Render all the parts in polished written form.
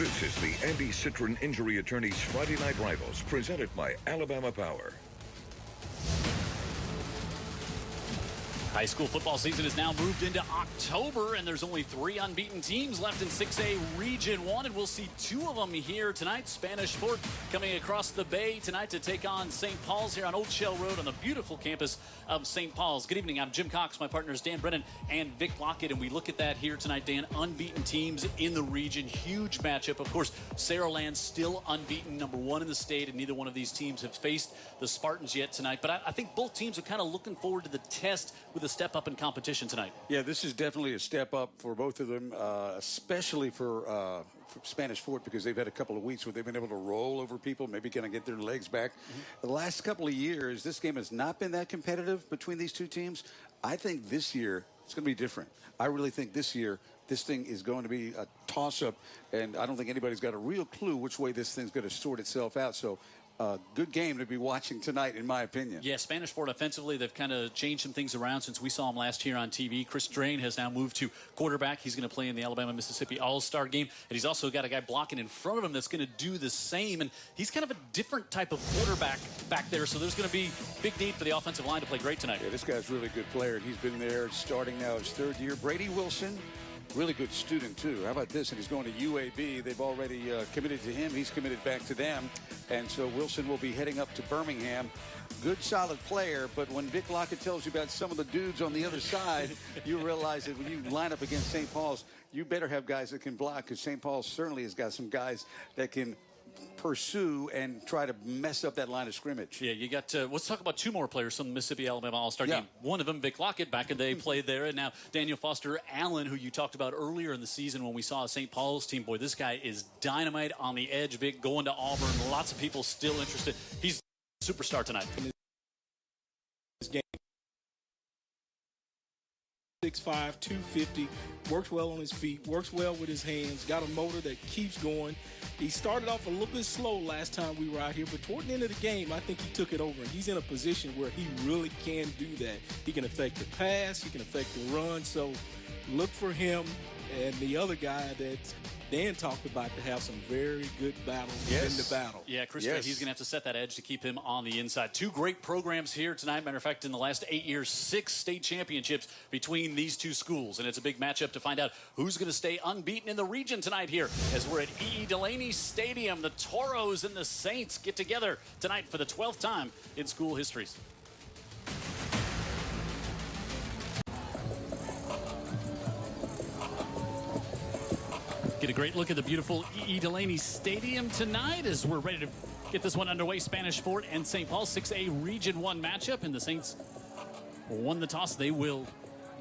This is the Andy Citron Injury Attorneys Friday Night Rivals, presented by Alabama Power. High school football season has now moved into October, and there's only 3 unbeaten teams left in 6A Region 1, and we'll see 2 of them here tonight. Spanish Fort coming across the bay tonight to take on St. Paul's here on Old Shell Road on the beautiful campus of St. Paul's. Good evening. I'm Jim Cox. My partners Dan Brennan and Vic Lockett, and we look at that here tonight, Dan. Unbeaten teams in the region. Huge matchup. Of course, Saraland still unbeaten, number 1 in the state, and neither one of these teams have faced the Spartans yet tonight. But I think both teams are kind of looking forward to the test with a step up in competition tonight. Yeah, this is definitely a step up for both of them, especially for Spanish Fort, because they've had a couple of weeks where they've been able to roll over people, maybe kind of get their legs back. The last couple of years, this game has not been that competitive between these two teams. I think this year it's going to be different. I really think this year this thing is going to be a toss-up, and I don't think anybody's got a real clue which way this thing's going to sort itself out. So good game to be watching tonight, in my opinion. Yeah, Spanish Fort offensively, they've kind of changed some things around since we saw him last year on TV. Chris Drain has now moved to quarterback. He's going to play in the Alabama-Mississippi All-Star game. And he's also got a guy blocking in front of him that's going to do the same. And he's kind of a different type of quarterback back there. So there's going to be big need for the offensive line to play great tonight. Yeah, this guy's a really good player. He's been there starting now his 3rd year. Brady Wilson, really good student, too. How about this? And he's going to UAB. They've already committed to him. He's committed back to them. And so Wilson will be heading up to Birmingham. Good, solid player, but when Vic Lockett tells you about some of the dudes on the other side, you realize that when you line up against St. Paul's, you better have guys that can block, because St. Paul's certainly has got some guys that can pursue and try to mess up that line of scrimmage. Yeah, you got let's talk about 2 more players from the Mississippi Alabama All-Star game. One of them, Vic Lockett, back in the day played there, and now Daniel Foster Allen, who you talked about earlier in the season when we saw a St. Paul's team. Boy, this guy is dynamite on the edge. Vic going to Auburn. Lots of people still interested. He's a superstar tonight. This game. 6'5", 250, works well on his feet, works well with his hands, got a motor that keeps going. He started off a little bit slow last time we were out here, but toward the end of the game, I think he took it over. And he's in a position where he really can do that. He can affect the pass, he can affect the run, so look for him and the other guy that Dan talked about to have some very good battles in the battle. Yeah, Chris, he's going to have to set that edge to keep him on the inside. 2 great programs here tonight. Matter of fact, in the last 8 years, 6 state championships between these 2 schools. And it's a big matchup to find out who's going to stay unbeaten in the region tonight here as we're at E.E. Delaney Stadium. The Toros and the Saints get together tonight for the 12th time in school histories. Get a great look at the beautiful E.E. Delaney Stadium tonight as we're ready to get this one underway. Spanish Fort and St. Paul, 6A Region 1 matchup, and the Saints won the toss. They will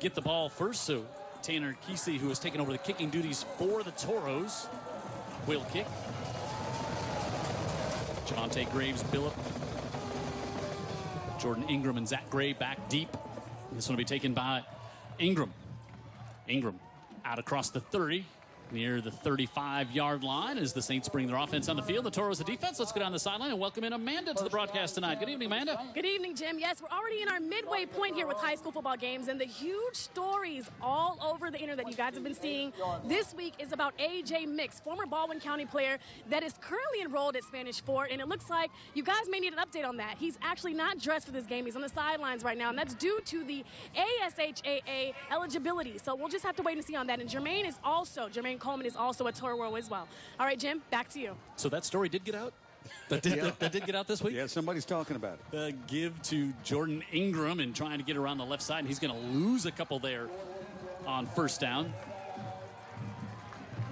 get the ball first, so Tanner Kesey, who has taken over the kicking duties for the Toros, will kick. Javante Graves, Billup, Jordan Ingram, and Zach Gray back deep. This one will be taken by Ingram. Ingram out across the 30. Near the 35-yard line as the Saints bring their offense on the field. The Toros, the defense. Let's go down the sideline and welcome in Amanda to the broadcast tonight. Good evening, Amanda. Good evening, Jim. Yes, we're already in our midway point here with high school football games, and the huge stories all over the internet you guys have been seeing this week is about A.J. Mix, former Baldwin County player that is currently enrolled at Spanish Fort, and it looks like you guys may need an update on that. He's actually not dressed for this game. He's on the sidelines right now, and that's due to the ASHAA eligibility. So we'll just have to wait and see on that. And Jermaine Coleman is also a Toro as well. All right, Jim, back to you. So that story did get out? That did get out this week? Yeah, somebody's talking about it. Give to Jordan Ingram and trying to get around the left side, and he's going to lose a couple there on first down.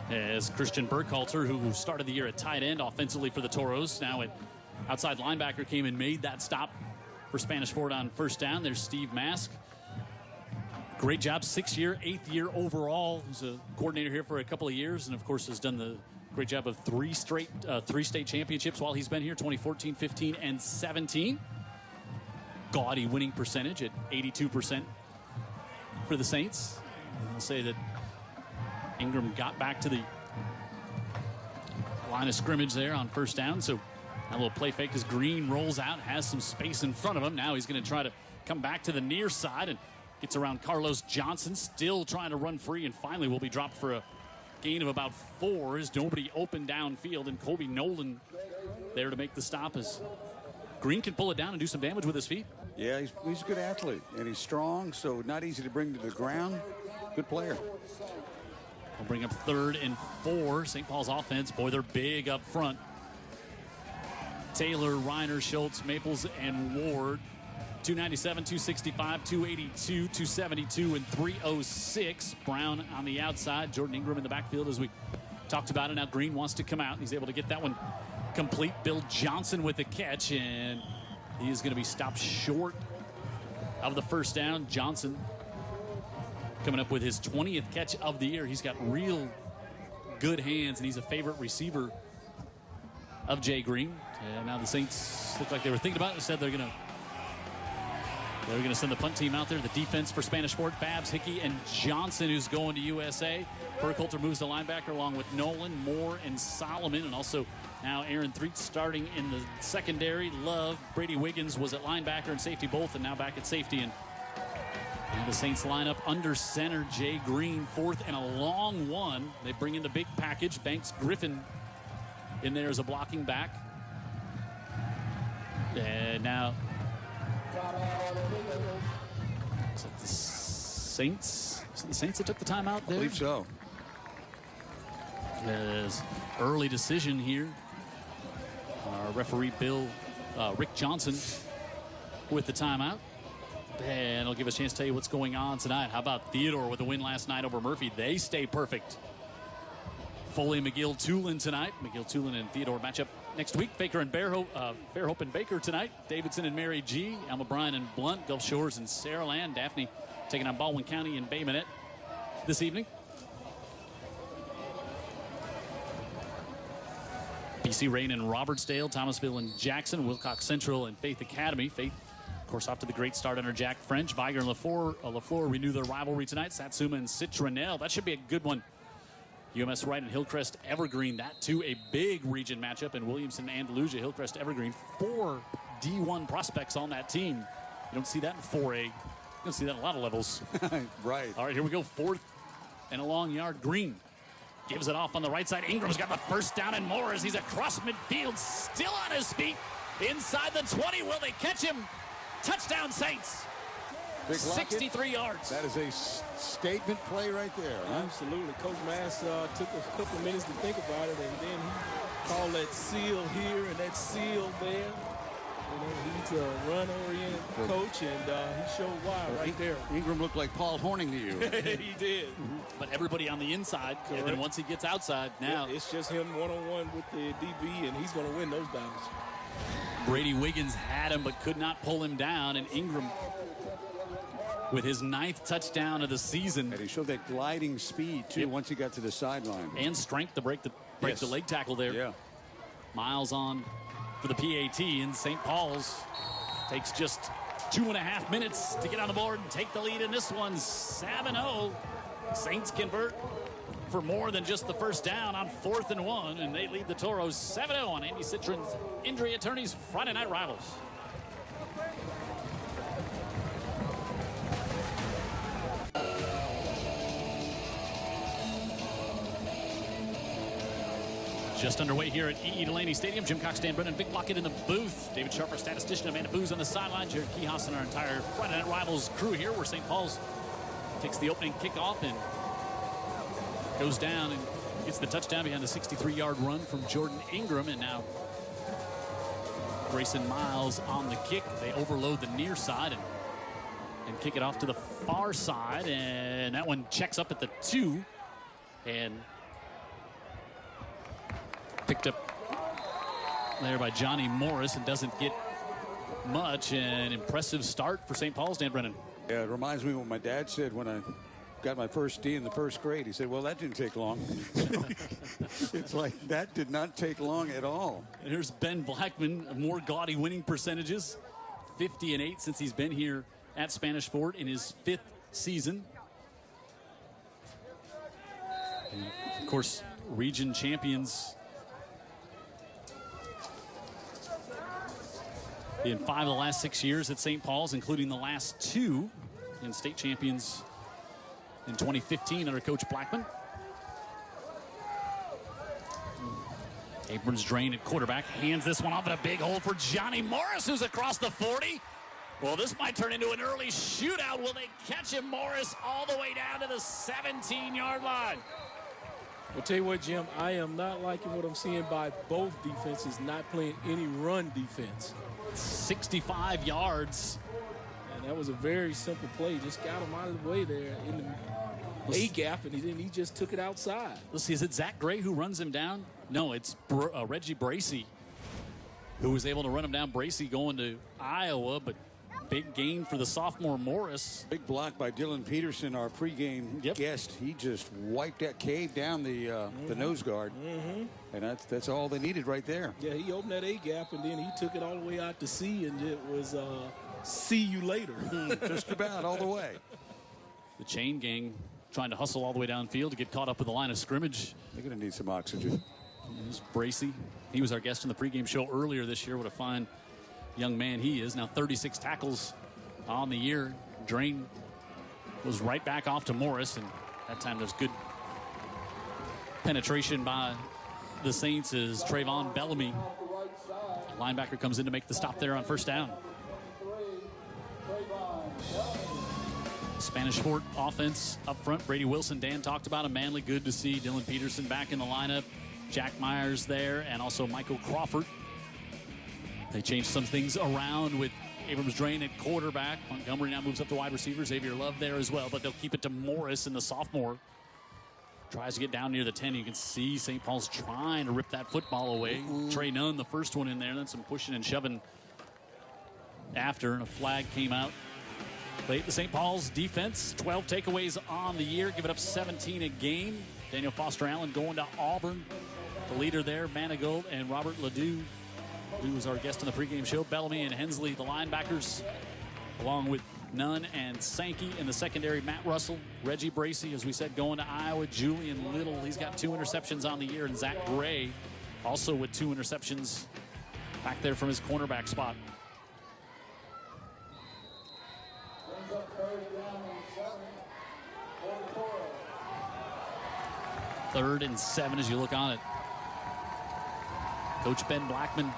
As Christian Burkhalter, who started the year at tight end offensively for the Toros, now at outside linebacker, came and made that stop for Spanish Fort on first down. There's Steve Mask. Great job, 6-year, 8th year overall. He's a coordinator here for a couple of years, and of course has done the great job of 3 state championships while he's been here, 2014, 15, and 17. Gaudy winning percentage at 82% for the Saints. I'll say that Ingram got back to the line of scrimmage there on first down, so a little play fake as Green rolls out, has some space in front of him. Now he's going to try to come back to the near side and gets around Carlos Johnson, still trying to run free, and finally will be dropped for a gain of about 4 as nobody open downfield, and Kobe Nolan there to make the stop as Green can pull it down and do some damage with his feet. Yeah, he's a good athlete, and he's strong, so not easy to bring to the ground. Good player. We'll bring up 3rd and 4. St. Paul's offense, boy, they're big up front. Taylor, Reiner, Schultz, Maples, and Ward. 297, 265, 282, 272, and 306. Brown on the outside. Jordan Ingram in the backfield as we talked about it. Now Green wants to come out. He's able to get that one complete. Bill Johnson with the catch, and he is going to be stopped short of the first down. Johnson coming up with his 20th catch of the year. He's got real good hands, and he's a favorite receiver of Jay Green. And now the Saints look like they were thinking about it. Instead, they're going to send the punt team out there. The defense for Spanish Fort, Babs, Hickey, and Johnson, who's going to USA. Burkhalter moves to linebacker along with Nolan, Moore, and Solomon. And also now Aaron Threet starting in the secondary. Love, Brady Wiggins was at linebacker and safety both, and now back at safety. And the Saints line up under center. Jay Green, 4th and a long one. They bring in the big package. Banks Griffin in there as a blocking back. And now is it the Saints? Is it the Saints that took the timeout there? I believe so. There's early decision here. Our referee Rick Johnson with the timeout. And it'll give us a chance to tell you what's going on tonight. How about Theodore with a win last night over Murphy? They stay perfect. Foley, McGill, Tulin tonight. McGill, Tulin, and Theodore matchup next week. Baker and Fairhope and Baker tonight. Davidson and Mary G. Alma Bryan and Blunt. Gulf Shores and Saraland. Daphne taking on Baldwin County and Bay Minette this evening. BC Rain and Robertsdale. Thomasville and Jackson. Wilcox Central and Faith Academy. Faith, of course, off to the great start under Jack French. Viger and LaFleur renew their rivalry tonight. Satsuma and Citronelle. That should be a good one. UMS Wright and Hillcrest Evergreen. That, too, a big region matchup. And Williamson, Andalusia, Hillcrest Evergreen. 4 D1 prospects on that team. You don't see that in 4A. You don't see that in a lot of levels. Right. All right, here we go. 4th and a long yard. Green gives it off on the right side. Ingram's got the first down and more as he's across midfield, still on his feet. Inside the 20. Will they catch him? Touchdown, Saints. 63 yards. That is a statement play right there. Huh? Absolutely. Coach Mass took a couple of minutes to think about it, and then he called that seal here and that seal there. You know, he's a run-oriented coach, and he showed why right there. Ingram looked like Paul Horning to you. He did. But everybody on the inside, and then once he gets outside, now it's just him one-on-one with the DB, and he's going to win those battles. Brady Wiggins had him but could not pull him down, and Ingram with his 9th touchdown of the season. And he showed that gliding speed, too, once he got to the sideline. And strength to break the leg tackle there. Yeah. Miles on for the PAT, and St. Paul's takes just 2.5 minutes to get on the board and take the lead in this one. 7-0. Saints convert for more than just the first down on 4th and 1, and they lead the Toros 7-0 on Andy Citron's Injury Attorneys Friday Night Rivals. Just underway here at E.E. Delaney Stadium. Jim Cox, Dan Brennan, Vic Lockett in the booth. David Sharp, our statistician, Amanda Booz on the sideline. Jared Kihas and our entire Friday Night Rivals crew here, where St. Paul's takes the opening kickoff and goes down and gets the touchdown behind the 63-yard run from Jordan Ingram. And now Grayson Miles on the kick. They overload the near side and kick it off to the far side. And that one checks up at the 2. And picked up there by Johnny Morris and doesn't get much. An impressive start for St. Paul's, Dan Brennan. Yeah, it reminds me of what my dad said when I got my first D in the first grade. He said, well, that didn't take long. It's like that did not take long at all. And here's Ben Blackman, more gaudy winning percentages. 50-8 since he's been here at Spanish Fort in his 5th season. And of course, region champions in 5 of the last 6 years at St. Paul's, including the last 2, and state champions in 2015 under Coach Blackman. Abrams Drain at quarterback. Hands this one off in a big hole for Johnny Morris, who's across the 40. Well, this might turn into an early shootout. Will they catch him? Morris all the way down to the 17-yard line. I'll tell you what, Jim, I am not liking what I'm seeing by both defenses not playing any run defense. 65 yards. And that was a very simple play. Just got him out of the way there in the A-gap, and he just took it outside. Let's see, is it Zach Gray who runs him down? No, it's Reggie Bracey who was able to run him down. Bracey going to Iowa, but big gain for the sophomore Morris. Big block by Dylan Peterson, our pregame guest. He just wiped that cave down the nose guard. And that's all they needed right there. Yeah, he opened that A-gap, and then he took it all the way out to C, and it was see you later. Just about all the way. The chain gang trying to hustle all the way downfield to get caught up with the line of scrimmage. They're going to need some oxygen. There's Bracey. He was our guest in the pregame show earlier this year. What a fine young man he is. Now 36 tackles on the year. Drain was right back off to Morris, and that time there's good penetration by the Saints as Trayvon Bellamy, linebacker, comes in to make the stop there on first down. Spanish Fort offense up front. Brady Wilson, Dan talked about him. Manley, good to see Dylan Peterson back in the lineup. Jack Myers there, and also Michael Crawford. They changed some things around with Abrams Drain at quarterback. Montgomery now moves up to wide receiver. Xavier Love there as well, but they'll keep it to Morris, and the sophomore tries to get down near the 10. You can see St. Paul's trying to rip that football away. Trey Nunn, the first one in there, then some pushing and shoving after, and a flag came out. Late the St. Paul's defense, 12 takeaways on the year, giving up 17 a game. Daniel Foster Allen going to Auburn. The leader there, Manigault and Robert Ledoux, who was our guest in the pregame show. Bellamy and Hensley, the linebackers, along with Nunn and Sankey in the secondary. Matt Russell, Reggie Bracey, as we said, going to Iowa. Julian Little, he's got 2 interceptions on the year. And Zach Gray, also with 2 interceptions back there from his cornerback spot. Third and 7 as you look on it. Coach Ben Blackman,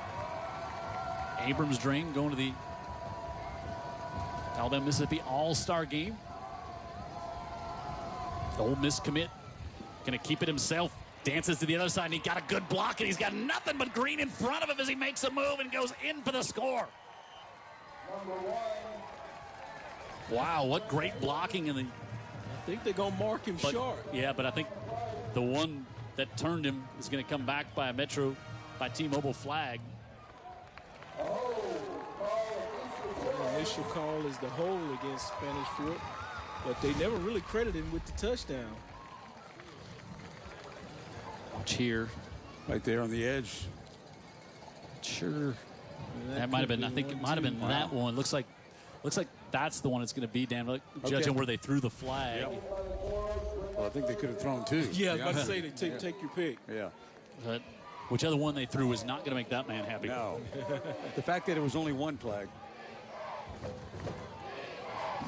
Abrams Drain going to the Alabama Mississippi All-Star game. The Ole Miss commit going to keep it himself. Dances to the other side, and he got a good block, and he's got nothing but green in front of him as he makes a move and goes in for the score. Wow, what great blocking. I think they're going to mark him short. Yeah, but I think the one that turned him is going to come back by T-Mobile flag. The initial call is the hold against Spanish Fort, but they never really credited him with the touchdown. Watch here. Right there on the edge. Sure. That might have been, I think it might have been that one. Looks like that's the one it's going to be, Dan. Judging where they threw the flag. Yep. Well, I think they could have thrown 2. Yeah, I was about to say, take your pick. Yeah. But whichever one they threw is not going to make that man happy. No. The fact that it was only 1 flag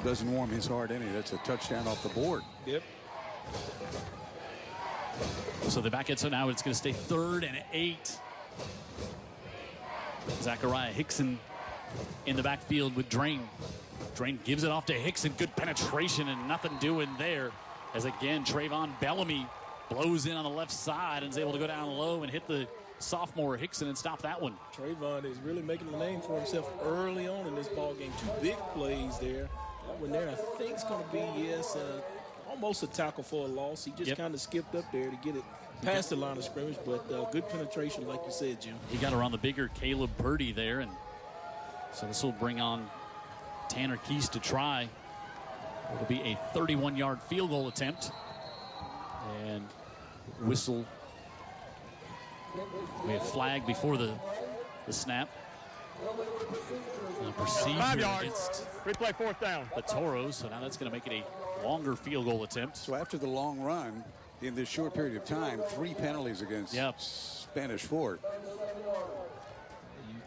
doesn't warm his heart any. That's a touchdown off the board. Yep. So they're back at, so now it's going to stay 3rd and 8. Zachariah Hickson in the backfield with Drain. Drain gives it off to Hickson. Good penetration and nothing doing there. As again, Trayvon Bellamy blows in on the left side and is able to go down low and hit the sophomore Hickson and stop that one. Trayvon is really making a name for himself early on in this ball game. 2 big plays there. That one there, I think it's going to be, almost a tackle for a loss. He just kind of skipped up there to get it past the line of scrimmage, but good penetration, like you said, Jim. He got around the bigger Caleb Purdy there, and so this will bring on Tanner Keese to try. It'll be a 31-yard field goal attempt. And whistle. We have flag before the snap. Procedure 5 yards. against Replay 4th down. the Toros, so now that's going to make it a longer field goal attempt. So after the long run, in this short period of time, 3 penalties against Spanish Fort.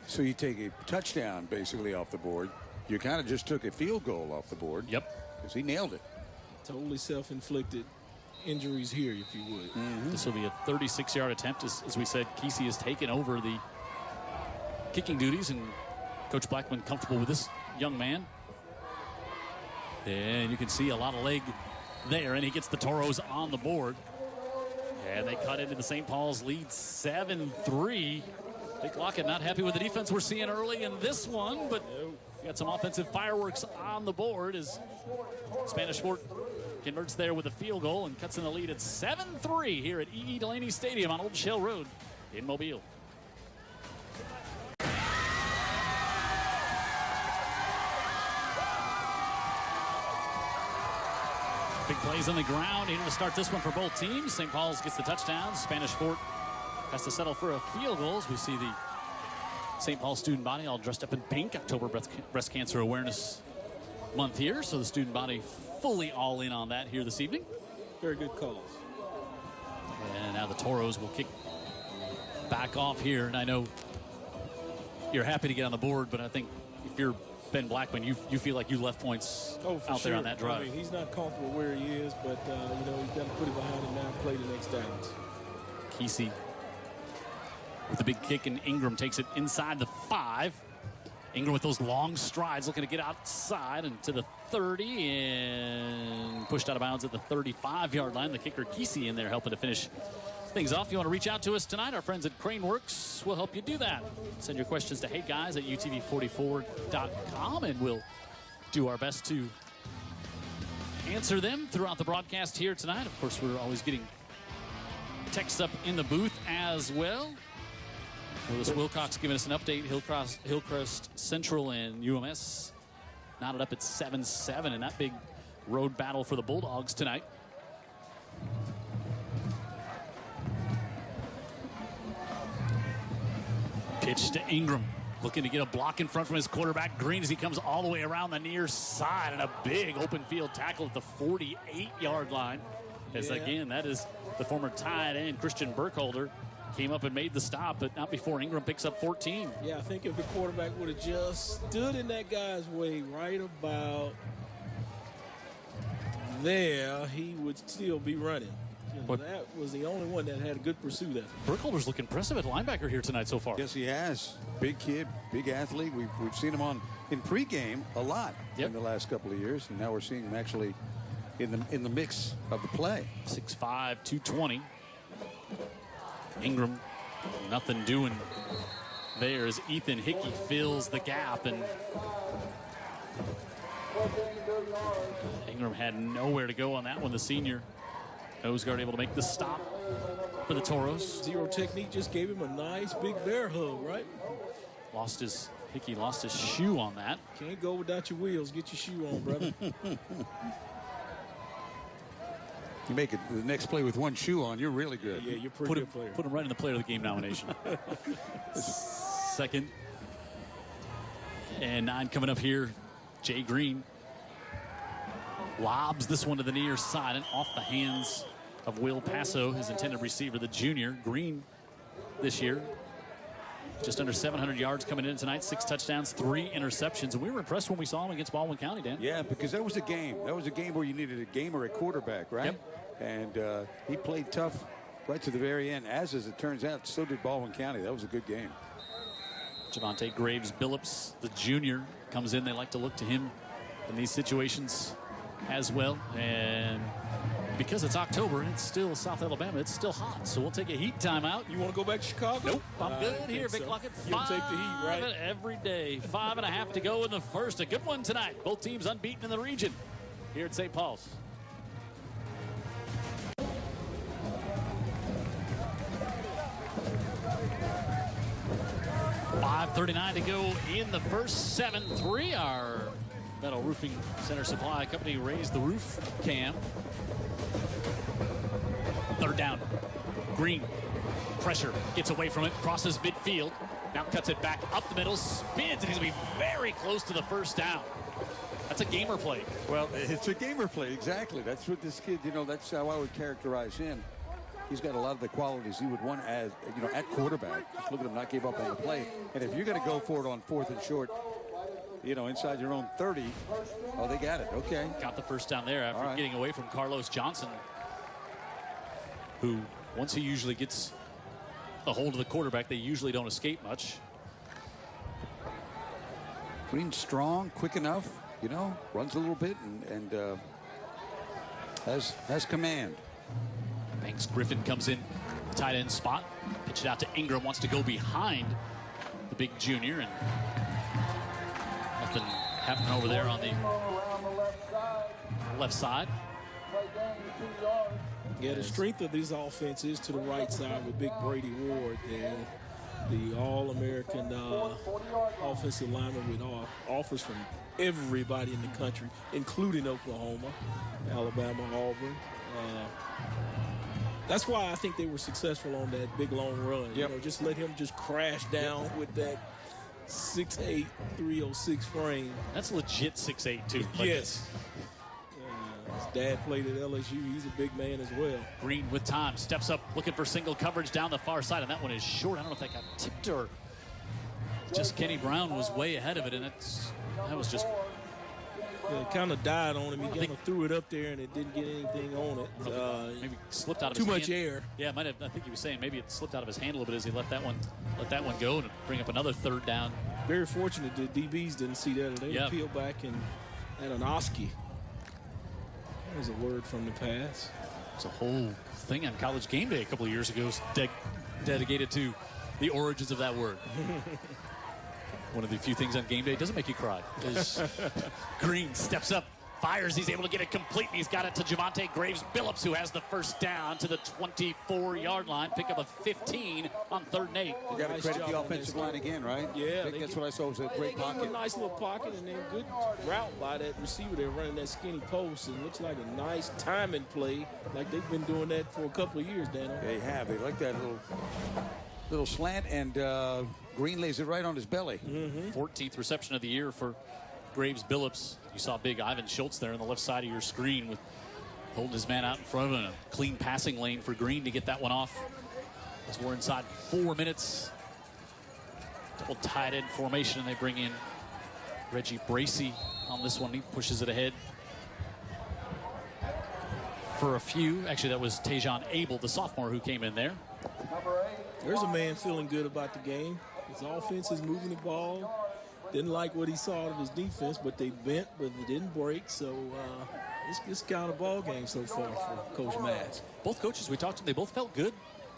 So you take a touchdown basically off the board. You kind of just took a field goal off the board. Yep. Because he nailed it. Totally self-inflicted. injuries here, if you would. This will be a 36-yard attempt. As we said, Kesey has taken over the kicking duties, and Coach Blackman comfortable with this young man. And you can see a lot of leg there, and he gets the Toros on the board. And they cut into the St. Paul's lead 7-3. Vic Lockett not happy with the defense we're seeing early in this one, but got some offensive fireworks on the board as Spanish Fort converts there with a field goal and cuts in the lead at 7-3 here at E.E. Delaney Stadium on Old Shell Road in Mobile. Big plays on the ground here to start this one for both teams. St. Paul's gets the touchdown. Spanish Fort has to settle for a field goal as we see the St. Paul student body all dressed up in pink. October Breast Cancer Awareness Month here, so the student body fully all in on that here this evening. Very good calls. And now the Toros will kick back off here. And I know you're happy to get on the board, but I think if you're Ben Blackman, you feel like you left points out there on that drive. I mean, he's not comfortable where he is, but you know, he's got to put it behind him now and play the next downs. Kesey with the big kick, and Ingram takes it inside the 5. Ingram with those long strides, looking to get outside and to the 30, and pushed out of bounds at the 35-yard line. The kicker Kesey in there helping to finish things off. If you want to reach out to us tonight, our friends at Craneworks will help you do that. Send your questions to heyguys@utv44.com, and we'll do our best to answer them throughout the broadcast here tonight. Of course, we're always getting texts up in the booth as well. Willis Wilcox giving us an update. Hillcrest Central and UMS knotted up at 7-7 in that big road battle for the Bulldogs tonight. Pitch to Ingram, looking to get a block in front from his quarterback Green as he comes all the way around the near side, and a big open field tackle at the 48-yard line. As again, that is the former tight end Christian Burkholder came up and made the stop, but not before Ingram picks up 14. Yeah, I think if the quarterback would have just stood in that guy's way right about there, he would still be running. That was the only one that had a good pursuit effort. Burkholder's looking impressive at linebacker here tonight so far. Yes, he has. Big kid, big athlete. We've seen him in pregame a lot in the last couple of years, and now we're seeing him actually in the mix of the play. 6'5", 220. Ingram, nothing doing there as Ethan Hickey fills the gap, and Ingram had nowhere to go on that one. The senior nose guard able to make the stop for the Toros. Zero technique just gave him a nice big bear hug, right? Hickey lost his shoe on that. Can't go without your wheels. Get your shoe on, brother. You make it the next play with one shoe on, you're really good. Yeah, you're pretty good player. Put him right in the player of the game nomination. 2nd and 9 coming up here. Jay Green lobs this one to the near side and off the hands of Will Paso, his intended receiver, the junior. Green this year, just under 700 yards coming in tonight, 6 touchdowns, 3 interceptions. And we were impressed when we saw him against Baldwin County, Dan. Yeah, because that was a game. That was a game where you needed a gamer at quarterback, right? Yep. And he played tough right to the very end, as it turns out, so did Baldwin County. That was a good game. Javante Graves Billups, the junior, comes in. They like to look to him in these situations as well. And because it's October and it's still South Alabama, it's still hot. So we'll take a heat timeout. You want to go back to Chicago? Nope, I'm good here, Vic Lockett. You'll take the heat, right? Every day. 5.5 to go in the first. A good one tonight. Both teams unbeaten in the region here at St. Paul's. .539 to go in the first. 7-3. Our Metal Roofing Center Supply Company raised the roof cam. 3rd down. Green. Pressure. Gets away from it. Crosses midfield. Now cuts it back up the middle. Spins. And he's going to be very close to the first down. That's a gamer play. Well, it's a gamer play. Exactly. That's what this kid, that's how I would characterize him. He's got a lot of the qualities you would want as, at quarterback. Just look at him not give up on the play. And if you're going to go for it on 4th and short, inside your own 30, oh, they got it. Okay. Got the first down there after getting away from Carlos Johnson. who, once he usually gets a hold of the quarterback, they usually don't escape much. Green strong, quick enough, you know, runs a little bit and has command. Banks Griffin comes in the tight end spot. Pitch it out to Ingram, wants to go behind the big junior, and nothing happening over there on the left side. Yeah, the strength of this offense is to the right side with Big Brady Ward there. The All-American offensive lineman with offers from everybody in the country, including Oklahoma, Alabama, Auburn. That's why I think they were successful on that big long run. Yep. You know, just let him just crash down with that 6'8", 306 frame. That's legit 6'8", too. Yes. His dad played at LSU. He's a big man as well. Green with time, steps up, looking for single coverage down the far side, and that one is short. I don't know if that got tipped or just Kenny Brown was way ahead of it, and that was just... Yeah, it kind of died on him. He kind of threw it up there, and it didn't get anything on it. Maybe slipped out of too his much hand. air. Yeah, might have. I think he was saying maybe it slipped out of his hand a little bit as he let that one go and bring up another third down. Very fortunate the DBs didn't see that. They peeled back and had an Oski. That was a word from the past. It's a whole thing on College Game Day a couple of years ago dedicated to the origins of that word. One of the few things on game day doesn't make you cry is Green steps up, fires. He's able to get it complete. And he's got it to Javonte Graves-Billups, who has the first down to the 24-yard line. Pick up a 15 on 3rd and 8. You got to credit the offensive line again, right? Yeah. I think that's what I saw was a great They gave him pocket. a nice little pocket and then good route by that receiver. They're running that skinny post. It looks like a nice timing play, like they've been doing that for a couple of years, Dano. They have. They like that little slant, and Green lays it right on his belly. 14th reception of the year for Graves-Billups. You saw big Ivan Schultz there on the left side of your screen with holding his man out in front of him. A clean passing lane for Green to get that one off. As we're inside 4 minutes. Double tight end formation, and they bring in Reggie Bracey on this one. He pushes it ahead for a few. Actually, that was Tajon Abel, the sophomore, who came in there. There's a man feeling good about the game. His offense is moving the ball. Didn't like what he saw out of his defense, but they bent, but it didn't break. So it's kind of ball game so far for Coach Mass. Both coaches we talked to, they both felt good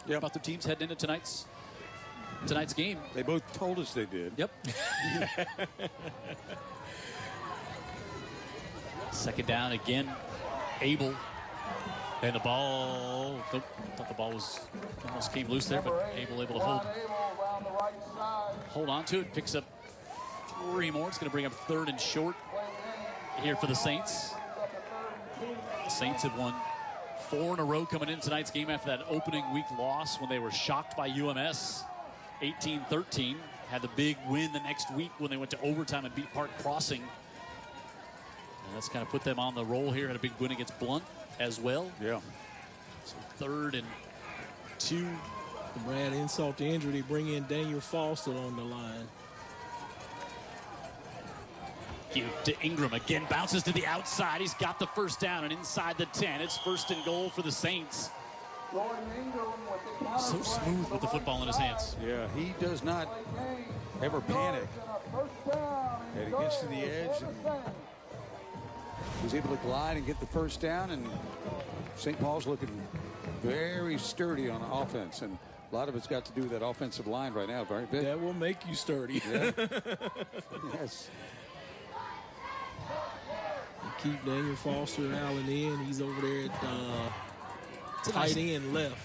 about their teams heading into tonight's game. They both told us they did. Yep. Second down again. Abel. And the ball, thought the ball was almost came loose there, but able to hold on to it. Picks up 3 more. It's going to bring up 3rd and short here for the Saints. The Saints have won 4 in a row coming in tonight's game after that opening week loss when they were shocked by UMS 18-13. Had the big win the next week when they went to overtime and beat Park Crossing. And that's kind of put them on the roll here. Had a big win against Blunt as well. Yeah. So 3rd and 2. Brad, insult to injury, they bring in Daniel Foster on the line. Give to Ingram again, bounces to the outside. He's got the first down and inside the 10. It's 1st and goal for the Saints. So smooth with the football in his hands. Yeah, he does not ever panic. And he gets to the edge and was able to glide and get the first down, and St. Paul's looking very sturdy on offense, and a lot of it's got to do with that offensive line right now. Very big. That will make you sturdy. Yeah. Yes. Keep Daniel Foster and Allen in. He's over there at tight end left.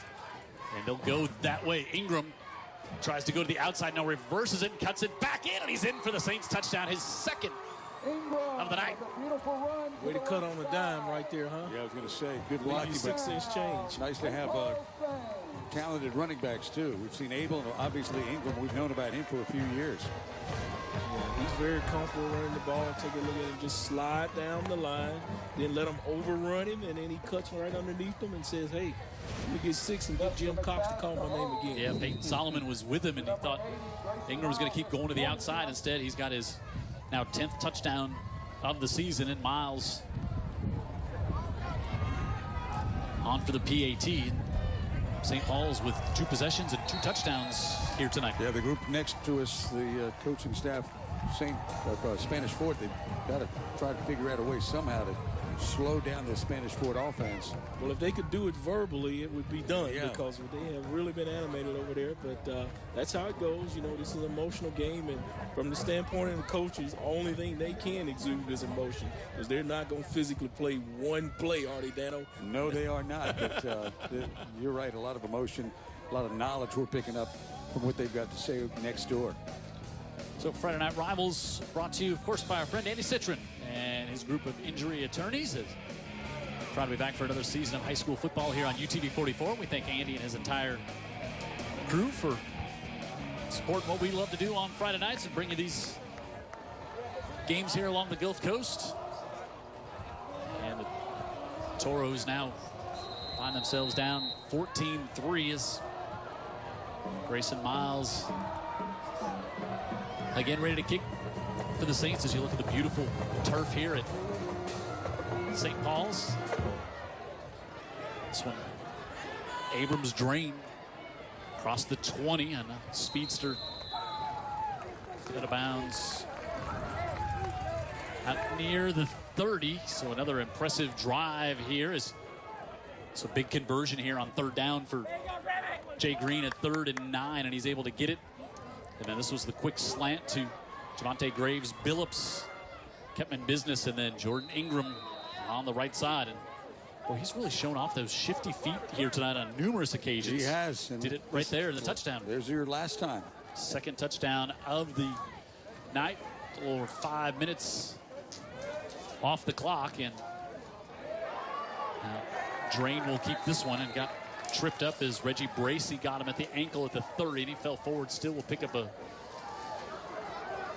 And they'll go that way. Ingram tries to go to the outside, now reverses it and cuts it back in, and he's in for the Saints touchdown, his 2nd of the night. Way to cut on a dime right there, huh? Yeah, I was going to say, good lucky, but 6-inch change. nice to have talented running backs, too. We've seen Abel, and obviously Ingram. We've known about him for a few years. Yeah, he's very comfortable running the ball. Take a look at him, just slide down the line, then let him overrun him, and then he cuts right underneath him and says, hey, let me get 6 and get Jim Cox to call my name again. Yeah, Peyton Solomon was with him, and he thought Ingram was going to keep going to the outside. Instead, he's got his now 10th touchdown of the season, and Miles on for the PAT. St. Paul's with 2 possessions and 2 touchdowns here tonight. Yeah, the group next to us, the coaching staff, Spanish Fort, they've got to try to figure out a way somehow to slow down the Spanish Fort offense. Well, if they could do it verbally, it would be done, Yeah. because they have really been animated over there. But that's how it goes. You know, this is an emotional game, and from the standpoint of the coaches, the only thing they can exude is emotion, because they're not going to physically play one play, are they, Dano? No, they are not. But you're right, a lot of emotion, a lot of knowledge we're picking up from what they've got to say next door. So Friday Night Rivals brought to you, of course, by our friend Andy Citron and his group of injury attorneys. Proud to be back for another season of high school football here on UTV 44. We thank Andy and his entire crew for supporting what we love to do on Friday nights and bring you these games here along the Gulf Coast. And the Toros now find themselves down 14-3 as Grayson Miles again ready to kick for the Saints as you look at the beautiful turf here at St. Paul's. This one, Abrams drain across the 20 and a speedster out of bounds out near the 30. So another impressive drive here. It's a big conversion here on 3rd down for Jay Green at 3rd and 9, and he's able to get it. And then this was the quick slant to Javante Graves. Billups kept him in business, and then Jordan Ingram on the right side. And boy, he's really shown off those shifty feet here tonight on numerous occasions. He has. Did it right there in the touchdown. There's your last time. 2nd touchdown of the night. A little over 5 minutes off the clock, and Drain will keep this one, and got tripped up as Reggie Bracey got him at the ankle at the 30, and he fell forward. Still will pick up a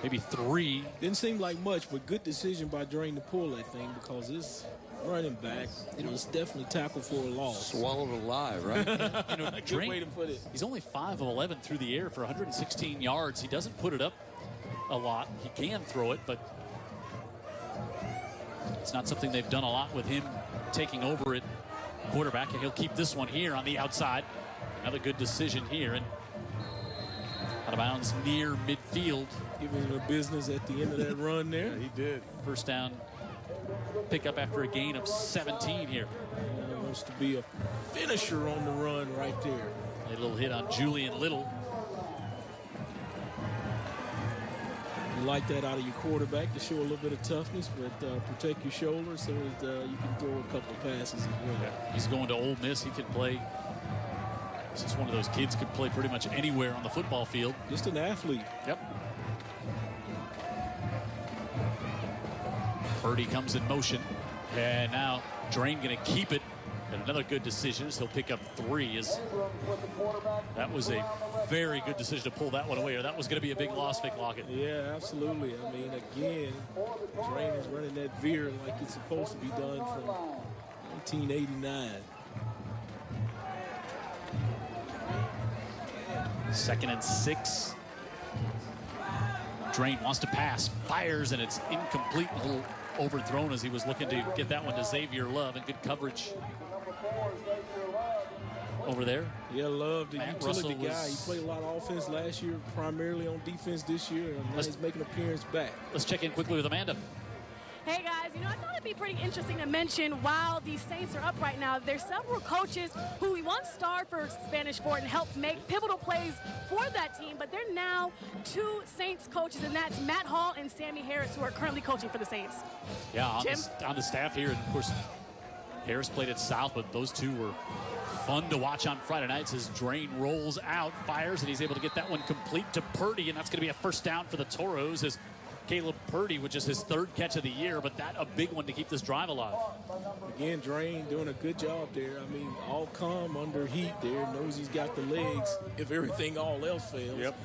maybe 3. Didn't seem like much, but good decision by Drain to pull that thing, because this running back, it's definitely tackled for a loss. Swallowed alive, right? Good Drain, way to put it. he's only 5 of 11 through the air for 116 yards. He doesn't put it up a lot. He can throw it, but it's not something they've done a lot with him taking over at quarterback, and he'll keep this one here on the outside. Another good decision here, and out of bounds near midfield. Giving him a business at the end of that run there. He did. 1st down pickup after a gain of 17 here. Wants to be a finisher on the run right there. A little hit on Julian Little. You like that out of your quarterback to show a little bit of toughness, but protect your shoulders so that you can throw a couple of passes as well. He's going to Ole Miss. He can play. He's just one of those kids could play pretty much anywhere on the football field. Just an athlete. Yep. Purdy comes in motion, and now Drain going to keep it. And another good decision is he'll pick up 3. That was a very good decision to pull that one away, or that was going to be a big loss, Vic Lockett. Yeah, absolutely. I mean, again, Drain is running that veer like it's supposed to be done from 1989. 2nd and 6. Drain wants to pass, fires, and it's incomplete. A little overthrown as he was looking to get that one to Xavier Love, and good coverage over there. Yeah, Love, the Matt utility Russell guy. He played a lot of offense last year, primarily on defense this year, and now he's making an appearance back. Let's check in quickly with Amanda. Hey guys, I thought it'd be pretty interesting to mention while these Saints are up right now, there's several coaches who once starred for Spanish Fort and helped make pivotal plays for that team, but they're now 2 Saints coaches, and that's Matt Hall and Sammy Harris, who are currently coaching for the Saints. Yeah, on the staff here, and of course, Harris played at South, but those 2 were fun to watch on Friday nights as Drain rolls out, fires, and he's able to get that one complete to Purdy, and that's going to be a 1st down for the Toros as Caleb Purdy with just his 3rd catch of the year, but that a big one to keep this drive alive. Again, Drain doing a good job there. I mean, all calm under heat there, knows he's got the legs if everything all else fails. Yep.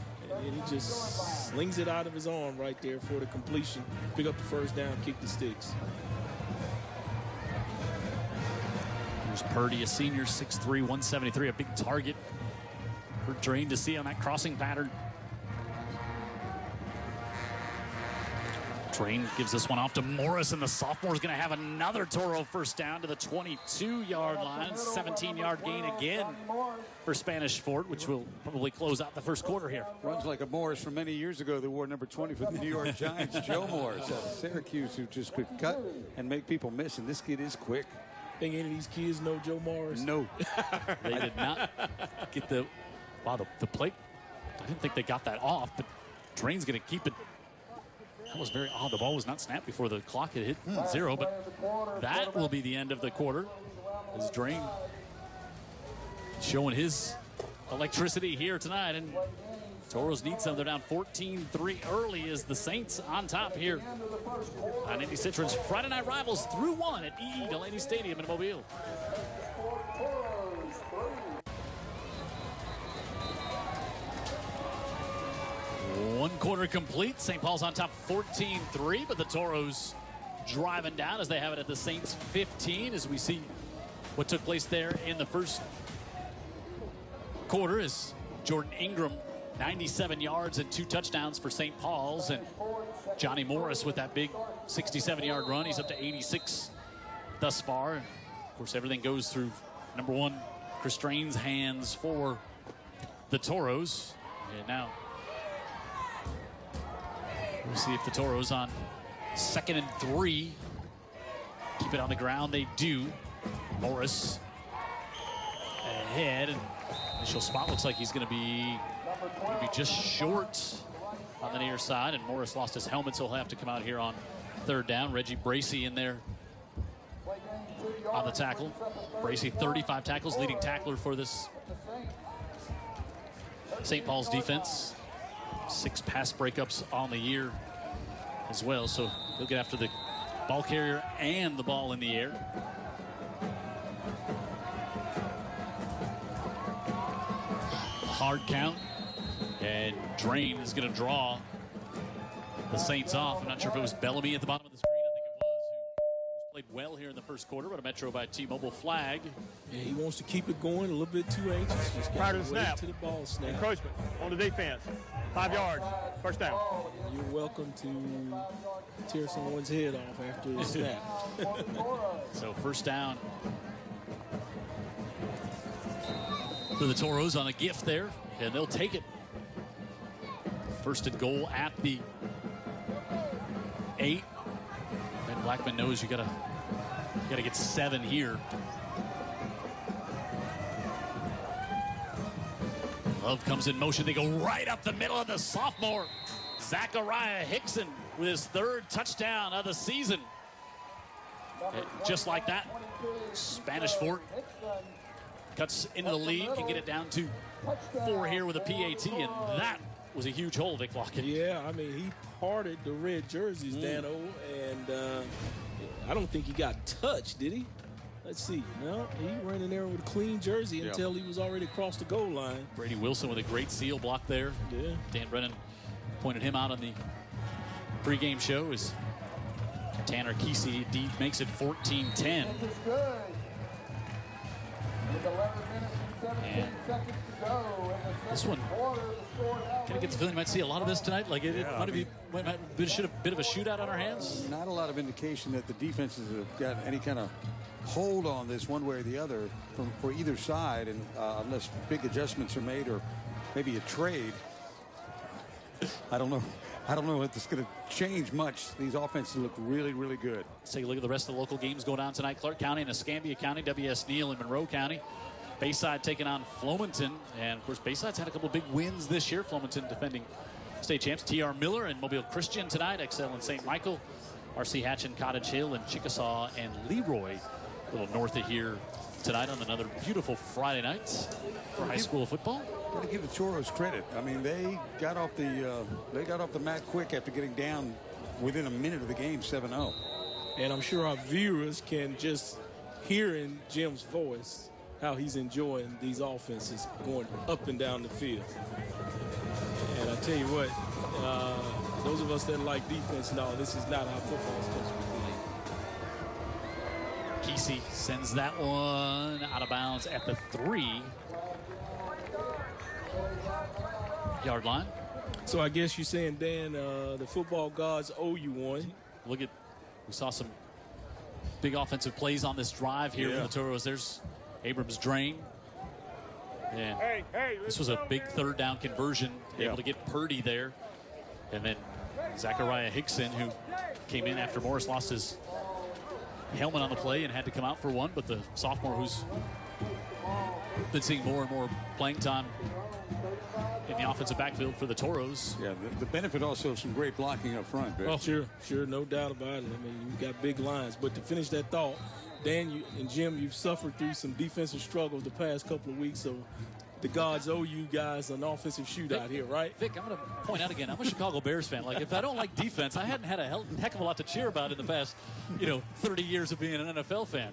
And he just slings it out of his arm right there for the completion. Pick up the 1st down, kick the sticks. Here's Purdy, a senior, 6'3", 173, a big target for Drain to see on that crossing pattern. Train gives this one off to Morris, and the sophomore is going to have another Toro first down to the 22-yard line. 17-yard gain again for Spanish Fort, which will probably close out the first quarter here. Runs like a Morris from many years ago that wore number 20 for the New York Giants, Joe Morris out of Syracuse, who just could cut and make people miss, and this kid is quick. Think any of these kids know Joe Morris? No. They did not get the plate. I didn't think they got that off, but Train's going to keep it. That was very odd. The ball was not snapped before the clock had hit 0, but that will be the end of the quarter. As Drain showing his electricity here tonight, and Toros need some. They're down 14-3 early as the Saints on top here on Indy Citron's Friday Night Rivals through 1 at EE Delaney Stadium in Mobile. One quarter complete. St. Paul's on top 14-3, but the Toros driving down as they have it at the Saints 15 as we see what took place there in the first quarter as Jordan Ingram, 97 yards and 2 touchdowns for St. Paul's, and Johnny Morris with that big 67-yard run. He's up to 86 thus far. And of course, everything goes through number 1, Chris Strain's hands for the Toros. And now we'll see if the Toros on 2nd and 3 keep it on the ground. They do. Morris ahead, and initial spot looks like he's going to be just short on the near side, and Morris lost his helmet, so he'll have to come out here on 3rd down. Reggie Bracey in there on the tackle. Bracey, 35 tackles, leading tackler for this St. Paul's defense. 6 pass breakups on the year as well, so he'll get after the ball carrier and the ball in the air. Hard count, and Drain is going to draw the Saints off. I'm not sure if it was Bellamy at the bottom of the screen. I think it was, who's played well here in the first quarter, but a Metro by T-Mobile flag. Yeah, he wants to keep it going, a little bit too anxious. Just Prior to the snap, to the ball snap. Encroachment on the defense. 5 yards, first down. And you're welcome to tear someone's head off after the snap. So first down for the Toros on a gift there, and they'll take it. First and goal at the 8. Ben Blackman knows you gotta get 7 here. Love comes in motion. They go right up the middle of the sophomore Zachariah Hickson with his 3rd touchdown of the season. And just like that, Spanish Fort cuts into the lead, can get it down to 4 here with a PAT, and that was a huge hole, Vic Lockett. Yeah, I mean, he parted the red jerseys, Dano, and I don't think he got touched, did he? Let's see. No, he ran in there with a clean jersey until he was already across the goal line. Brady Wilson with a great seal block there. Yeah. Dan Brennan pointed him out on the pregame show as Tanner Kesey makes it 14-10. And this one, kind of get the feeling you might see a lot of this tonight. Like it might be a bit of a shootout on our hands. Not a lot of indication that the defenses have got any kind of hold on this one way or the other for either side, and unless big adjustments are made or maybe a trade. I don't know if it's going to change much. These offenses look really, really good. Let's take a look at the rest of the local games going on tonight. Clark County and Escambia County, W.S. Neal and Monroe County. Bayside taking on Flomanton. And, of course, Bayside's had a couple big wins this year. Flomanton defending state champs. T.R. Miller and Mobile Christian tonight. Excel and St. Michael. R.C. Hatch and Cottage Hill and Chickasaw and Leroy a little north of here tonight on another beautiful Friday night for high school football. Got to give the Toros credit. I mean, they got off the mat quick after getting down within a minute of the game, 7-0. And I'm sure our viewers can just hear in Jim's voice how he's enjoying these offenses going up and down the field. And I tell you what, those of us that like defense, no, this is not how football is supposed to be played. Kesey sends that one out of bounds at the 3-yard line. So I guess you're saying, Dan, the football gods owe you one. We saw some big offensive plays on this drive here for the Toros. There's Abrams' drain. And this was a big third down conversion, able to get Purdy there. And then Zachariah Hickson, who came in after Morris lost his helmet on the play and had to come out for one, but the sophomore who's been seeing more and more playing time in the offensive backfield for the Toros. Yeah, the benefit also of some great blocking up front. Oh, sure, no doubt about it. I mean, you've got big lines. But to finish that thought, Dan and Jim, you've suffered through some defensive struggles the past couple of weeks, so the gods owe you guys an offensive shootout here, right? Vic, I'm going to point out again, I'm a Chicago Bears fan. Like, if I don't like defense, I hadn't had a heck of a lot to cheer about in the past, 30 years of being an NFL fan.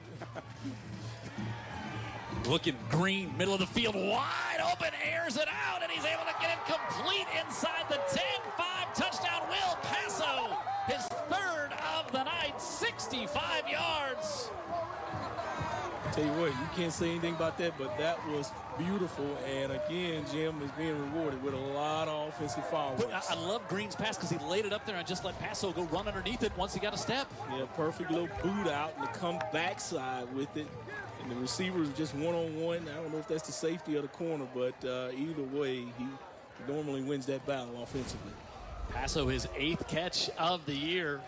Looking Green, middle of the field, wide open, airs it out, and he's able to get it complete inside the 10-5 touchdown. Will Paso, his third of the night, 65 yards. Tell you what, you can't say anything about that, but that was beautiful. And again, Jim is being rewarded with a lot of offensive fireworks. I love Green's pass because he laid it up there and just let Paso go run underneath it once he got a step. Yeah, perfect little boot out and to come backside with it. And the receiver was just one-on-one. I don't know if that's the safety of the corner, but either way, he normally wins that battle offensively. Paso, his 8th catch of the year.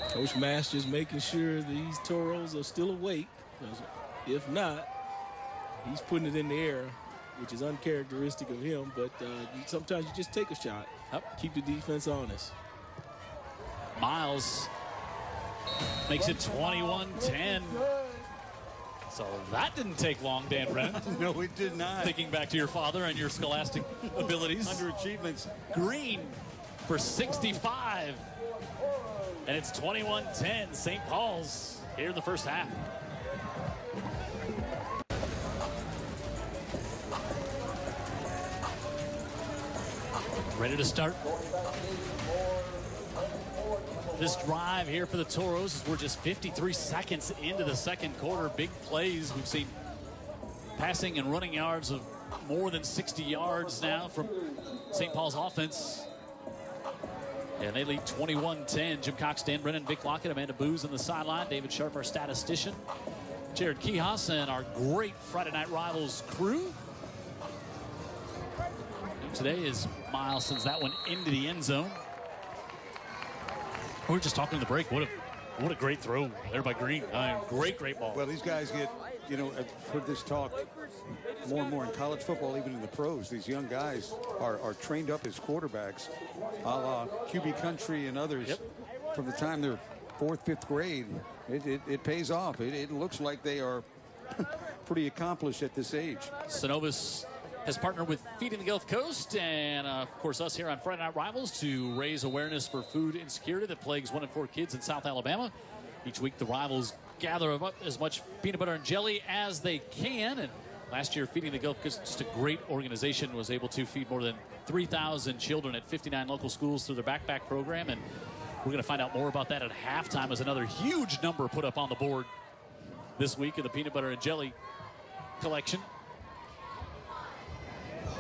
Coach Mass just making sure these Toros are still awake. If not, he's putting it in the air, which is uncharacteristic of him. But sometimes you just take a shot. Keep the defense honest. Miles makes it 21-10. So that didn't take long, Dan Brennan. No, it did not. Thinking back to your father and your scholastic abilities. Underachievements. Green for 65. And it's 21-10, St. Paul's here in the first half. Ready to start this drive here for the Toros. We're just 53 seconds into the second quarter. Big plays. We've seen passing and running yards of more than 60 yards now from St. Paul's offense. And they lead 21-10. Jim Cox, Dan Brennan, Vic Lockett, Amanda Booz on the sideline. David Sharp, our statistician. Jared Kihas and our great Friday Night Rivals crew. And today is Miles sends that one into the end zone. We were just talking in the break. What a great throw there by Green. Great ball. Well, these guys get, I've heard this talk more and more in college football, even in the pros. These young guys are trained up as quarterbacks, a la QB Country and others. From the time they're 4th, 5th grade. It pays off. It looks like they are pretty accomplished at this age. Synovus has partnered with Feeding the Gulf Coast and, of course, us here on Friday Night Rivals to raise awareness for food insecurity that plagues 1 in 4 kids in South Alabama. Each week, the Rivals gather up as much peanut butter and jelly as they can. And last year, Feeding the Gulf Coast, just a great organization, was able to feed more than 3,000 children at 59 local schools through their backpack program. And we're going to find out more about that at halftime as another huge number put up on the board this week in the peanut butter and jelly collection.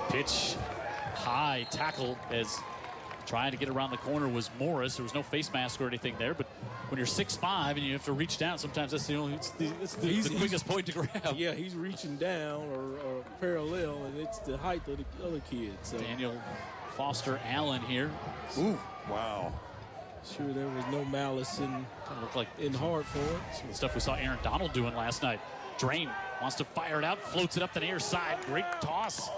Pitch high, tackle as trying to get around the corner was Morris. There was no face mask or anything there, but when you're 6'5" and you have to reach down, sometimes that's the quickest point to grab. Yeah, he's reaching down or parallel, and it's the height of the other kid. So. Daniel Foster Allen here. Ooh, wow. Sure, there was no malice in hard for it. Some of the stuff we saw Aaron Donald doing last night. Drain wants to fire it out, floats it up the near side. Great toss.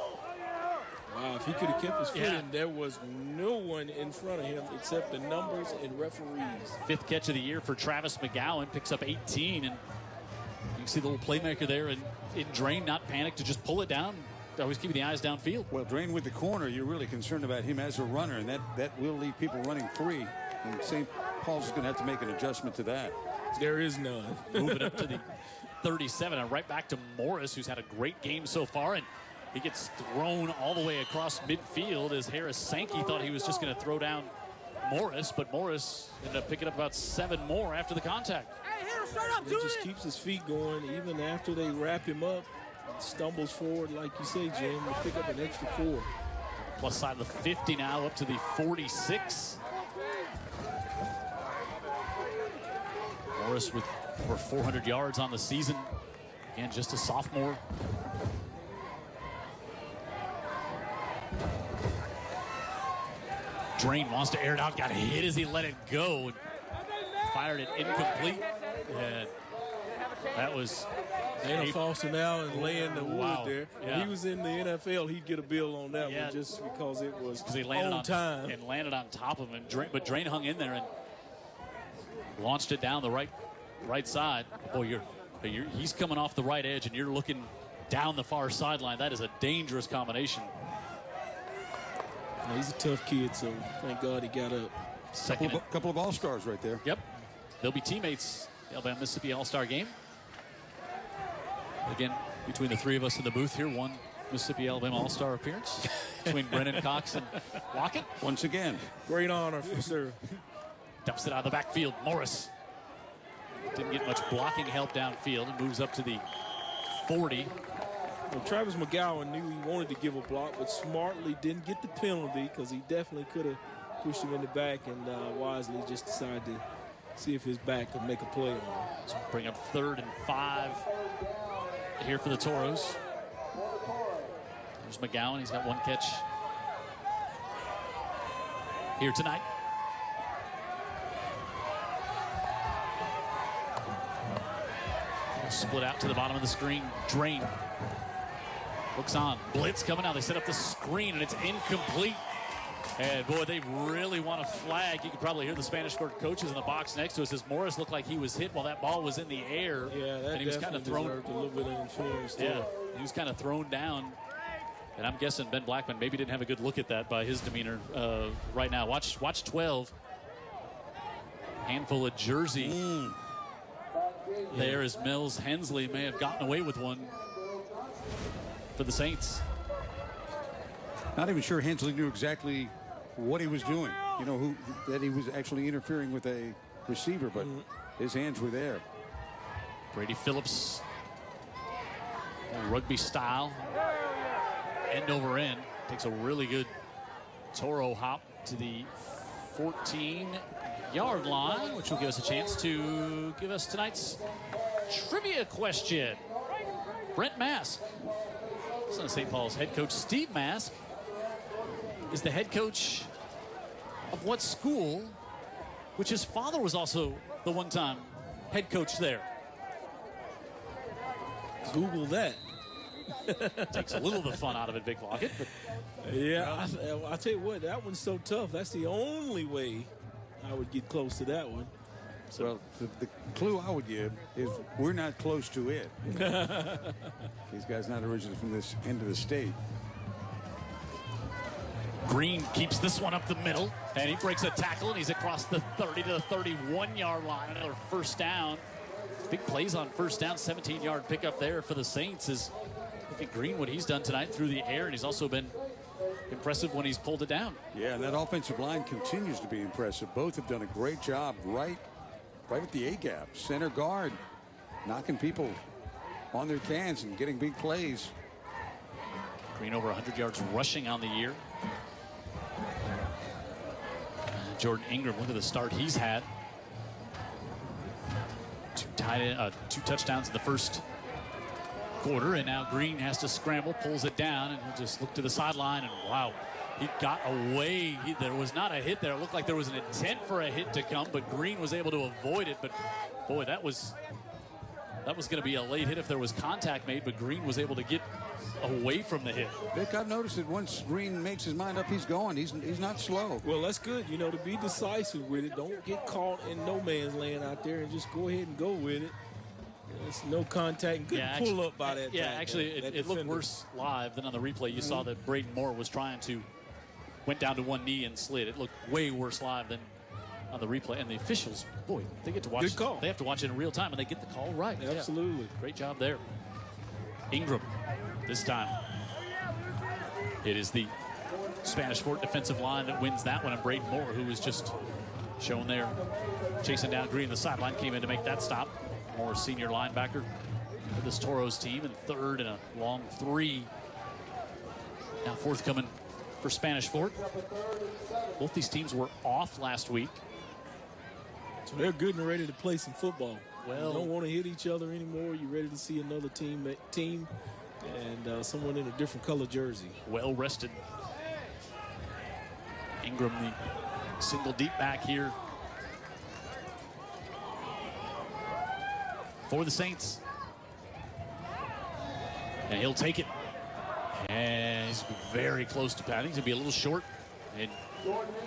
Wow, if he could have kept his foot in, there was no one in front of him except the numbers and referees. 5th catch of the year for Travis McGowan, picks up 18, and you can see the little playmaker there in Drain, not panic to just pull it down. Always keeping the eyes downfield. Well, Drain with the corner, you're really concerned about him as a runner, and that will leave people running free. And St. Paul's is going to have to make an adjustment to that. There is none. Moving up to the 37 and right back to Morris, who's had a great game so far, and he gets thrown all the way across midfield as Harris Sankey thought he was just going to throw down Morris, but Morris ended up picking up about 7 more after the contact. He just keeps his feet going even after they wrap him up. Stumbles forward, like you say, Jim, to pick up an extra 4. Plus side of the 50 now, up to the 46. Morris with over 400 yards on the season. Again, just a sophomore. Drain wants to air it out, got hit as he let it go. And fired it incomplete. And that was Dana Foster now and laying the wood there. Yeah. If he was in the NFL, he'd get a bill on that one just because it was he landed on time. And landed on top of him. But Drain hung in there and launched it down the right side. Boy, he's coming off the right edge, and you're looking down the far sideline. That is a dangerous combination. He's a tough kid, so thank God he got up. Couple of All-Stars right there. Yep. They'll be teammates. The Alabama-Mississippi All-Star game. Again, between the three of us in the booth here, one Mississippi-Alabama All-Star appearance between Brennan Cox and Lockett. Once again. Great honor for sir. Dumps it out of the backfield. Morris didn't get much blocking help downfield and moves up to the 40. Well, Travis McGowan knew he wanted to give a block, but smartly didn't get the penalty because he definitely could have pushed him in the back, and wisely just decided to see if his back could make a play on him. So bring up 3rd and 5 here for the Toros. There's McGowan. He's got 1 catch here tonight. Split out to the bottom of the screen. Drain looks on. Blitz coming out. They set up the screen, and it's incomplete. And, boy, they really want a flag. You can probably hear the Spanish Fort coaches in the box next to us as Morris looked like he was hit while that ball was in the air. Yeah, that and he was kind of thrown a little bit of interference there. Yeah, he was kind of thrown down. And I'm guessing Ben Blackman maybe didn't have a good look at that by his demeanor right now. Watch 12. Handful of jersey. There is Mills. Hensley may have gotten away with one for the Saints. Not even sure Hensley knew exactly what he was doing. You know, that he was actually interfering with a receiver, but his hands were there. Brady Phillips, rugby style, end over end, takes a really good Toro hop to the 14-yard line, which will give us a chance to give us tonight's trivia question. Brent Mask, son of St. Paul's head coach Steve Mask, is the head coach of what school, which his father was also the one-time head coach there? Google that. Takes a little of the fun out of it, Vic Lockett. But yeah, I'll tell you what, that one's so tough. That's the only way I would get close to that one. So, well, the clue I would give is we're not close to it. These guys not originally from this end of the state. Green keeps this one up the middle, and he breaks a tackle, and he's across the 30 to the 31-yard line. Another first down. Big plays on first down, 17-yard pickup there for the Saints. Look at Green, what he's done tonight through the air, and he's also been impressive when he's pulled it down. Yeah, and that offensive line continues to be impressive. Both have done a great job right at the A-gap. Center guard knocking people on their cans and getting big plays. Green over 100 yards rushing on the year. Jordan Ingram, look at the start he's had. Two touchdowns in the first quarter, and now Green has to scramble, pulls it down, and he'll just look to the sideline, and wow, he got away. There was not a hit there. It looked like there was an intent for a hit to come, but Green was able to avoid it. But boy, that was going to be a late hit if there was contact made, but Green was able to get away from the hit. Vic, I've noticed that once Green makes his mind up, he's going. He's not slow. Well, that's good, you know, to be decisive with it. Don't get caught in no man's land out there and just go ahead and go with it. It's no contact. And good pull up by that. Yeah, actually, it looked worse live than on the replay. You saw that Braden Moore was went down to one knee and slid. It looked way worse live than on the replay. And the officials, boy, they get to watch. Good call. They have to watch it in real time, and they get the call right. Absolutely. Yeah. Great job there. Ingram, this time. It is the Spanish Fort defensive line that wins that one, and Braden Moore, who was just shown there, chasing down Green. The sideline came in to make that stop. Moore, senior linebacker. for this Toros team, and third and a long 3. Now fourth coming for Spanish Fort. Both these teams were off last week. So they're good and ready to play some football. Well, you don't want to hit each other anymore. You're ready to see another team and someone in a different color jersey. Well rested. Ingram, the single deep back here for the Saints. And he'll take it. And he's very close to padding. He's going to be a little short. And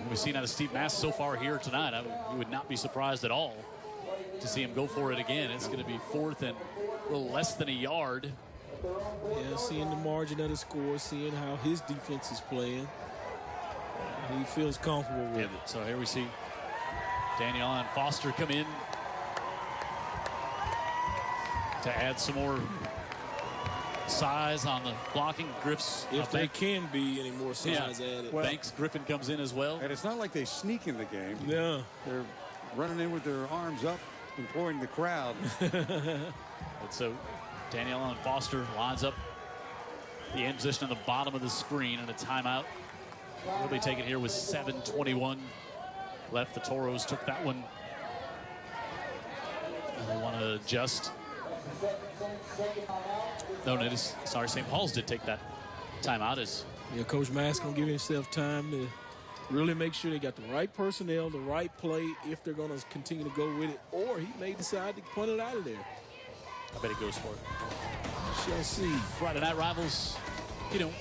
we've seen out of Steve Mass so far here tonight, you would not be surprised at all to see him go for it again. It's going to be fourth and a little less than a yard. Yeah, seeing the margin of the score, seeing how his defense is playing. He feels comfortable with it. So here we see Daniel and Foster come in to add some more size on the blocking. Griff's, if they can be any more size added. Well, Banks Griffin comes in as well. And it's not like they sneak in the game. Yeah. They're running in with their arms up, imploring the crowd. And so Daniel and Foster lines up the end position on the bottom of the screen, and a timeout will be taken here with 7:21 left. The Toros took that one. And they want to adjust. No, notice, sorry, St. Paul's did take that timeout. Coach Mass going to give himself time to really make sure they got the right personnel, the right play, if they're going to continue to go with it, or he may decide to punt it out of there. I bet he goes for it. Shall see. Friday night rivals, couldn't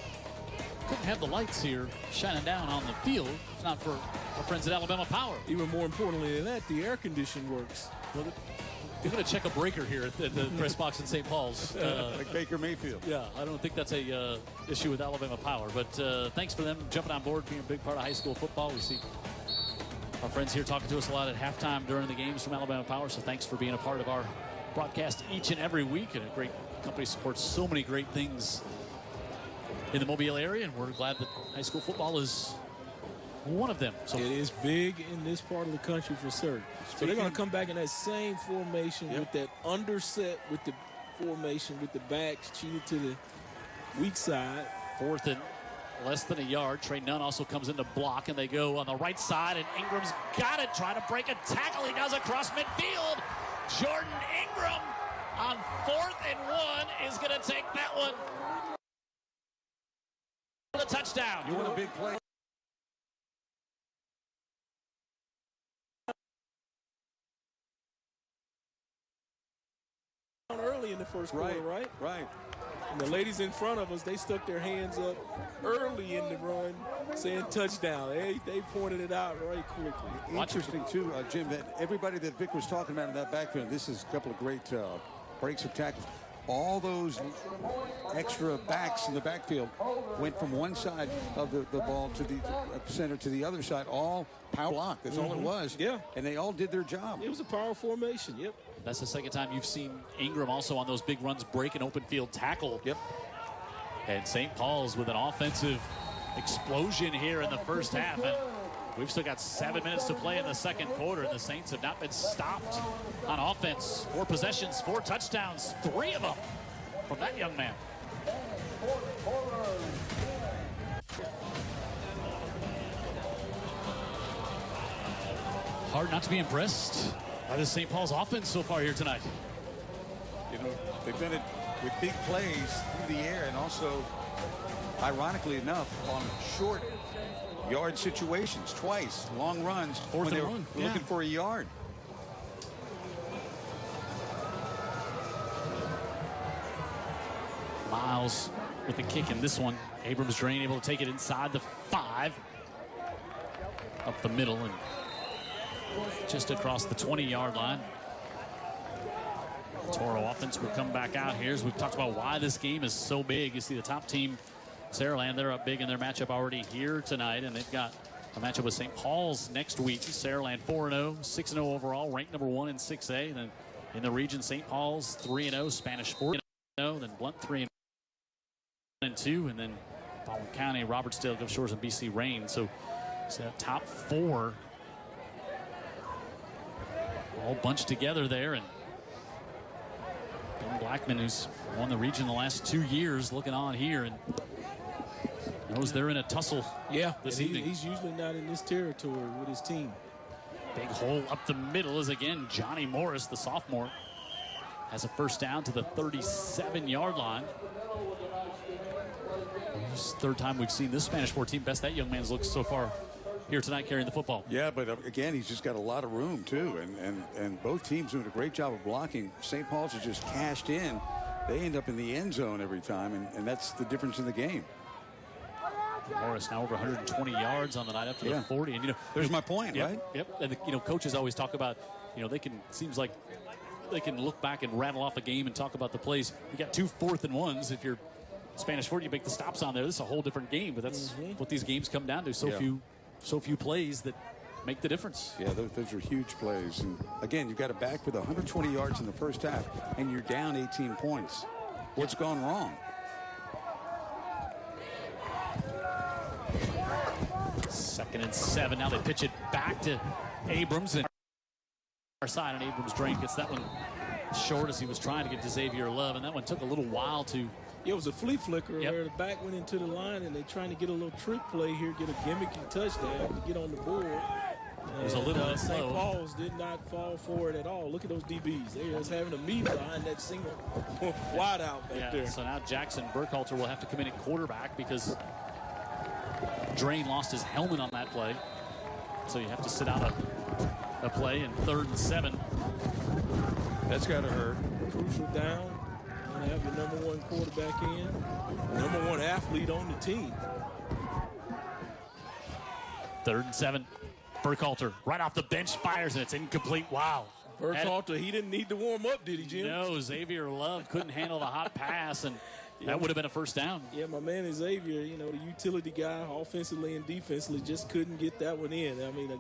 have the lights here shining down on the field if not for our friends at Alabama Power. Even more importantly than that, the air conditioning works. Well, they're going to check a breaker here at the press box in St. Paul's. Like Baker Mayfield. Yeah, I don't think that's a issue with Alabama Power. But thanks for them jumping on board, being a big part of high school football. We see our friends here talking to us a lot at halftime during the games from Alabama Power. So thanks for being a part of our broadcast each and every week. And a great company supports so many great things in the Mobile area. And we're glad that high school football is one of them. So it is big in this part of the country for certain. So they're going to come back in that same formation with that underset, with the formation, with the backs cheated to the weak side. Fourth and less than a yard. Trey Nunn also comes in to block, and they go on the right side, and Ingram's got it, trying to break a tackle. He does across midfield. Jordan Ingram on 4th and 1 is going to take that one for the touchdown. You want a big play? Early in the first quarter, right? Right. And the ladies in front of us, they stuck their hands up early in the run, saying touchdown. They pointed it out very quickly. Interesting, too, Jim, that everybody that Vic was talking about in that backfield, this is a couple of great breaks of tackles. All those extra backs in the backfield went from one side of the ball to the center to the other side, all power block. That's all it was. Yeah. And they all did their job. It was a power formation, yep. That's the second time you've seen Ingram also on those big runs break an open field tackle. Yep. And St. Paul's with an offensive explosion here in the first half. And we've still got 7 minutes to play in the second quarter, and the Saints have not been stopped on offense. 4 possessions, 4 touchdowns, 3 of them from that young man. Hard not to be impressed by the St. Paul's offense so far here tonight. They've done it with big plays through the air and also, ironically enough, on short yard situations twice, long runs. 4th when and they 1. were looking for a yard. Miles with the kick in this one. Abrams Drain able to take it inside the 5. Up the middle and just across the 20-yard line. Toro offense will come back out here as we've talked about why this game is so big. You see the top team, Saraland, they're up big in their matchup already here tonight, and they've got a matchup with St. Paul's next week. Saraland 4-0, 6-0 overall, ranked number 1 in 6A. Then in the region, St. Paul's 3-0, Spanish 4-0, then Blunt 3-2, and then Baldwin County, Robertsdale, Gulf Shores, and BC Rain. So it's that top 4 all bunched together there, and Ben Blackman, who's won the region the last 2 years, looking on here and knows they're in a tussle this evening. He's usually not in this territory with his team. Big hole up the middle is again Johnny Morris, the sophomore, has a first down to the 37-yard line. This is the third time we've seen this Spanish 4 team. Best that young man's looked so far here tonight carrying the football. Yeah, but again, he's just got a lot of room too, and both teams doing a great job of blocking. St. Paul's has just cashed in. They end up in the end zone every time, and that's the difference in the game. Morris now over 120 yards on the night, up to the 40. And there's my point, right? Yep. And coaches always talk about, they can, seems like they can look back and rattle off a game and talk about the plays. You got 2 4th and 1s. If you're Spanish 4, you make the stops on there. This is a whole different game, but that's what these games come down to. So few plays that make the difference. Yeah, those are huge plays. And again, you've got a back with 120 yards in the first half, and you're down 18 points. What's gone wrong? Second and 7. Now they pitch it back to Abrams. And our side, and Abrams Drain gets that one short as he was trying to get to Xavier Love, and that one took a little while to. It was a flea flicker where the back went into the line, and they're trying to get a little trick play here, get a gimmicky touchdown to get on the board. It was a little bit St. slow. Paul's did not fall for it at all. Look at those DBs. They're just having a meeting behind that single wide out back there. So now Jackson Burkhalter will have to come in at quarterback because Drain lost his helmet on that play. So you have to sit out a play in 3rd and 7. That's got to hurt. Crucial down. You have your number 1 quarterback in, number 1 athlete on the team. 3rd and 7. Burkhalter right off the bench fires, and it's incomplete. Wow. Burkhalter, he didn't need to warm up, did he, Jim? No, Xavier Love couldn't handle the hot pass, and that would have been a first down. Yeah, my man Xavier, the utility guy, offensively and defensively, just couldn't get that one in. I mean,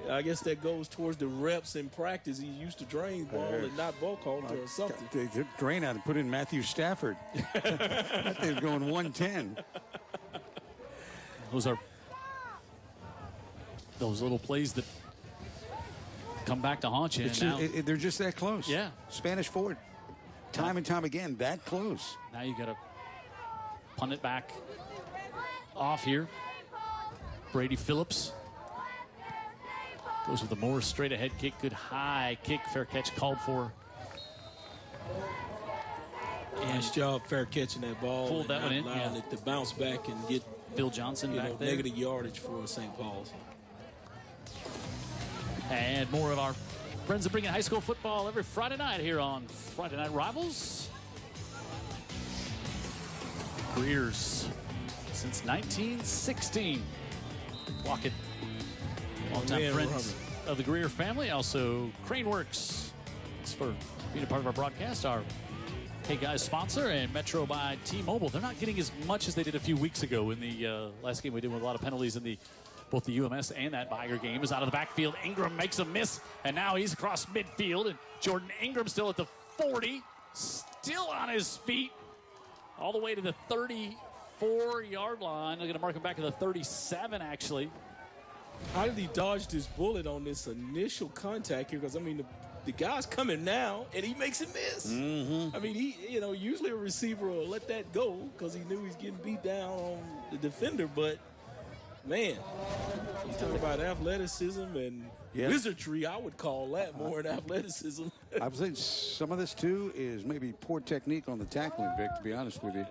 I guess that goes towards the reps in practice. He used to drain ball and not Burkhalter or something. They drain out and put in Matthew Stafford. That thing's going 110. Those are those little plays that come back to haunt you. They're just that close. Yeah. Spanish forward. Time and time again, that close. Now you got to punt it back off here. Brady Phillips goes with the Morris straight ahead kick. Good high kick. Fair catch called for. Nice job fair catching that ball. Pulled that one in. Allowing it to bounce back and get Bill Johnson back there. Negative yardage for St. Paul's. And more of our friends that bring in high school football every Friday night here on Friday Night Rivals. Greers since 1916. Lockett, longtime friends of the Greer family. Also, Craneworks. Thanks for being a part of our broadcast. Our Hey Guys sponsor, and Metro by T-Mobile. They're not getting as much as they did a few weeks ago in the last game we did with a lot of penalties in both the UMS and that Biger game. Is out of the backfield. Ingram makes a miss, and now he's across midfield. And Jordan Ingram still at the 40, still on his feet, all the way to the 34-yard line. They're going to mark him back to the 37, actually. How did he dodge this bullet on this initial contact here? Because, I mean, the guy's coming now, and he makes a miss. I mean, he, usually a receiver will let that go because he knew he's getting beat down on the defender, but man, you talk about athleticism and wizardry. I would call that more than athleticism. I would say some of this, too, is maybe poor technique on the tackling, Vic, to be honest with you.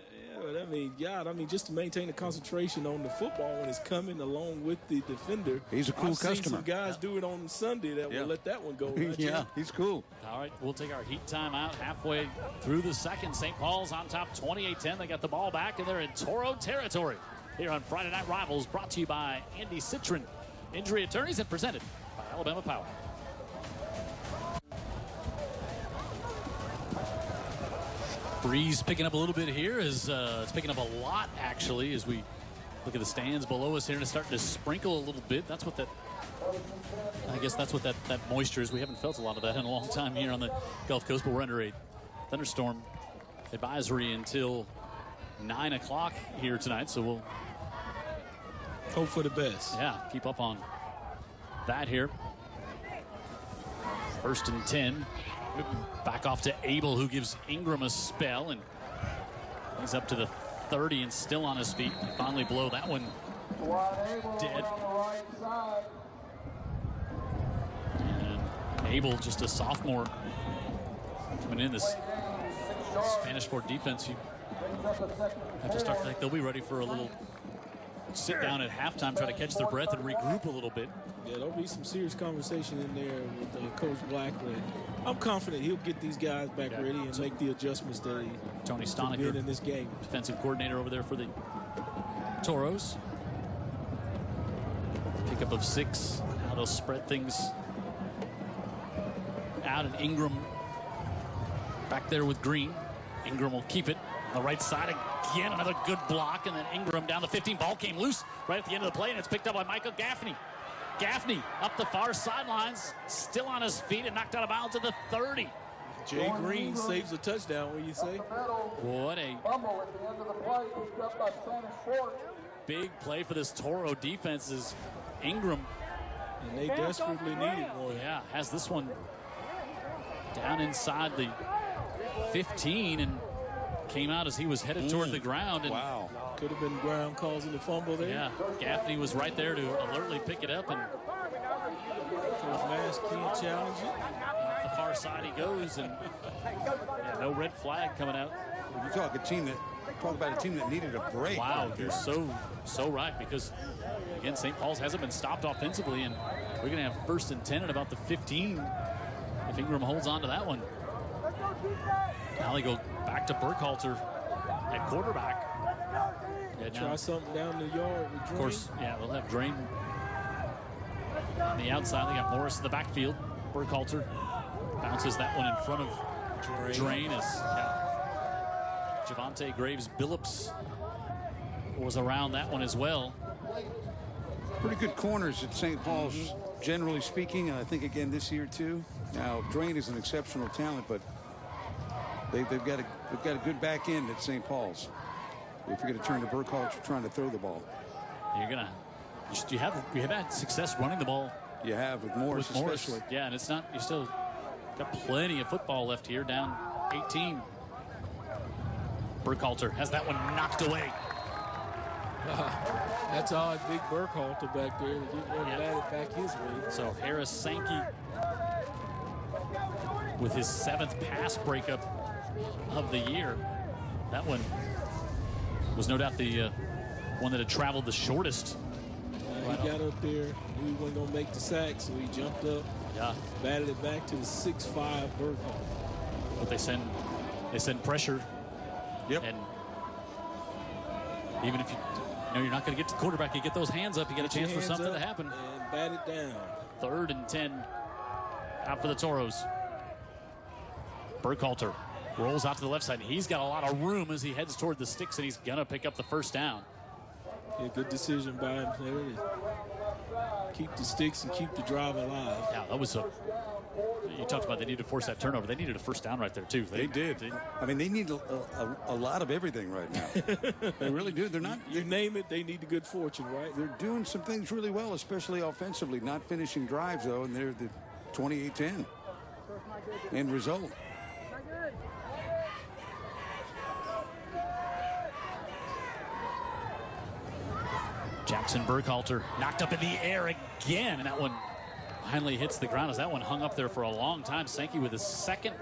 Yeah, but just to maintain the concentration on the football when it's coming along with the defender. He's a cool customer. I've seen some guys do it on Sunday that will let that one go. Right, he's cool. All right, we'll take our heat time out halfway through the second. St. Paul's on top 28-10. They got the ball back, and they're in Toro territory. Here on Friday Night Rivals, brought to you by Andy Citron Injury Attorneys and presented by Alabama Power. Breeze picking up a little bit here. It's picking up a lot, actually, as we look at the stands below us here, and it's starting to sprinkle a little bit. That's what that moisture is. We haven't felt a lot of that in a long time here on the Gulf Coast, but we're under a thunderstorm advisory until 9 o'clock here tonight, so we'll hope for the best. Yeah, keep up on that here. 1st and 10. Back off to Abel, who gives Ingram a spell, and he's up to the 30 and still on his feet. They finally blow that one dead. And Abel, just a sophomore, coming in this Spanish Fort defense. You have to start to think they'll be ready for a little sit down at halftime, try to catch their breath and regroup a little bit. Yeah, there'll be some serious conversation in there with Coach Black. I'm confident he'll get these guys back ready and make the adjustments that he Tony did Stoniker in this game. Defensive coordinator over there for the Toros. Pickup of 6. Now they'll spread things out, and Ingram back there with Green. Ingram will keep it on the right side again. Another good block, and then Ingram down the 15. Ball came loose right at the end of the play, and it's picked up by Michael Gaffney. Gaffney up the far sidelines, still on his feet and knocked out of bounds at the 30. Jay Green saves a touchdown, what do you say? What a big play for this Toro defense is Ingram. And they desperately needed one. Yeah, has this one down inside the 15 and came out as he was headed toward the ground. And wow. Could have been ground causing the fumble there. Yeah, Gaffney was right there to alertly pick it up, and Coach Mask can't challenge it. up the far side he goes, and no red flag coming out. You talk about a team that needed a break. Wow, right you're so right, because again, St. Paul's hasn't been stopped offensively, and we're going to have 1st and 10 at about the 15 if Ingram holds on to that one. Now they go back to Burkhalter at quarterback. Yeah, Try something down the yard with Drain. of course, yeah, they'll have Drain on the outside. They got Morris in the backfield. Burkhalter bounces that one in front of Drain as Javante Graves Billups was around that one as well. Pretty good corners at St. Paul's, generally speaking, and I think again this year too. Now, Drain is an exceptional talent, but they've got a good back end at St. Paul's. If you're going to turn to Burkhalter trying to throw the ball, you have had success running the ball. You have with Morris especially. Yeah, and it's not, you still got plenty of football left here, down 18. Burkhalter has that one knocked away. That's odd, big Burkhalter back there. They didn't want to bat it back his way. So Harris Sankey with his 7th pass breakup of the year. That one was no doubt the one that had traveled the shortest. He got up there, knew he wasn't going to make the sack, so he jumped up, batted it back to the 6'5" Burkhalter. But they send pressure. Yep. And even if you know you're not going to get to the quarterback, you get those hands up, you get a chance for something to happen. And bat it down. 3rd and 10 out for the Toros. Burkhalter rolls out to the left side. He's got a lot of room as he heads toward the sticks, and he's going to pick up the 1st down. Yeah, good decision by him there to keep the sticks and keep the drive alive. Yeah, that was you talked about they needed to force that turnover. They needed a 1st down right there, too. They did. I mean, they need a lot of everything right now. They really do. They're not. You name it, they need the good fortune, right? They're doing some things really well, especially offensively. Not finishing drives, though, and they're the 28-10 end result. Jackson Burkhalter knocked up in the air again, and that one finally hits the ground as that one hung up there for a long time. Sankey with his 2nd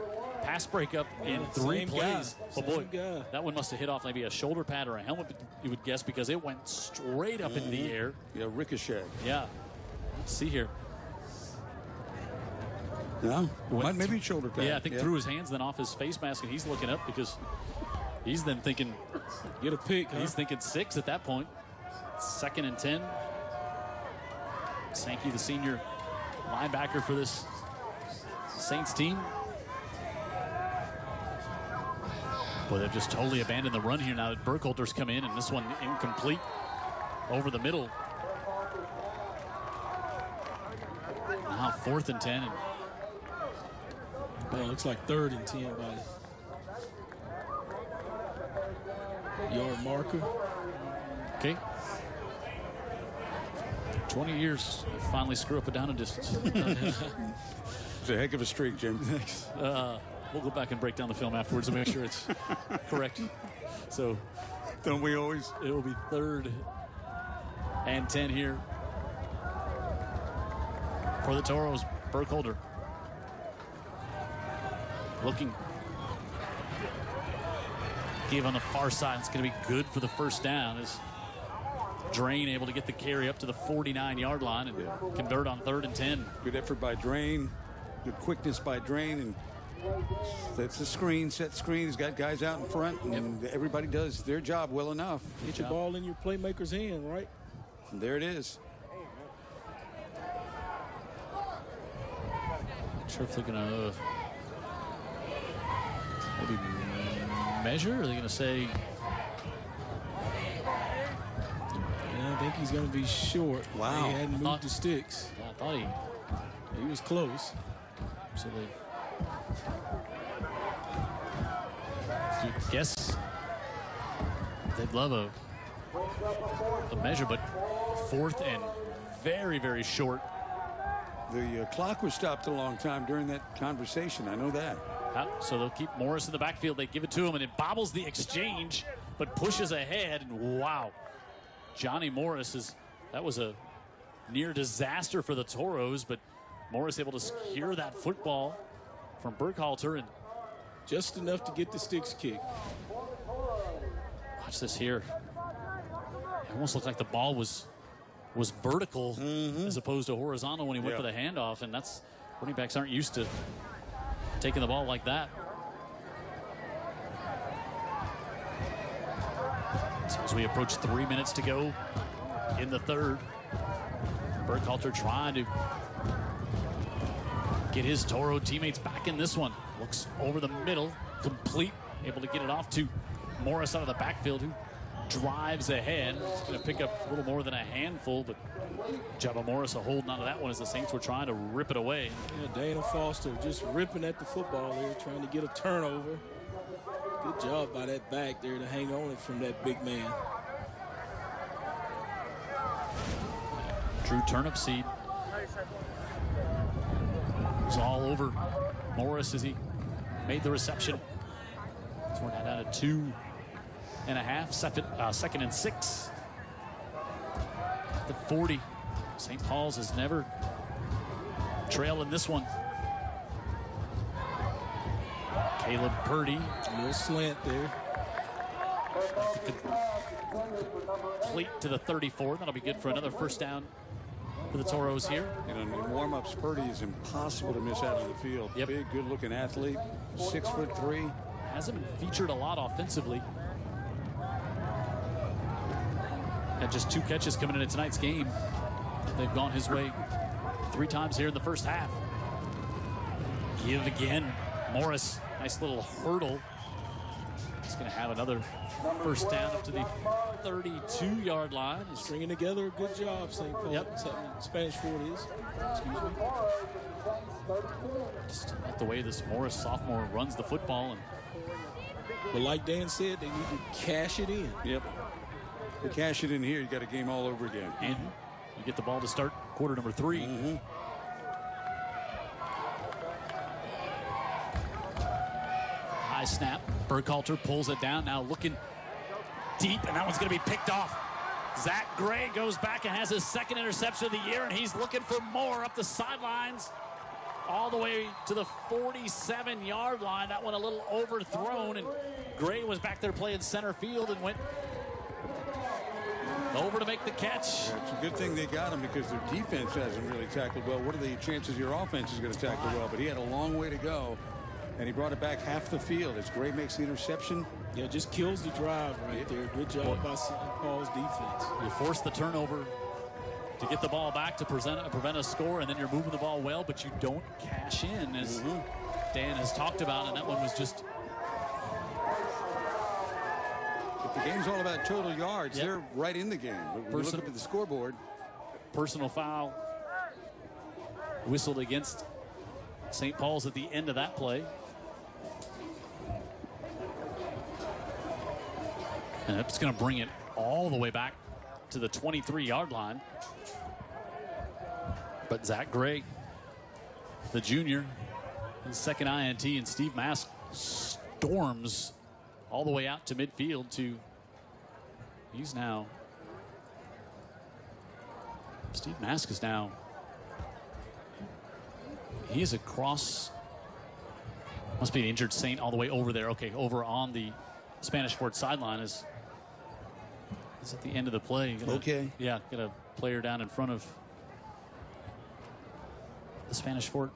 pass breakup in 3 plays. Oh boy, that one must have hit off maybe a shoulder pad or a helmet, you would guess, because it went straight up in the air. Yeah, ricochet. Yeah. Let's see here. Yeah, maybe shoulder pad. Yeah, I think through his hands, then off his face mask, and he's looking up because he's then thinking, get a pick. He's thinking 6 at that point. 2nd and 10. Sankey, the senior linebacker for this Saints team. Boy, they've just totally abandoned the run here now that Burkhalter's come in, and this one incomplete over the middle. Now 4th and 10. It looks like 3rd and 10 by yard marker. Okay. 20 years, finally screw up a down and distance. It's a heck of a streak, Jim. We'll go back and break down the film afterwards and make sure it's correct. So, don't we always? It will be 3rd and 10 here for the Toros. Burkholder looking. Give on the far side. It's going to be good for the first down as Drain able to get the carry up to the 49-yard line and convert on 3rd and 10. Good effort by Drain. Good quickness by Drain. And that's the screen, set screen. He's got guys out in front, and everybody does their job well enough. Get your ball in your playmaker's hand, right? And there it is. Not sure if they're going to maybe measure, or are they going to say? I think he's going to be short. Wow. He hadn't moved the sticks. I thought he was close. So they guess they'd love a measure, but 4th and very, very short. The clock was stopped a long time during that conversation. I know that. So they'll keep Morris in the backfield. They give it to him, and it bobbles the exchange, but pushes ahead. And wow, Johnny Morris that was a near disaster for the Toros, but Morris able to secure that football from Burkhalter and just enough to get the sticks kicked. Watch this here. It almost looked like the ball was vertical as opposed to horizontal when he went for the handoff, and that's running backs aren't used to taking the ball like that. So as we approach 3 minutes to go in the 3rd, Burkhalter trying to get his Toro teammates back in this one. Looks over the middle, complete, able to get it off to Morris out of the backfield, who drives ahead. He's going to pick up a little more than a handful, but Jabba Morris holding on to that one as the Saints were trying to rip it away. Yeah, Dana Foster just ripping at the football there, trying to get a turnover. Good job by that back there to hang on it from that big man. Drew Turnipseed was all over Morris as he made the reception. So we're now down to 2.5, 2nd and 6. At the 40. St. Paul's has never trailed in this one. Caleb Purdy. A little slant there. Complete to the 34. That'll be good for another first down for the Toros here. And in warm-ups, Purdy is impossible to miss out of the field. Yep. Big, good-looking athlete, 6'3". Hasn't been featured a lot offensively. Had just 2 catches coming into tonight's game. They've gone his way 3 times here in the first half. Give again. Morris, nice little hurdle. He's going to have another first down up to the 32-yard line. Stringing together a good job, St. Paul. Yep. Spanish Fort is. Excuse me. Just like the way this Morris sophomore runs the football. But like Dan said, they need to cash it in. Yep. To cash it in here, you got a game all over again. And you get the ball to start quarter number 3. High snap. Burkhalter pulls it down. Now looking deep, and that one's going to be picked off. Zach Gray goes back and has his 2nd interception of the year, and he's looking for more up the sidelines all the way to the 47-yard line. That one a little overthrown, and Gray was back there playing center field and went over to make the catch. Yeah, it's a good thing they got him because their defense hasn't really tackled well. What are the chances your offense is going to tackle well? But he had a long way to go, and he brought it back half the field. As Gray makes the interception. Yeah, just kills the drive right there. Good job by St. Paul's defense. You force the turnover to get the ball back to prevent a score, and then you're moving the ball well, but you don't cash in, as Dan has talked about, and that one was just... If the game's all about total yards, they're right in the game. But when you look at the scoreboard. Personal foul whistled against St. Paul's at the end of that play. And that's going to bring it all the way back to the 23-yard line. But Zach Gray the junior, his second INT, and Steve Mask storms all the way out to midfield Steve Mask is now, he is across, must be an injured Saint all the way over there. Okay, over on the Spanish Fort sideline is at the end of the play. Okay. Yeah, got a player down in front of the Spanish Fort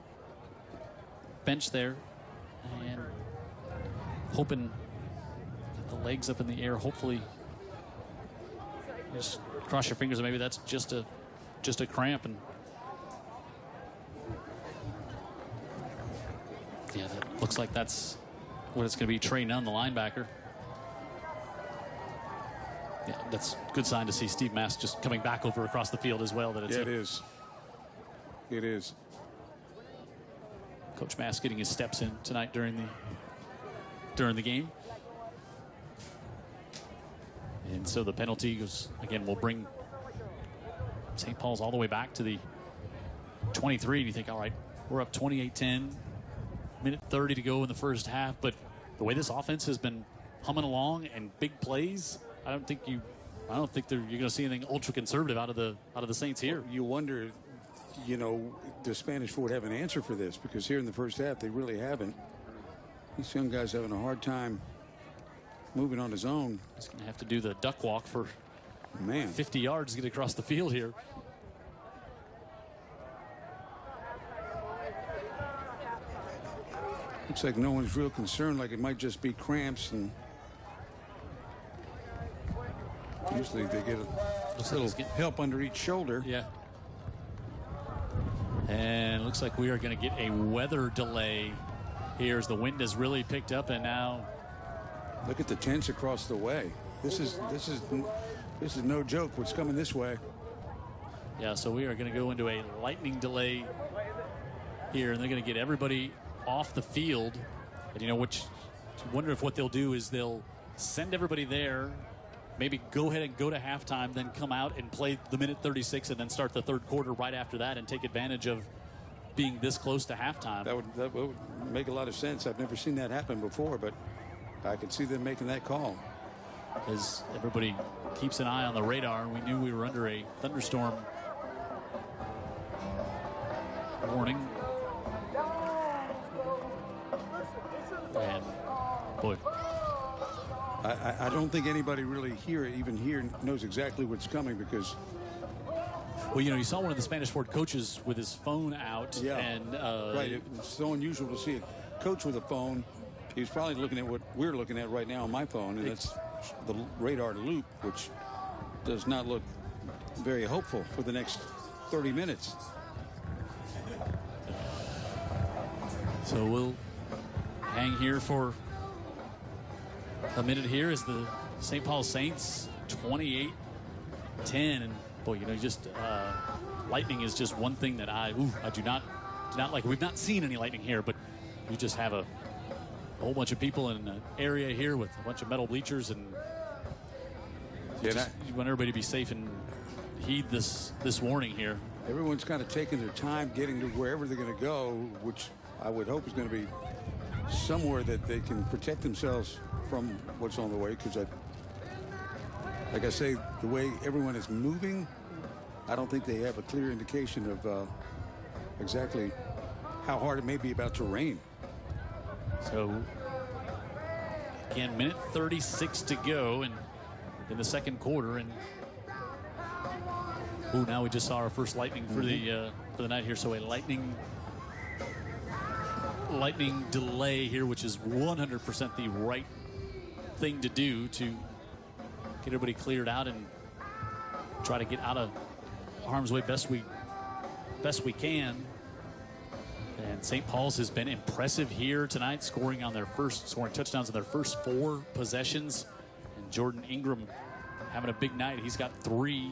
bench there, and hoping get the legs up in the air. Hopefully, just cross your fingers. Maybe that's just a cramp. And yeah, that looks like that's what it's going to be. Trey Nunn, the linebacker. Yeah, that's a good sign to see Steve Mask just coming back over across the field as well. That it's it is. It is. Coach Mask getting his steps in tonight during the game. And so the penalty goes, again, will bring St. Paul's all the way back to the 23. And you think, all right, we're up 28-10, minute 30 to go in the first half. But the way this offense has been humming along and big plays, I don't think you're going to see anything ultra conservative out of the Saints here. You wonder, you know, does Spanish Fort have an answer for this? Because here in the first half, they really haven't. These young guys having a hard time moving on his own. He's going to have to do the duck walk for 50 yards to get across the field here. Looks like no one's real concerned, like it might just be cramps, and usually they get a little help under each shoulder. Yeah. And looks like we are going to get a weather delay here as the wind has really picked up, and now look at the tents across the way. This is no joke what's coming this way. Yeah, so we are going to go into a lightning delay here, and they're going to get everybody off the field. And you know, which I wonder if what they'll do is they'll send everybody there, maybe go ahead and go to halftime, then come out and play the minute 36 and then start the third quarter right after that and take advantage of being this close to halftime. That would make a lot of sense. I've never seen that happen before, but I could see them making that call. As everybody keeps an eye on the radar, and we knew we were under a thunderstorm warning. And boy, I don't think anybody really even here knows exactly what's coming, because well, you know, you saw one of the Spanish Fort coaches with his phone out. Yeah, and right. It's so unusual to see a coach with a phone. He's probably looking at what we're looking at right now on my phone, and that's the radar loop, which does not look very hopeful for the next 30 minutes. So we'll hang here for a minute here as the St. Paul Saints 28-10. And boy, you know, just lightning is just one thing that I do not like. We've not seen any lightning here, but we just have a whole bunch of people in an area here with a bunch of metal bleachers, and you want everybody to be safe and heed this warning here. Everyone's kind of taking their time getting to wherever they're going to go, which I would hope is going to be somewhere that they can protect themselves from what's on the way. Because like I say, the way everyone is moving, I don't think they have a clear indication of exactly how hard it may be about to rain. So again, minute 36 to go in the second quarter, and now we just saw our first lightning for the night here. So a lightning delay here, which is 100% the right thing to do to get everybody cleared out and try to get out of harm's way best we can. And St. Paul's has been impressive here tonight, scoring touchdowns on their first 4 possessions. And Jordan Ingram having a big night. He's got 3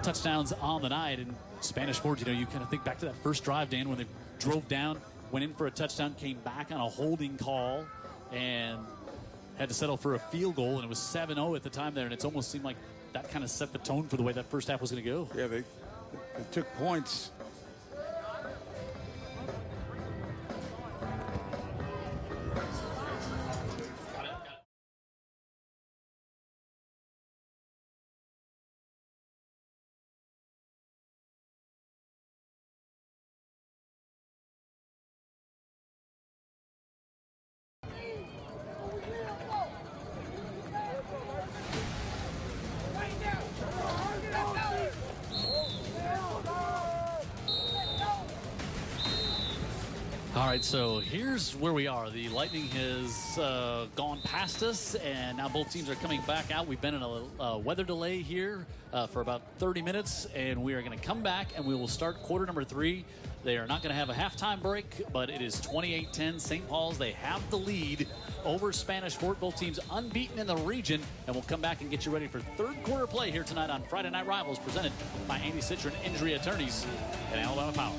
touchdowns on the night. And Spanish Fort, you know, you kind of think back to that first drive, Dan, when they drove down, went in for a touchdown, came back on a holding call, and had to settle for a field goal. And it was 7-0 at the time there. And it's almost seemed like that kind of set the tone for the way that first half was going to go. Yeah, they took points right, so here's where we are. The Lightning has gone past us, and now both teams are coming back out. We've been in a weather delay here for about 30 minutes, and we are going to come back, and we will start quarter number 3. They are not going to have a halftime break, but it is 28-10. St. Paul's, they have the lead over Spanish Fort. Both teams unbeaten in the region, and we'll come back and get you ready for third quarter play here tonight on Friday Night Rivals, presented by Andy Citron Injury Attorneys and Alabama Power.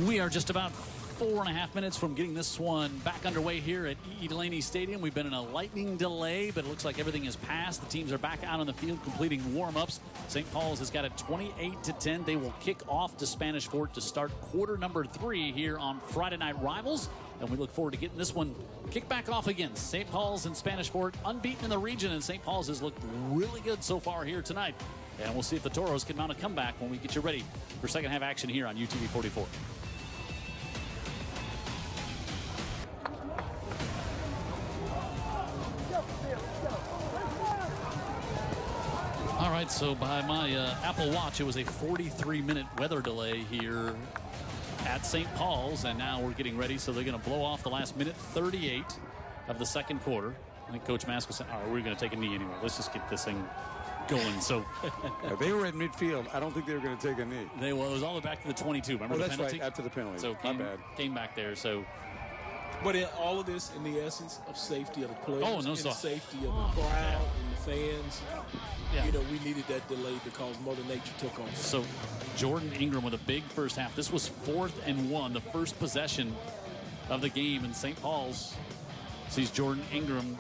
We are just about 4.5 minutes from getting this one back underway here at Delaney Stadium. We've been in a lightning delay, but it looks like everything is passed. The teams are back out on the field completing warm-ups. St. Paul's has got it 28-10. They will kick off to Spanish Fort to start quarter number 3 here on Friday Night Rivals. And we look forward to getting this one kicked back off again. St. Paul's and Spanish Fort unbeaten in the region, and St. Paul's has looked really good so far here tonight. And we'll see if the Toros can mount a comeback when we get you ready for second half action here on UTV 44. All right, so by my Apple Watch, it was a 43-minute weather delay here at St. Paul's, and now we're getting ready, so they're going to blow off the last minute 38 of the second quarter. I think Coach Mask was saying, all right, we're going to take a knee anyway. Let's just get this thing going. So if they were at midfield, I don't think they were going to take a knee. Well, it was all the way back to the 22. Remember the that's penalty? right, after the penalty. So came back there, so. But in all of this, in the essence of safety of the players, the safety of the crowd and the fans, you know, we needed that delay because Mother Nature took on. So Jordan Ingram with a big first half. This was 4th and 1, the first possession of the game, and St. Paul's sees Jordan Ingram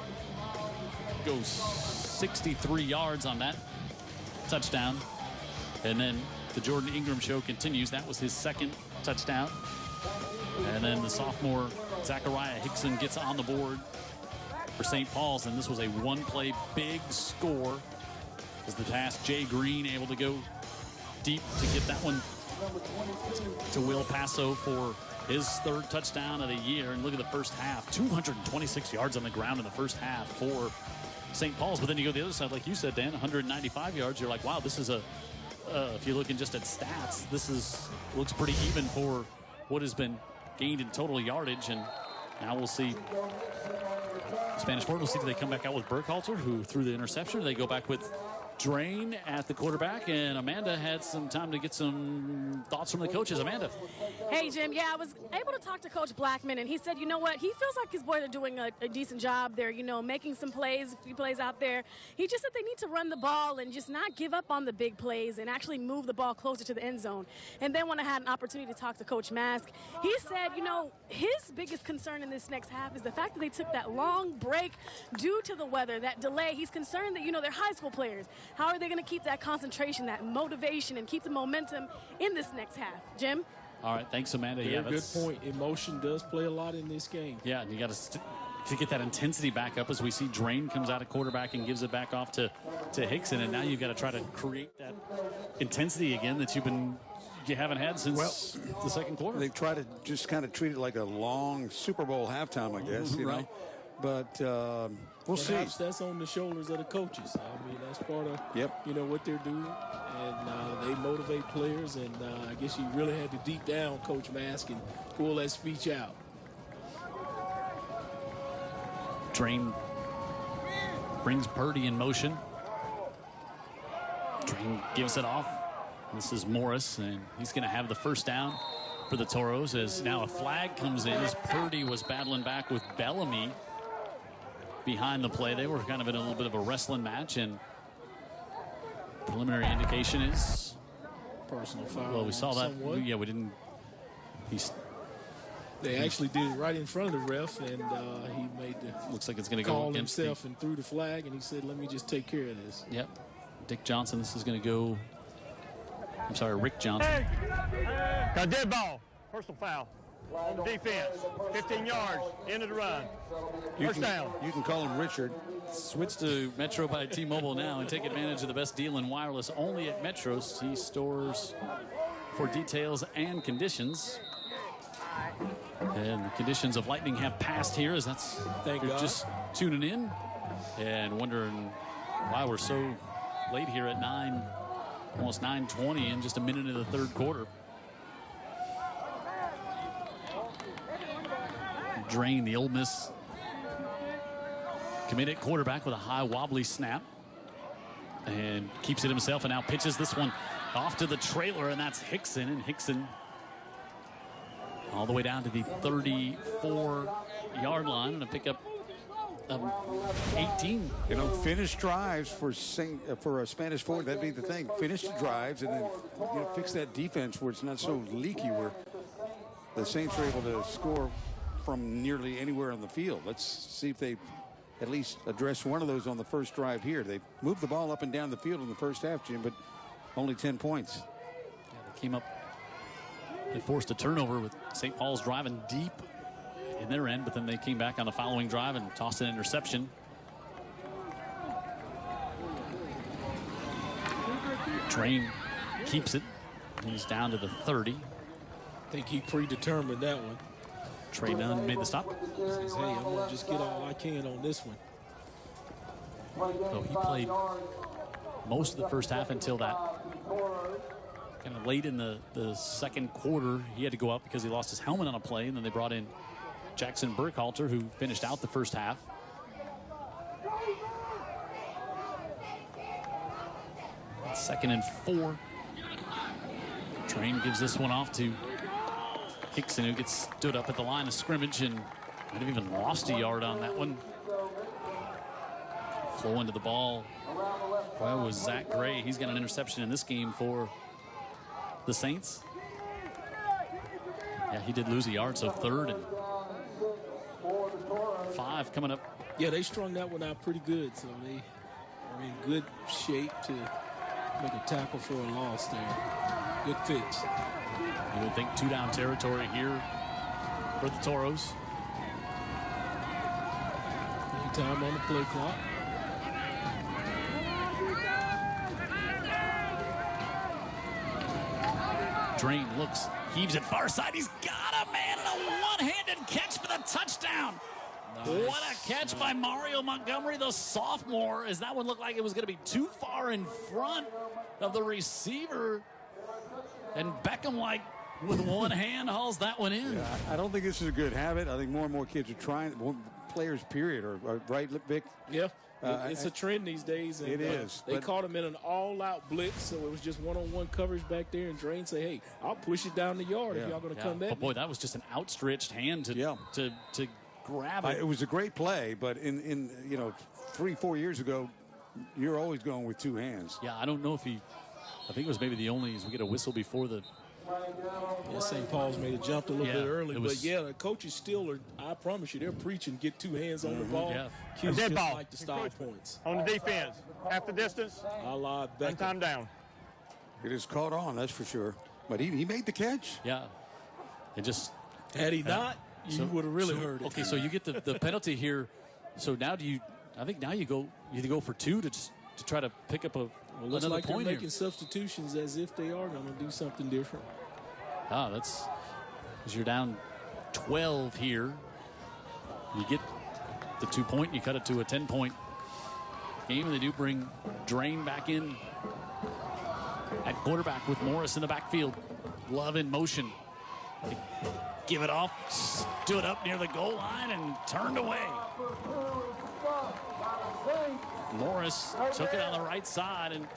go 63 yards on that touchdown. And then the Jordan Ingram show continues. That was his second touchdown. And then the sophomore Zachariah Hickson gets on the board for St. Paul's, and this was a one-play big score as the pass Jay Green able to go deep to get that one to Will Paso for his third touchdown of the year. And look at the first half, 226 yards on the ground in the first half for St. Paul's. But then you go to the other side, like you said, Dan, 195 yards. You're like, wow, this is if you're looking just at stats, looks pretty even for what has been gained in total yardage. And now we'll see Spanish Fort. We'll see if they come back out with Burkhalter, who threw the interception. They go back with Drain at the quarterback, and Amanda had some time to get some thoughts from the coaches. Amanda. Hey, Jim. Yeah, I was able to talk to Coach Blackman, and he said, you know what, he feels like his boys are doing a decent job. They're, making some plays, a few plays out there. He just said they need to run the ball and just not give up on the big plays and actually move the ball closer to the end zone. And then when I had an opportunity to talk to Coach Mask, he said, his biggest concern in this next half is the fact that they took that long break due to the weather, that delay. He's concerned that, they're high school players. How are they going to keep that concentration, that motivation, and keep the momentum in this next half? Jim? All right, thanks, Amanda. Very good point. Emotion does play a lot in this game. Yeah, and you got to get that intensity back up as we see Drain comes out of quarterback and gives it back off to Hickson, and now you've got to try to create that intensity again that you haven't had since the second quarter. They've tried to just kind of treat it like a long Super Bowl halftime, I guess, you know. But we'll see. Perhaps that's on the shoulders of the coaches. I mean, that's part of what they're doing, and they motivate players. And I guess you really had to deep down, Coach Mask, and pull that speech out. Drain brings Purdy in motion. Drain gives it off. This is Morris, and he's going to have the first down for the Toros as now a flag comes in as Purdy was battling back with Bellamy behind the play. They were kind of in a little bit of a wrestling match, and preliminary indication is personal foul. Well, we saw that. Somewhat. Yeah, we didn't. They actually did it right in front of the ref, and he made the looks like it's going to go against himself and threw the flag, and he said, "Let me just take care of this." Yep, Dick Johnson. This is going to go. I'm sorry, Rick Johnson. Got dead ball. Personal foul. On defense. 15 yards. End of the run. First down. You can call him Richard. Switch to Metro by T-Mobile now and take advantage of the best deal in wireless only at Metro. See stores for details and conditions. And the conditions of lightning have passed here as that's Thank God. Just tuning in. And wondering why we're so late here at almost 9:20 in just a minute of the third quarter. Drain, the Ole Miss committed quarterback with a high wobbly snap. And keeps it himself and now pitches this one off to the trailer, and that's Hickson. And Hickson all the way down to the 34-yard line and a pickup of 18. You know, finish drives for a Spanish Fort. That'd be the thing. Finish the drives and then fix that defense where it's not so leaky, where the Saints are able to score from nearly anywhere on the field. Let's see if they at least address one of those on the first drive here. They moved the ball up and down the field in the first half, Jim, but only 10 points. Yeah, they came up. They forced a turnover with St. Paul's driving deep in their end, but then they came back on the following drive and tossed an interception. Drain keeps it. He's down to the 30. I think he predetermined that one. Trey Nunn made the stop. Says, hey, I'm going to just get all I can on this one. So he played most of the first half until that kind of late in the second quarter. He had to go up because he lost his helmet on a play, and then they brought in Jackson Burkhalter, who finished out the first half. Second and 4. Train gives this one off to Hickson, who gets stood up at the line of scrimmage and might have even lost a yard on that one. Flow into the ball. Well, was Zach Gray. He's got an interception in this game for the Saints. Yeah, he did lose a yard, so 3rd and 5 coming up. Yeah, they strung that one out pretty good, so they are in good shape to make a tackle for a loss there. Good fix. You would think 2-down territory here for the Toros. Time on the play clock. Drain looks, heaves it far side. He's got a man and a one-handed catch for the touchdown. Nice. What a catch by Mario Montgomery, the sophomore, as that one looked like it was going to be too far in front of the receiver. And Beckham, like, with one hand, hauls that one in. Yeah, I don't think this is a good habit. I think more and more kids are trying, players, period, or right, Vic? Yeah. It's a trend these days. And, it is. They caught him in an all-out blitz, so it was just one-on-one coverage back there, and Drain say, hey, I'll push it down the yard if y'all going to come back. But, boy, that was just an outstretched hand to grab it. It was a great play, but in 3-4 years ago, you're always going with two hands. Yeah, I don't know if I think it was maybe the only, as we get a whistle before the. Yeah, St. Paul's may have jumped a little bit early, but the coaches still are, I promise you, they're preaching, get two hands on the ball. Yeah. Kids just like the style points. On the defense, half the distance, a la one time down. It is caught on, that's for sure. But he made the catch. Yeah. It just. Had he not, you would have really heard it. Okay, so you get the penalty here. So now you go for 2 to try to pick up looks another like point they're making here. substitutions as if they are going to do something different. That's because you're down 12 here. You get the 2 point, you cut it to a 10-point game, and they do bring Drain back in at quarterback with Morris in the backfield. Love in motion. They give it off, stood up near the goal line, and turned away. Morris took it on the right side, and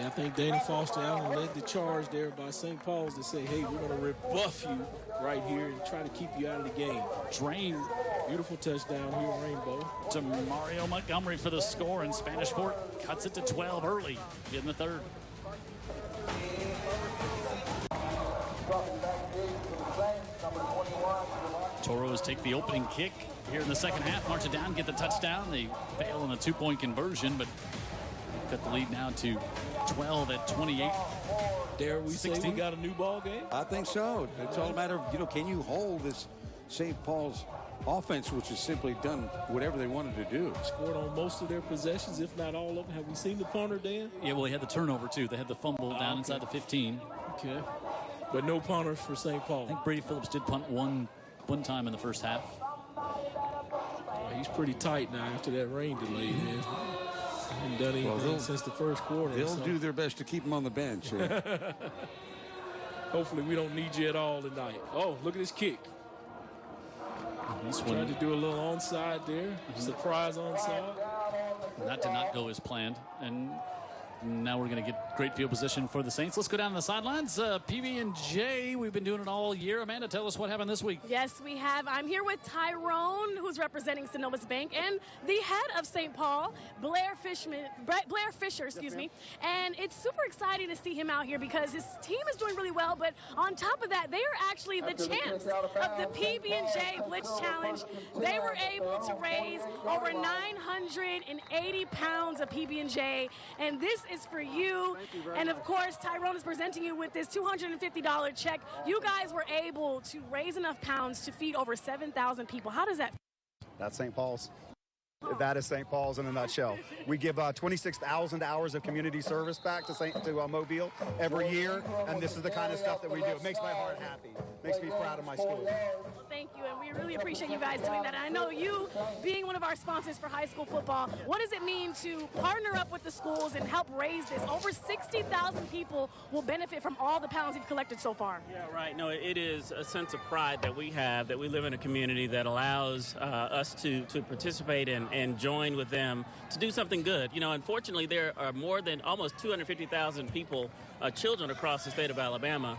I think Dana Foster Allen led the charge there by St. Paul's to say, hey, we're going to rebuff you right here and try to keep you out of the game. Drain. Beautiful touchdown here, Rainbow. To Mario Montgomery for the score, and Spanish Fort cuts it to 12 early in the 3rd. Toros take the opening kick here in the second half, march it down, get the touchdown. They fail in the 2-point conversion, but cut the lead now to 12 at 28. Dare we say we got a new ball game? I think so. It's all a matter of, can you hold this St. Paul's offense, which has simply done whatever they wanted to do. Scored on most of their possessions, if not all of them. Have we seen the punter, Dan? Yeah, well, they had the turnover, too. They had the fumble down inside the 15. Okay. But no punters for St. Paul. I think Brady Phillips did punt one time in the first half. he's pretty tight now after that rain delay, man. Haven't done anything since the first quarter. They'll do their best to keep him on the bench. Yeah. Hopefully we don't need you at all tonight. Oh, look at this kick. He's Tried to do a little onside there. Surprise onside. That did not go as planned. And now we're going to get great field position for the Saints. Let's go down to the sidelines. PB&J, we've been doing it all year. Amanda, tell us what happened this week. Yes, we have. I'm here with Tyrone, who's representing Synovus Bank, and the head of St. Paul, Blair Fisher, excuse me. And it's super exciting to see him out here because his team is doing really well. But on top of that, they are actually the champs of the PB&J Blitz Challenge. They were able to raise over 980 pounds of PB&J, and this is for you. And of course, Tyrone is presenting you with this $250 check. You guys were able to raise enough pounds to feed over 7,000 people. How does that feel? That's St. Paul's. That is St. Paul's in a nutshell. We give 26,000 hours of community service back to Mobile every year, and this is the kind of stuff that we do. It makes my heart happy. Makes me proud of my school. Thank you, and we really appreciate you guys doing that. And I know you being one of our sponsors for high school football, what does it mean to partner up with the schools and help raise this? Over 60,000 people will benefit from all the pounds you've collected so far. Yeah, right. No, it is a sense of pride that we have, that we live in a community that allows us to participate and join with them to do something good. You know, unfortunately, there are more than almost 250,000 people, children across the state of Alabama,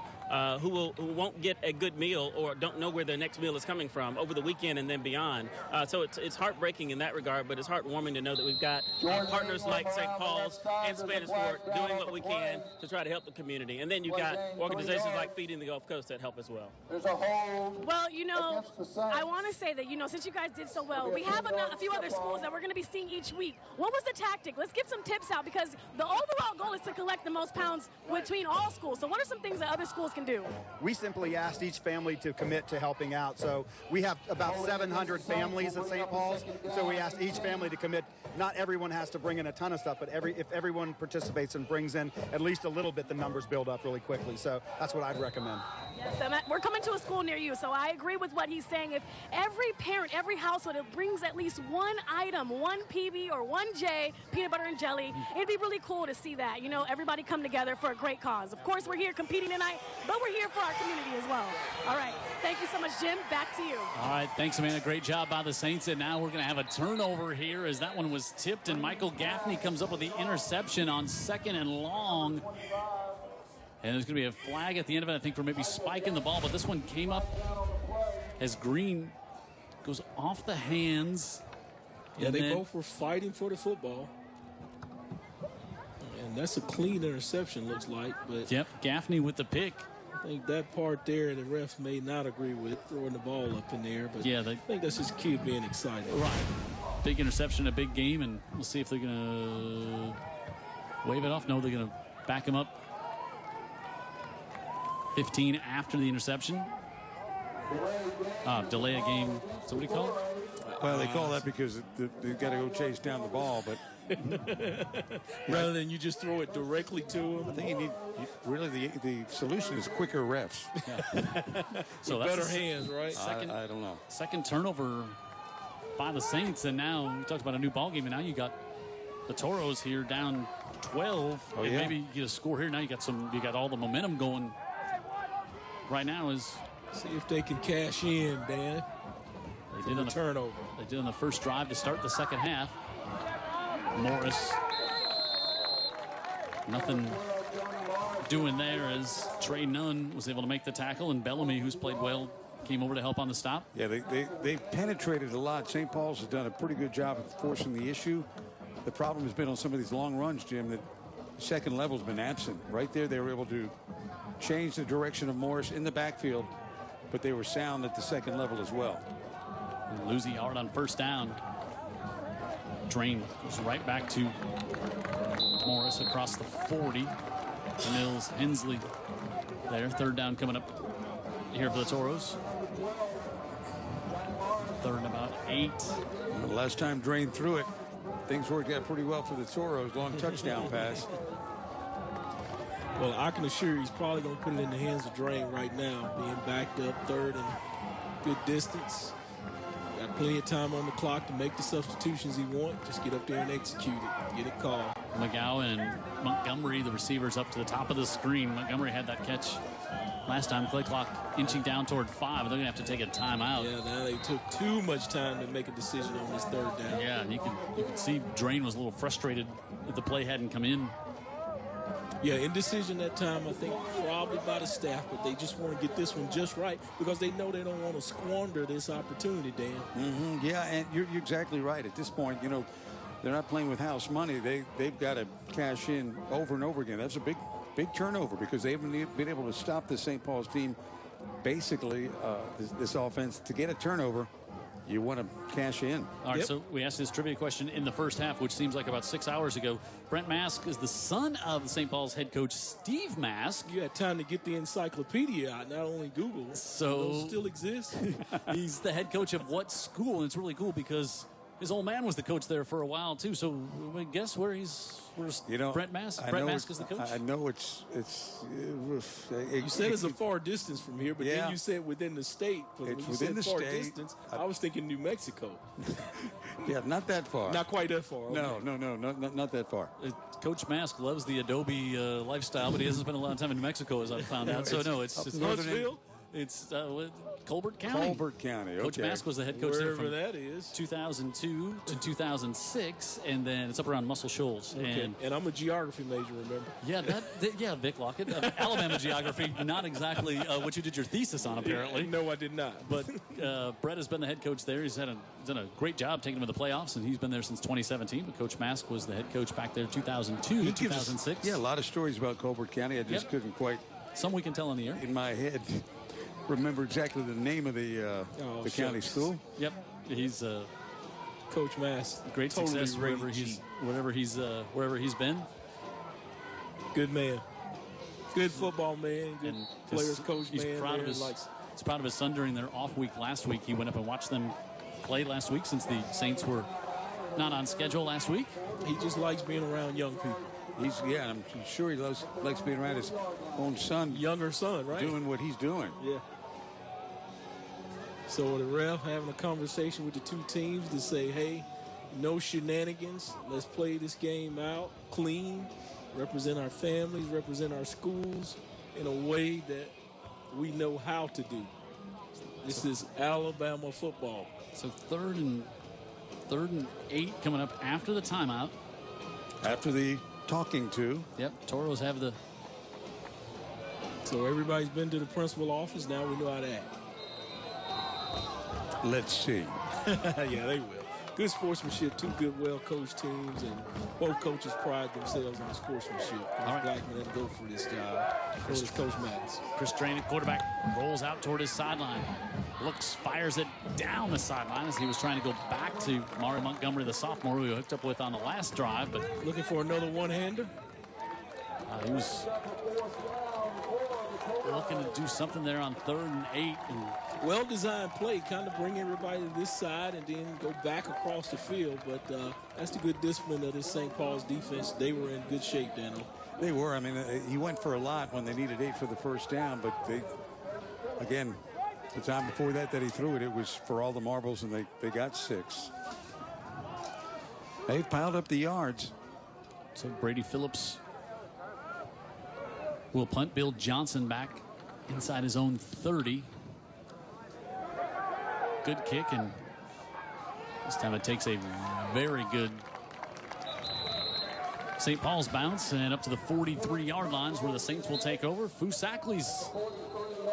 who won't get a good meal or don't know where their next meal is coming from over the weekend and then beyond. So it's heartbreaking in that regard, but it's heartwarming to know that we've got partners like St. Paul's and Spanish Fort doing what we can to try to help the community. And then you've got organizations like Feeding the Gulf Coast that help as well. Well, you know, I want to say that, you know, since you guys did so well, we have a few other schools that we're going to be seeing each week. What was the tactic? Let's give some tips out, because the overall goal is to collect the most pounds between all schools. So what are some things that other schools can do? We simply asked each family to commit to helping out. So we have about 700 families at St. Paul's. So we asked each family to commit. Not everyone has to bring in a ton of stuff, but if everyone participates and brings in at least a little bit, the numbers build up really quickly. So that's what I'd recommend. Yes, we're coming to a school near you, so I agree with what he's saying. If every parent, every household, it brings at least one item, one PB or one J, peanut butter and jelly, it'd be really cool to see that. You know, everybody come together for a great cause. Of course, we're here competing tonight, but we're here for our community as well. All right. Thank you so much, Jim. Back to you. All right. Thanks, Amanda. Great job by the Saints. And now we're going to have a turnover here as that one was tipped, and Michael Gaffney comes up with the interception on 2nd and long. And there's going to be a flag at the end of it, I think, for maybe spiking the ball. But this one came up as Green goes off the hands. Yeah, they both were fighting for the football. And that's a clean interception, looks like. But yep, Gaffney with the pick. I think that part there the refs may not agree with, throwing the ball up in there. But yeah, I think that's his kid being excited. Right. Big interception, a big game, and we'll see if they're going to wave it off. No, they're going to back him up. 15 after the interception. Delay a game. So what do you call it? Well, they call that because they've got to go chase down the ball, but rather than you just throw it directly to him. I think you need really the solution is quicker refs. Yeah. So that's better hands, right? I don't know. Second turnover by the Saints, and now we talked about a new ball game, and now you got the Toros here down 12. Oh, and yeah. Maybe you get a score here. Now you got all the momentum going. Right now is see if they can cash in, Dan. They did on the turnover. They did on the first drive to start the second half. Morris, nothing doing there as Trey Nunn was able to make the tackle, and Bellamy, who's played well, came over to help on the stop. Yeah, they penetrated a lot. St. Paul's has done a pretty good job of forcing the issue. The problem has been on some of these long runs, Jim, that the second level's been absent. Right there, they were able to change the direction of Morris in the backfield, but they were sound at the second level as well. And losing yard on first down. Drain goes right back to Morris across the 40. Mills, Hensley there. Third down coming up here for the Toros. Third and about 8. Well, the last time Drain threw it, things worked out pretty well for the Toros. Long touchdown pass. Well, I can assure you he's probably going to put it in the hands of Drain right now, being backed up third and good distance. Got plenty of time on the clock to make the substitutions he wants. Just get up there and execute it. Get it called. McGowan and Montgomery, the receivers, up to the top of the screen. Montgomery had that catch last time. Play clock inching down toward 5. They're going to have to take a timeout. Yeah, now they took too much time to make a decision on this third down. Yeah, you can see Drain was a little frustrated that the play hadn't come in. Yeah, indecision that time, I think, probably by the staff, but they just want to get this one just right because they know they don't want to squander this opportunity, Dan. Mm-hmm. Yeah, and you're exactly right. At this point, you know, they're not playing with house money. They've got to cash in over and over again. That's a big turnover because they haven't been able to stop the St. Paul's team. Basically, this offense, to get a turnover, you want to cash in. All right, so we asked this trivia question in the first half, which seems like about 6 hours ago. Brent Mask is the son of St. Paul's head coach Steve Mask. You had time to get the encyclopedia out, not only Google. So those still exist. He's the head coach of what school? And it's really cool because his old man was the coach there for a while too. So guess where's Brent Mask? Brent Mask is the coach. I know it's you said it's a far distance from here, but then you said within the state. It's within the state. Distance, I was thinking New Mexico. Yeah, not that far. Not quite that far. Okay. No, not that far. Coach Mask loves the Adobe lifestyle, but he hasn't spent a lot of time in Mexico, as I've found out. So no, it's Huntsville. It's Colbert County. Colbert County, okay. Coach Mask was the head coach there from that is 2002 to 2006, and then it's up around Muscle Shoals. Okay. And I'm a geography major, remember? Yeah, Vic Lockett, Alabama geography. Not exactly what you did your thesis on, apparently. No, I did not. But Brett has been the head coach there. He's done a great job taking them to the playoffs, and he's been there since 2017. But Coach Mask was the head coach back there 2002 to 2006. A lot of stories about Colbert County. I just couldn't quite. Some we can tell on the air. In my head. Remember exactly the name of the county school? Yep, he's Coach Mask. Great success wherever he's been. Good man, good football man, good players coach. He's man. Proud of his. He's proud of his son during their off week last week. He went up and watched them play last week since the Saints were not on schedule last week. He just likes being around young people. I'm sure he likes being around his own son, younger son, right? Doing what he's doing. Yeah. So the ref having a conversation with the two teams to say, hey, no shenanigans. Let's play this game out clean, represent our families, represent our schools in a way that we know how to do. This is Alabama football. So third and 8 coming up after the timeout. After the talking to. Yep, Toros have the. So everybody's been to the principal office. Now we know how to act. Let's see. Yeah, they will. Good sportsmanship, two good, well-coached teams, and both coaches pride themselves on the sportsmanship. All right. Blackman had to go for this job. So does Coach Maddox. Chris Drain, quarterback, rolls out toward his sideline. Fires it down the sideline as he was trying to go back to Mario Montgomery, the sophomore, who he hooked up with on the last drive. But looking for another one-hander? He was looking to do something there on 3rd and 8. And well-designed play, kind of bring everybody to this side and then go back across the field. But that's the good discipline of this St. Paul's defense. They were in good shape, Daniel. They were. I mean, he went for a lot when they needed 8 for the first down. But they, again, the time before that he threw it, it was for all the marbles, and they got 6. They've piled up the yards. So Brady Phillips will punt. Bill Johnson back inside his own 30. Good kick, and this time it takes a very good St. Paul's bounce and up to the 43-yard lines where the Saints will take over. Fusakli's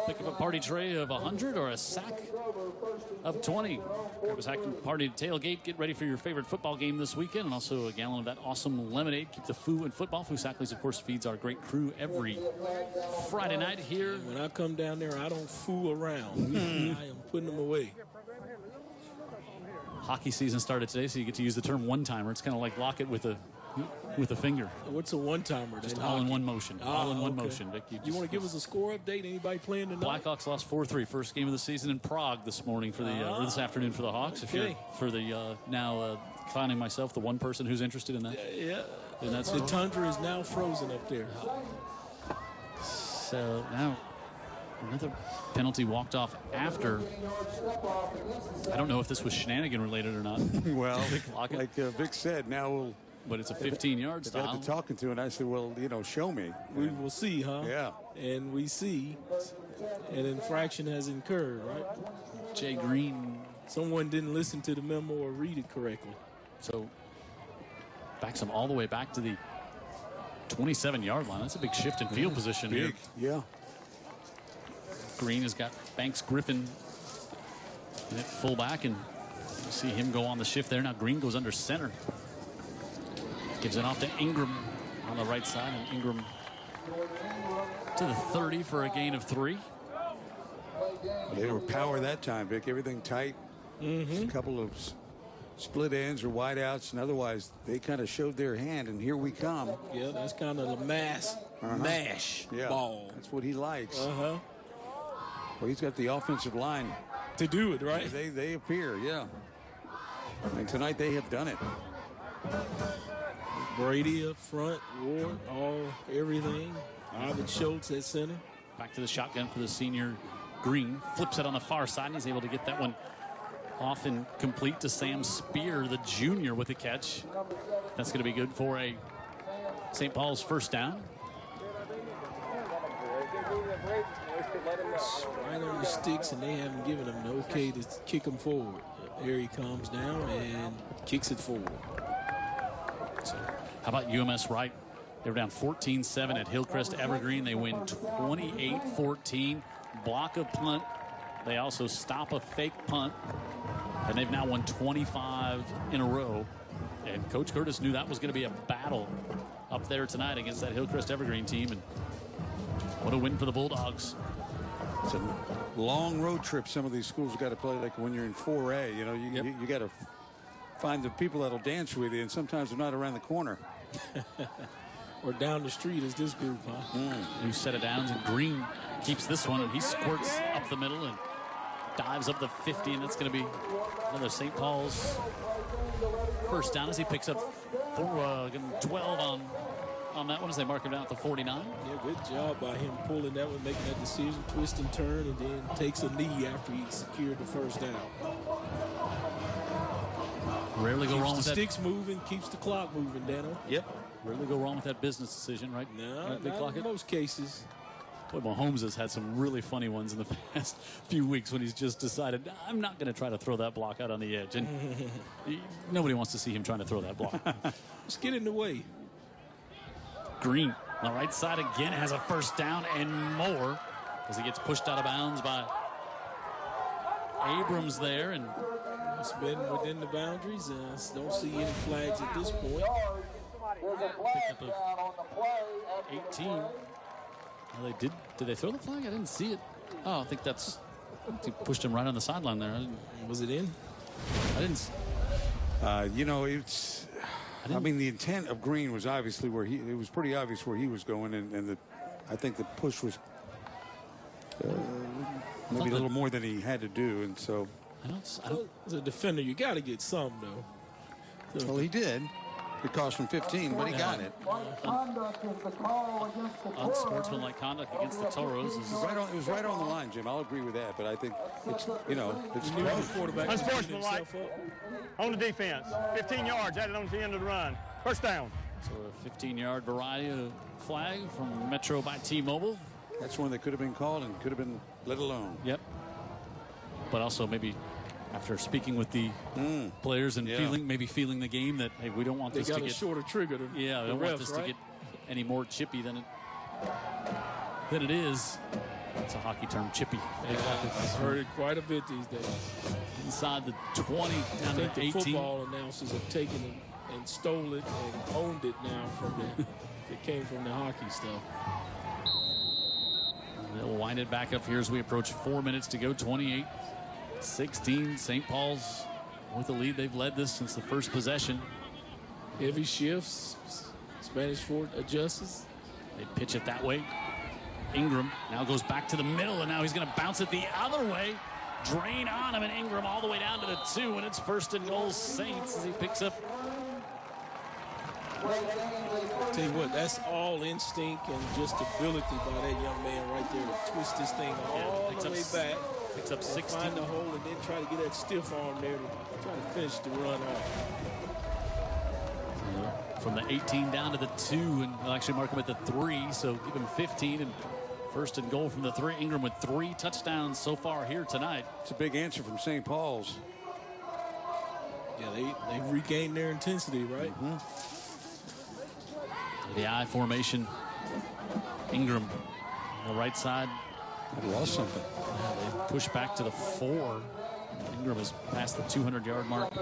pick up a party tray of 100 or a sack of 20. Grab a sack party tailgate. Get ready for your favorite football game this weekend, and also a gallon of that awesome lemonade. Keep the foo in football. Fusakli's, of course, feeds our great crew every Friday night here. When I come down there, I don't fool around. I am putting them away. Hockey season started today, so you get to use the term one-timer. It's kind of like Lockett with a finger. What's a one-timer? Just all in one motion. All in one motion. Vic, you want to give us a score update? Anybody playing tonight? Blackhawks lost 4-3. First game of the season in Prague this morning for the or this afternoon for the Hawks. If you're for the now finding myself the one person who's interested in that. Yeah. And that's the tundra is now frozen up there. So now Another penalty walked off after. I don't know if this was shenanigan related or not. Well, like Vic said, now but it's a 15-yard I style. got to talking to, and I said, well, show me. We will see, huh? Yeah. And we see an infraction has incurred, right? Jay Green. Someone didn't listen to the memo or read it correctly. So backs him all the way back to the 27-yard line. That's a big shift in field position here. Yeah. Green has got Banks Griffin at fullback, and you see him go on the shift there. Now Green goes under center. Gives it off to Ingram on the right side, and Ingram to the 30 for a gain of 3. They were power that time, Vic. Everything tight. A couple of split ends or wide outs, and otherwise they kind of showed their hand, and here we come. Yeah, that's kind of the mash ball. That's what he likes. Well, he's got the offensive line to do it, right? They appear, yeah. And tonight they have done it. Brady up front, Ward, everything. Ivan Schultz at center. Back to the shotgun for the senior. Green flips it on the far side, and he's able to get that one off and complete to Sam Spear, the junior, with a catch. That's going to be good for a St. Paul's first down. Right on the sticks, and they haven't given him the okay to kick him forward. There he comes down and kicks it forward. So how about UMS Wright? They were down 14-7 at Hillcrest Evergreen. They win 28-14. Block a punt. They also stop a fake punt. And they've now won 25 in a row. And Coach Curtis knew that was going to be a battle up there tonight against that Hillcrest Evergreen team. And what a win for the Bulldogs. It's a long road trip some of these schools have got to play, like when you're in 4A. You got to find the people that'll dance with you, and sometimes they're not around the corner. Or down the street is this group, huh? New set of downs, and Green keeps this one, and he squirts up the middle and dives up the 50, and that's going to be another St. Paul's first down as he picks up 12 on that one as they mark him down at the 49. Yeah, good job by him pulling that one, making that decision, twist and turn, and then takes a knee after he secured the first down. Rarely go wrong with that. Keeps the sticks moving, keeps the clock moving, Dano. Yep. Rarely go wrong with that business decision, right? No, right, not in most cases. Boy, Mahomes has had some really funny ones in the past few weeks when he's just decided, I'm not going to try to throw that block out on the edge. And nobody wants to see him trying to throw that block. Just get in the way. Green on the right side again has a first down and more as he gets pushed out of bounds by Abrams there. And it's been within the boundaries. Don't see any flags at this point. Pick up of 18. Well, did they throw the flag? I didn't see it. Oh, I think he pushed him right on the sideline there. Was it in? I didn't. I mean, the intent of Green was obviously it was pretty obvious where he was going, and I think the push was maybe a little more than he had to do, and so. As a defender, you got to get some, though. Well, he did. It cost him 15, but he got it. Unsportsmanlike conduct against the Toros. It was right on the line, Jim. I'll agree with that, but I think it's quarterback. Unsportsmanlike on the defense. 15 yards, added on to the end of the run. First down. So a 15-yard variety of flag from Metro by T-Mobile. That's one that could have been called and could have been let alone. Yep. But also maybe after speaking with the players and feeling the game that, hey, we don't want this to get a shorter trigger. We don't want this to get any more chippy than it is. It's a hockey term, chippy. Yeah, I've heard it quite a bit these days. Inside the 20, down to 18. The football announcers have taken it and stole it and owned it now from it came from the hockey stuff. They'll wind it back up here as we approach 4 minutes to go. 28-16. St. Paul's with the lead. They've led this since the first possession. Heavy shifts. Spanish Fort adjusts. They pitch it that way. Ingram now goes back to the middle, and now he's going to bounce it the other way. Drain on him, and Ingram all the way down to the 2, and it's first and goal Saints as he picks up Tell you what, that's all instinct and just ability by that young man right there to twist this thing all the way back. Picks up 16. Find the hole and then try to get that stiff arm there to try to finish the run off. From the 18 down to the 2, and they'll actually mark him at the 3, so give him 15 and first and goal from the 3. Ingram with 3 touchdowns so far here tonight. It's a big answer from St. Paul's. Yeah, they've regained their intensity, right? The I formation. Ingram on the right side. I lost something. Yeah, they push back to the 4. Ingram is past the 200-yard mark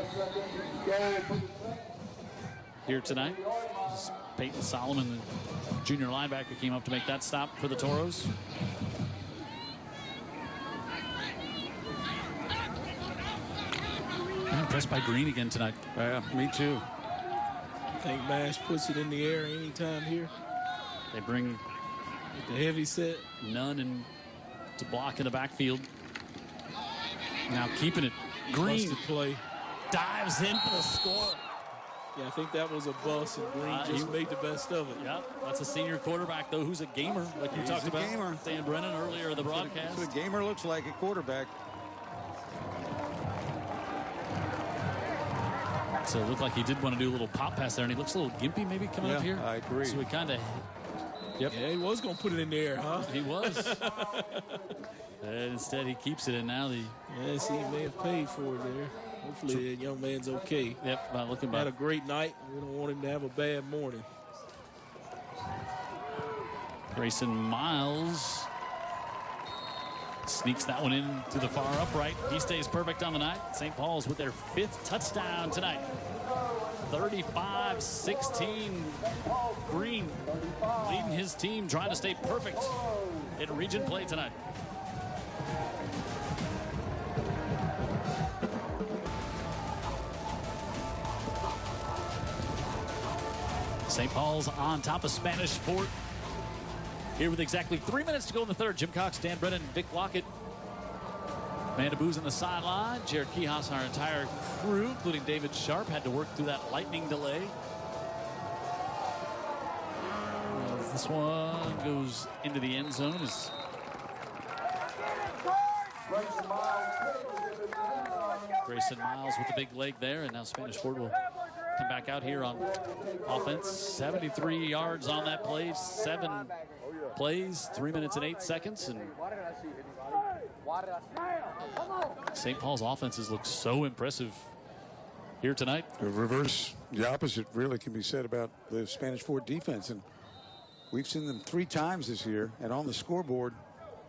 here tonight. This is Peyton Solomon, the junior linebacker, came up to make that stop for the Toros. I'm impressed by Green again tonight. Yeah, me too. I think Mash puts it in the air anytime here. They bring the heavy set. Nunn and to block in the backfield. Now keeping it. Green play. Dives in for the score. Yeah, I think that was a bust, and Green just made the best of it. Yep, that's a senior quarterback, though, who's a gamer, like you talked about. Gamer. Dan Brennan earlier in the broadcast. That's what a gamer looks like, a quarterback. So it looked like he did want to do a little pop pass there, and he looks a little gimpy maybe coming up here. I agree. So he kind of... Yep. Yeah, he was going to put it in the air, huh? He was. And instead, he keeps it, and now the... Yes, he may have paid for it there. Hopefully that young man's okay. Yep, not looking bad. bad. Had a great night. We don't want him to have a bad morning. Grayson Miles sneaks that one in to the far upright. He stays perfect on the night. St. Paul's with their 5th touchdown tonight. 35-16. Green leading his team, trying to stay perfect in region play tonight. St. Paul's on top of Spanish Fort. Here with exactly 3 minutes to go in the third. Jim Cox, Dan Brennan, Vic Lockett. Amanda Booz on the sideline. Jared Kihas and our entire crew, including David Sharp, had to work through that lightning delay. As this one goes into the end zone. Grayson Miles with the big leg there, and now Spanish Fort will come back out here on offense. 73 yards on that play, 7 plays, 3 minutes and 8 seconds. And St. Paul's offenses look so impressive here tonight. The reverse, the opposite really can be said about the Spanish Fort defense. And we've seen them 3 times this year, and on the scoreboard,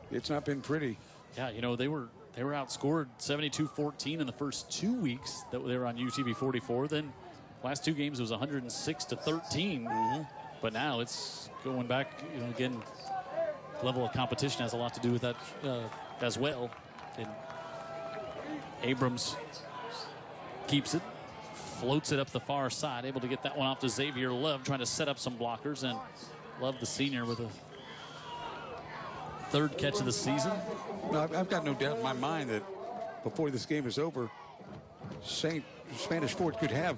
it's not been pretty. Yeah, you know, they were outscored 72-14 in the first 2 weeks that they were on UTV 44. Then last 2 games it was 106-13. But now it's going back, you know, again, level of competition has a lot to do with that as well. And Abrams keeps it, floats it up the far side, able to get that one off to Xavier Love, trying to set up some blockers, and Love, the senior, with a 3rd catch of the season. No, I've got no doubt in my mind that before this game is over, Spanish Fort could have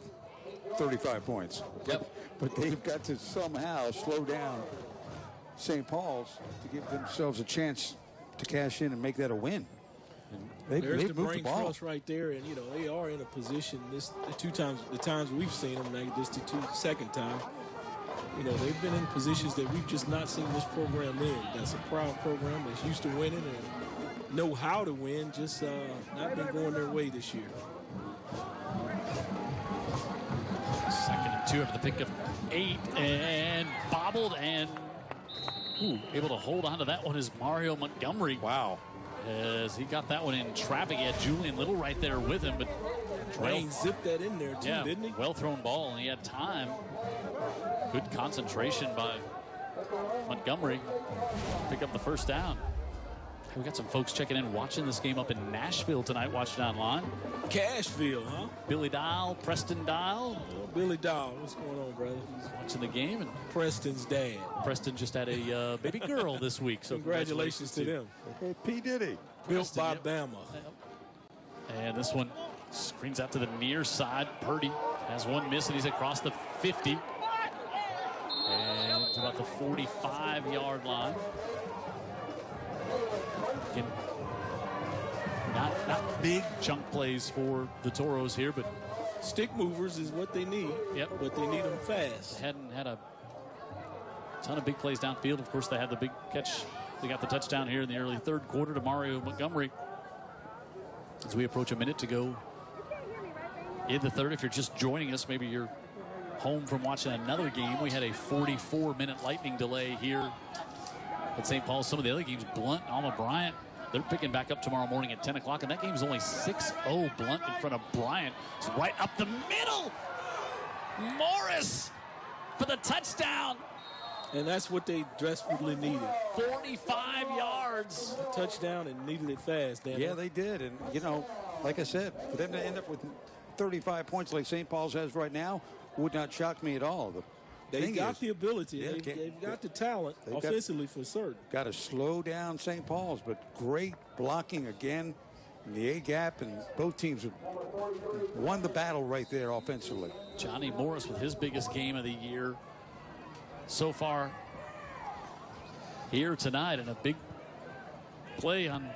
35 points. Yep. But they've got to somehow slow down St. Paul's to give themselves a chance to cash in and make that a win. There's the moved the brain ball trust right there, and you know they are in a position. The times we've seen them, like this the second time. You know, they've been in positions that we've just not seen this program in. That's a proud program that's used to winning and know how to win, just not been going their way this year. 2nd and 2 after the pick of 8, and bobbled, and able to hold on to that one is Mario Montgomery. Wow. As he got that one in traffic. He had Julian Little right there with him, but Rain zipped that in there too, didn't he? Well thrown ball, and he had time. Good concentration by Montgomery. Pick up the first down. We got some folks checking in, watching this game up in Nashville tonight, watching online. Cashville, huh? Billy Dial, Preston Dial. Oh, Billy Dial, what's going on, brother? He's watching the game. And Preston's dad. Preston just had a baby girl this week. So congratulations to them. Hey, P. Diddy. Built by Bama. And this one screens out to the near side. Purdy has one miss, and he's across the 50. to about the 45-yard line. Again, not big chunk plays for the Toros here, but stick movers is what they need. Yep. But they need them fast. Hadn't had a ton of big plays downfield. Of course, they had the big catch. They got the touchdown here in the early third quarter to Mario Montgomery. As we approach a minute to go in the third, if you're just joining us, maybe you're home from watching another game. We had a 44-minute lightning delay here at St. Paul. Some of the other games, Blunt, Alma Bryant, they're picking back up tomorrow morning at 10 o'clock, and that game's only 6-0. Blunt in front of Bryant. It's right up the middle. Morris for the touchdown. And that's what they desperately needed. 45 yards. A touchdown and needed it fast, Dan. Yeah, they did. And, you know, like I said, for them to end up with 35 points like St. Paul's has right now would not shock me at all. They've got the ability. Yeah, they've got the talent offensively for certain. Got to slow down St. Paul's, but great blocking again in the A-gap, and both teams have won the battle right there offensively. Johnny Morris with his biggest game of the year so far here tonight, and a big play on.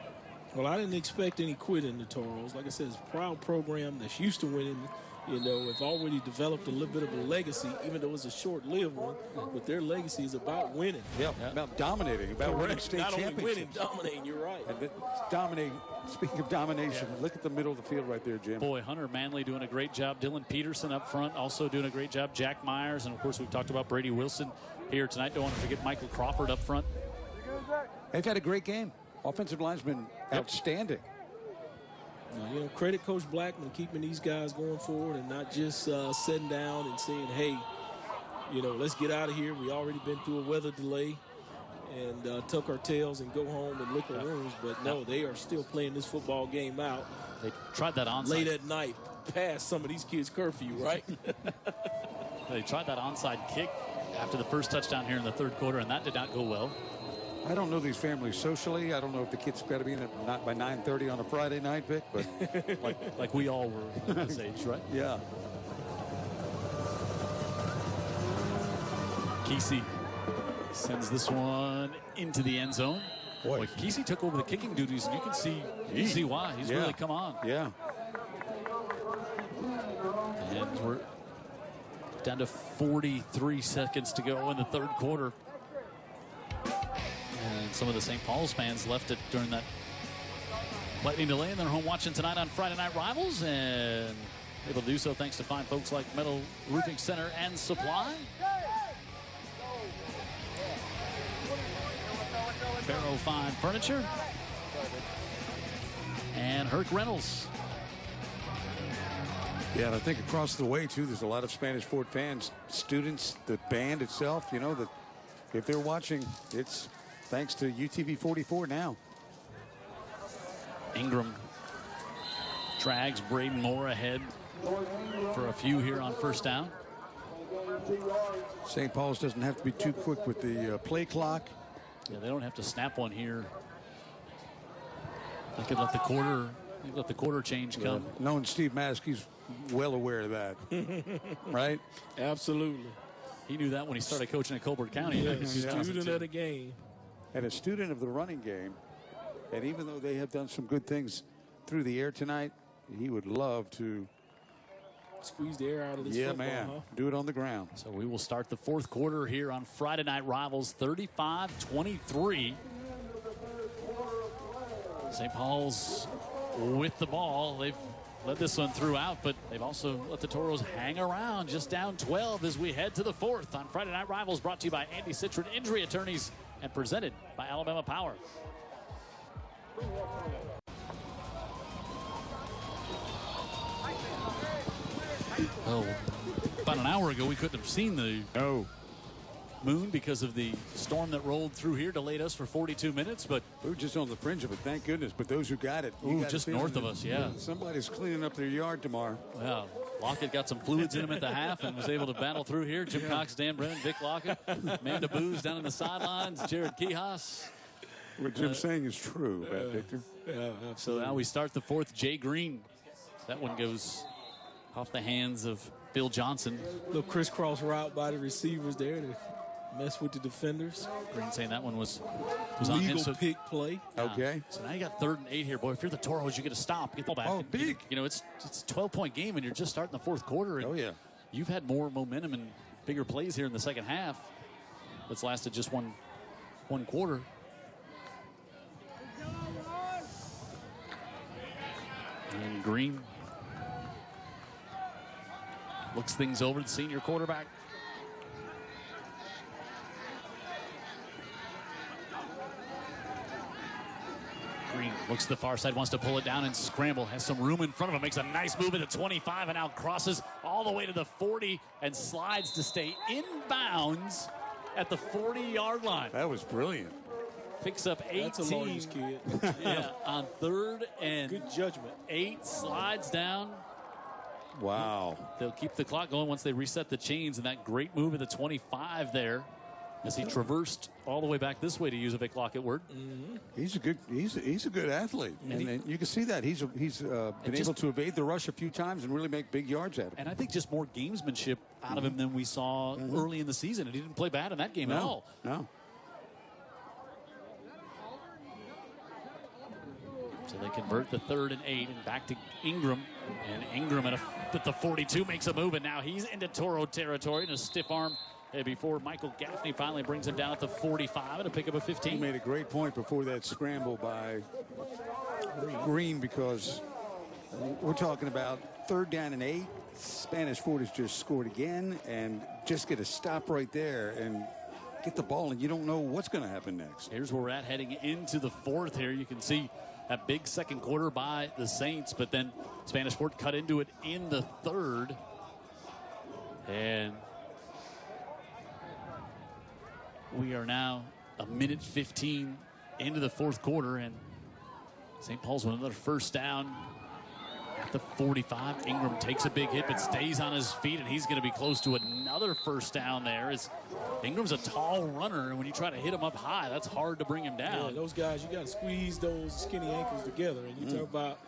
Well, I didn't expect any quit in the Toros. Like I said, it's a proud program that's used to winning. You know, have already developed a little bit of a legacy, even though it's a short-lived one. But their legacy is about winning. Yeah, about dominating, about winning state championships. Not only winning, dominating. You're right. And dominating. Speaking of domination, look at the middle of the field right there, Jim. Boy, Hunter Manley doing a great job. Dylan Peterson up front also doing a great job. Jack Myers, and of course we've talked about Brady Wilson here tonight. Don't want to forget Michael Crawford up front. They've had a great game. Offensive line's been outstanding. You know, credit Coach Blackman keeping these guys going forward and not just sitting down and saying, hey, you know, let's get out of here. We already been through a weather delay and tuck our tails and go home and lick our wounds. But no, they are still playing this football game out. They tried that onside. Late at night, past some of these kids' curfew, right? They tried that onside kick after the first touchdown here in the third quarter, and that did not go well. I don't know these families socially. I don't know if the kids got to be in it not by 9:30 on a Friday night, Vic, but like we all were at this age, right? Yeah. Kesey sends this one into the end zone. Boy, Kesey took over the kicking duties, and you can see why. He's really come on. Yeah. And we're down to 43 seconds to go in the third quarter. And some of the St. Paul's fans left it during that lightning delay, and they're home watching tonight on Friday Night Rivals, and able to do so thanks to fine folks like Metal Roofing Center and Supply. Barrow Fine Furniture. And Herc Reynolds. Yeah, and I think across the way, too, there's a lot of Spanish Fort fans, students, the band itself, you know, that if they're watching, it's thanks to UTV 44 now. Ingram drags Braden Moore ahead for a few here on first down. St. Paul's doesn't have to be too quick with the play clock. Yeah, they don't have to snap one here. They could let the quarter change come. Knowing Steve Mask, he's well aware of that. Right? Absolutely. He knew that when he started coaching at Colbert County. Yeah, student of the game. And a student of the running game. And even though they have done some good things through the air tonight, he would love to squeeze the air out of this football. Man. Do it on the ground. So we will start the fourth quarter here on Friday Night Rivals, 35-23. St. Paul's with the ball. They've led this one throughout, but they've also let the Toros hang around, just down 12 as we head to the fourth on Friday Night Rivals, brought to you by Andy Citron Injury Attorneys and presented by Alabama Power. Oh, about an hour ago, we couldn't have seen the moon because of the storm that rolled through here, delayed us for 42 minutes. But we were just on the fringe of it, thank goodness. But those who got it, just north of us, yeah. Somebody's cleaning up their yard tomorrow. Well, Lockett got some fluids in him at the half and was able to battle through here. Jim Cox, Dan Brennan, Vic Lockett, Amanda Booz down in the sidelines, Jared Kihas. What Jim's saying is true, Victor. Yeah, so now we start the fourth. Jay Green. That one goes off the hands of Phil Johnson. Little crisscross route by the receivers there to Mess with the defenders. Green saying that one was on him. Legal pick play. Okay. So now you got 3rd and 8 here, boy. If you're the Toros, you get to stop, get the ball back. Oh, big. You know, it's a 12-point game, and you're just starting the 4th quarter. And Oh, yeah. You've had more momentum and bigger plays here in the second half. That's lasted just one quarter. And Green looks things over, the senior quarterback. Green looks to the far side, wants to pull it down and scramble. Has some room in front of him, makes a nice move at the 25 and now crosses all the way to the 40 and slides to stay in bounds at the 40-yard line. That was brilliant. Picks up 18. That's a largest kid. Yeah, on 3rd and Good judgment. 8, slides down. Wow. They'll keep the clock going once they reset the chains, and that great move at the 25 there as he traversed all the way back this way, to use a Vic Lockett word. He's a good athlete, and you can see that he's been able to evade the rush a few times and really make big yards at him. And I think just more gamesmanship out of him than we saw early in the season, and he didn't play bad in that game at all. No. So they convert the 3rd and 8 and back to Ingram. And Ingram at the 42 makes a move, and now he's into Toro territory, and a stiff arm before Michael Gaffney finally brings him down at the 45 and a pick up a 15. He made a great point before that scramble by Green, because we're talking about 3rd down and 8. Spanish Fort has just scored again, and just get a stop right there and get the ball, and you don't know what's going to happen next. Here's where we're at heading into the 4th here. You can see that big second quarter by the Saints, but then Spanish Fort cut into it in the 3rd. And we are now a minute 15 into the 4th quarter, and St. Paul's with another first down at the 45. Ingram takes a big hit but stays on his feet, and he's going to be close to another first down there. As Ingram's a tall runner, and when you try to hit him up high, that's hard to bring him down. Yeah, those guys, you got to squeeze those skinny ankles together. And you talk about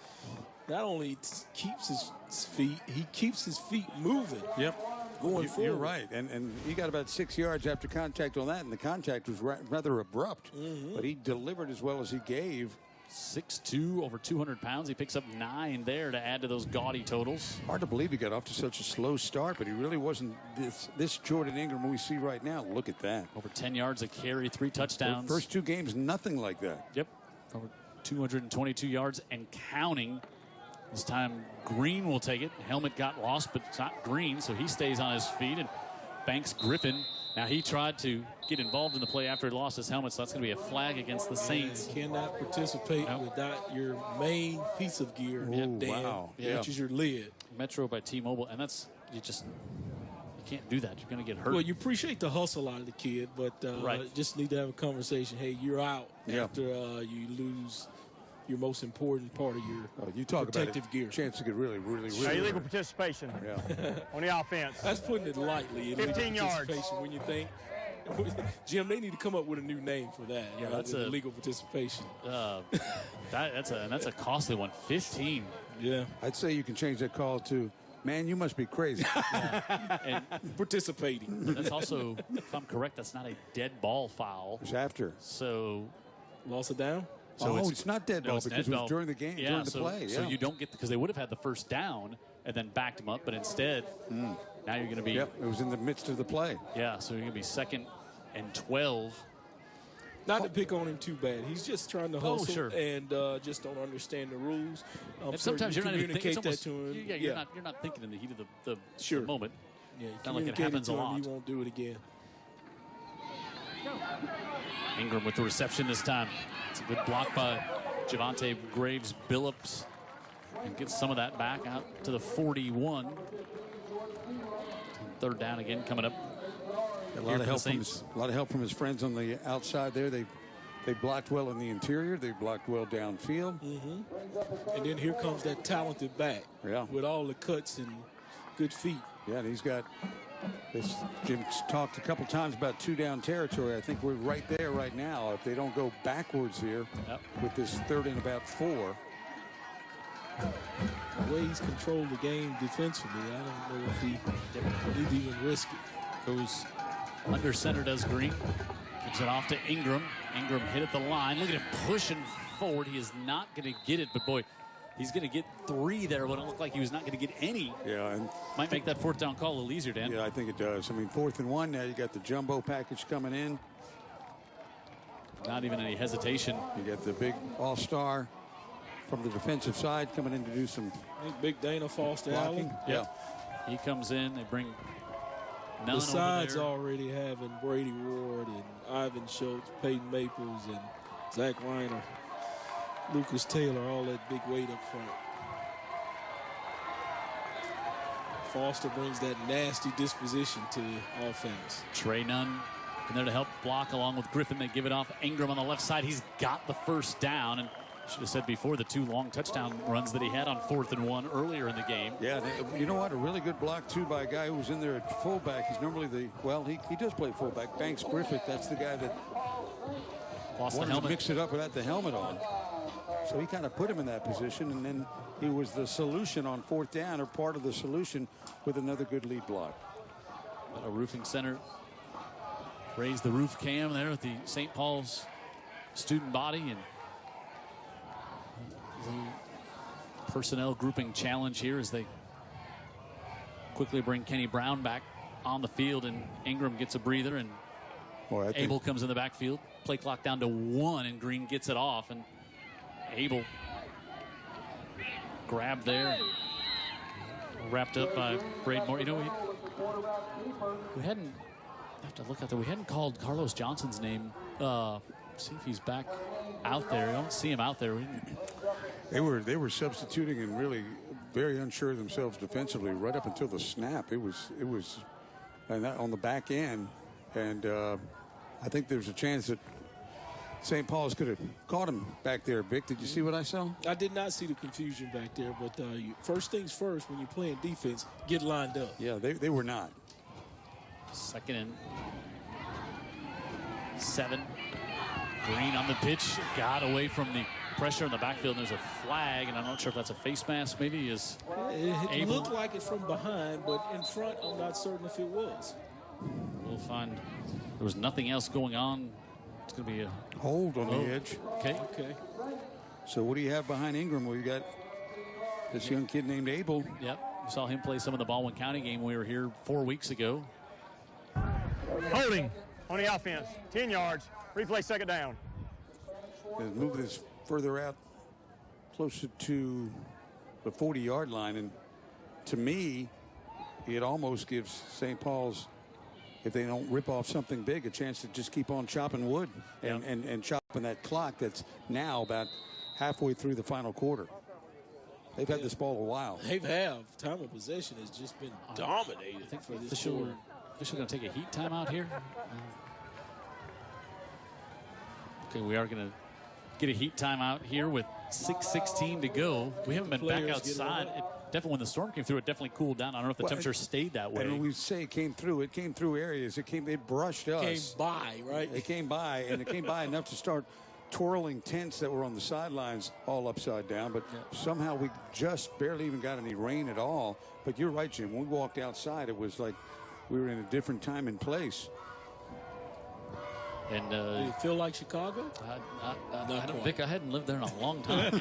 not only keeps his feet, he keeps his feet moving. Yep. Going forward. You're right. And he got about 6 yards after contact on that, and the contact was rather abrupt. But he delivered as well as he gave. 6'2", over 200 pounds. He picks up 9 there to add to those gaudy totals. Hard to believe he got off to such a slow start, but he really wasn't this Jordan Ingram we see right now. Look at that. Over 10 yards a carry, 3 touchdowns. First 2 games, nothing like that. Yep. Over 222 yards and counting. This time Green will take it. Helmet got lost, but it's not Green, so he stays on his feet. And Banks Griffin, now he tried to get involved in the play after he lost his helmet, so that's going to be a flag against the Saints. You cannot participate without your main piece of gear, Wow. which is your lid. Metro by T-Mobile, and that's, you can't do that. You're going to get hurt. Well, you appreciate the hustle out of the kid, but just need to have a conversation. Hey, you're out after you lose your most important part of your you talk protective about gear. Chance to get really illegal hurt. participation on the offense. That's putting it lightly. 15 yards. When you think, Jim, they need to come up with a new name for that. Yeah, that's illegal participation. That's a costly one. 15. Yeah, I'd say you can change that call to, man, you must be crazy. And participating. that's also, if I'm correct, that's not a dead ball foul. It's after. So Lost it down? So it's not dead ball because it was during the game, during the play. So you don't get, because they would have had the first down and then backed him up, but instead, now you're going to be. Yep, it was in the midst of the play. Yeah, so you're going to be 2nd and 12. Not to pick on him too bad. He's just trying to hustle sure. and just don't understand the rules. And sometimes you're not even thinking that to him. Yeah, you're not thinking in the heat of the moment. Yeah, not like it happens a lot. He won't do it again. Ingram with the reception this time. It's a good block by Javante Graves Billups, and gets some of that back out to the 41. 3rd down again coming up. A lot of help from his friends on the outside there. They blocked well in the interior. They blocked well downfield. And then here comes that talented back with all the cuts and good feet. Yeah, and he's got this. Jim's talked a couple times about 2-down territory. I think we're right there right now. If they don't go backwards here with this 3rd and about 4. The way he's controlled the game defensively, I don't know if he'd even risk it. Goes Under center does Green. Gives it off to Ingram. Ingram hit at the line. Look at him pushing forward. He is not going to get it, but boy, he's going to get 3 there when it looked like he was not going to get any. Yeah, and might make that 4th down call a little easier, Dan. Yeah, I think it does. I mean, 4th and 1 now. You got the jumbo package coming in. Not even any hesitation. You got the big all-star from the defensive side coming in to do some Big Dana Foster blocking. Allen. Yeah. He comes in. They bring none The sides over there. already having Brady Ward and Ivan Schultz, Peyton Maples, and Zach Reiner, Lucas Taylor, all that big weight up front. Foster brings that nasty disposition to the offense. Trey Nunn in there to help block along with Griffin. They give it off. Ingram on the left side. He's got the 1st down. And should have said before the 2 long touchdown runs that he had on 4th and 1 earlier in the game. Yeah, you know what? A really good block, too, by a guy who was in there at fullback. He's normally he does play fullback. Banks Griffith, that's the guy that Lost the wanted to helmet. mix it up without the helmet on. So he kind of put him in that position, and then he was the solution on 4th down, or part of the solution, with another good lead block. But a roofing center raised the roof cam there at the St. Paul's student body, and personnel grouping challenge here as they quickly bring Kenny Brown back on the field, and Ingram gets a breather, and Boy, Abel comes in the backfield. Play clock down to 1, and Green gets it off, and Abel grabbed there, wrapped up by Braden Moore. You know, we hadn't, I have to look out there, we hadn't called Carlos Johnson's name. See if he's back out there. I don't see him out there. They were substituting and really very unsure of themselves defensively right up until the snap. It was and that on the back end, and I think there's a chance that St. Paul's could have caught him back there. Vic, did you see what I saw? I did not see the confusion back there, but first things first, when you're playing defense, get lined up. Yeah, they were not. 2nd and 7. Green on the pitch, got away from the pressure in the backfield. And there's a flag, and I'm not sure if that's a face mask. Maybe is. It looked like it from behind, but in front, I'm not certain if it was. We'll find. There was nothing else going on. It's going to be a hold on the edge. Okay. So what do you have behind Ingram? Well, you got this young kid named Abel. Yep. We saw him play some of the Baldwin County game when we were here 4 weeks ago. Holding on the offense. 10 yards. Replay 2nd down. And move this further out, closer to the 40-yard line. And to me, it almost gives St. Paul's, if they don't rip off something big, a chance to just keep on chopping wood and chopping that clock that's now about halfway through the final quarter. They've had this ball a while. They've time of possession has just been dominated. I think for this official quarter. going to take a heat timeout here. Okay, we are going to get a heat timeout here with 6:16 to go. We haven't been back outside. Definitely when the storm came through, it definitely cooled down. I don't know if the temperature stayed that way. And when we say it came through areas. It brushed us. Came by, right? It came by, and it came by enough to start twirling tents that were on the sidelines all upside down. But somehow we just barely even got any rain at all. But you're right, Jim. When we walked outside, it was like we were in a different time and place. And did it feel like Chicago? I don't think I hadn't lived there in a long time.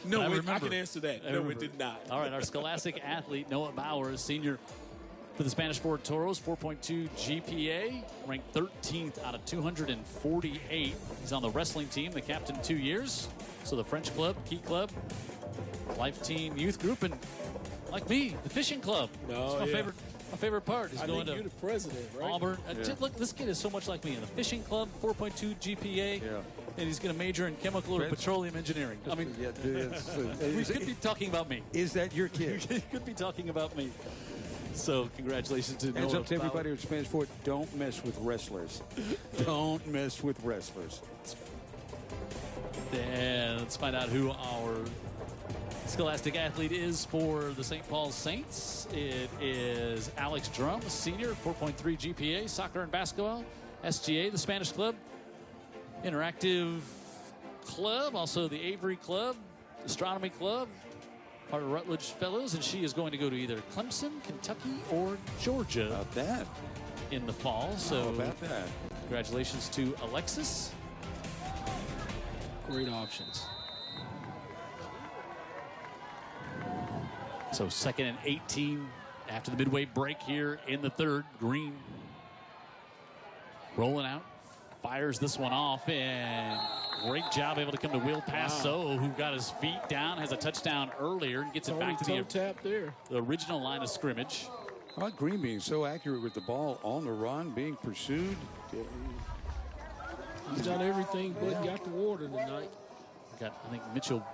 No, I can answer that. No, it did not. All right, our Scholastic athlete, Noah Bowers, senior for the Spanish Fort Toros, 4.2 GPA, ranked 13th out of 248. He's on the wrestling team, the captain 2 years. So the French club, Key Club, Life Team Youth Group, and like me, the fishing club. Oh, That's my favorite part is going to you're the president, right? Auburn. Look, this kid is so much like me. In the fishing club, 4.2 GPA, and he's going to major in chemical or petroleum engineering. I mean, we could be talking about me. Is that your kid? You could be talking about me. So congratulations to Noah. Hands up to everybody at Spanish Fort. Don't mess with wrestlers. Don't mess with wrestlers. And let's find out who our Scholastic athlete is for the St. Paul Saints. It is Alex Drum, senior, 4.3 GPA, soccer and basketball. SGA, the Spanish club. Interactive club, also the Avery Club, Astronomy Club, part of Rutledge Fellows, and she is going to go to either Clemson, Kentucky, or Georgia. About that. in the fall. So how about that? Congratulations to Alexis. Great options. So 2nd and 18 after the midway break here in the third. Green rolling out, fires this one off, and great job able to come to Will Passo, who got his feet down, has a touchdown earlier, and gets it back to the original line of scrimmage. How about Green being so accurate with the ball on the run, being pursued? He's done everything but got the water tonight. Got, I think, Mitchell.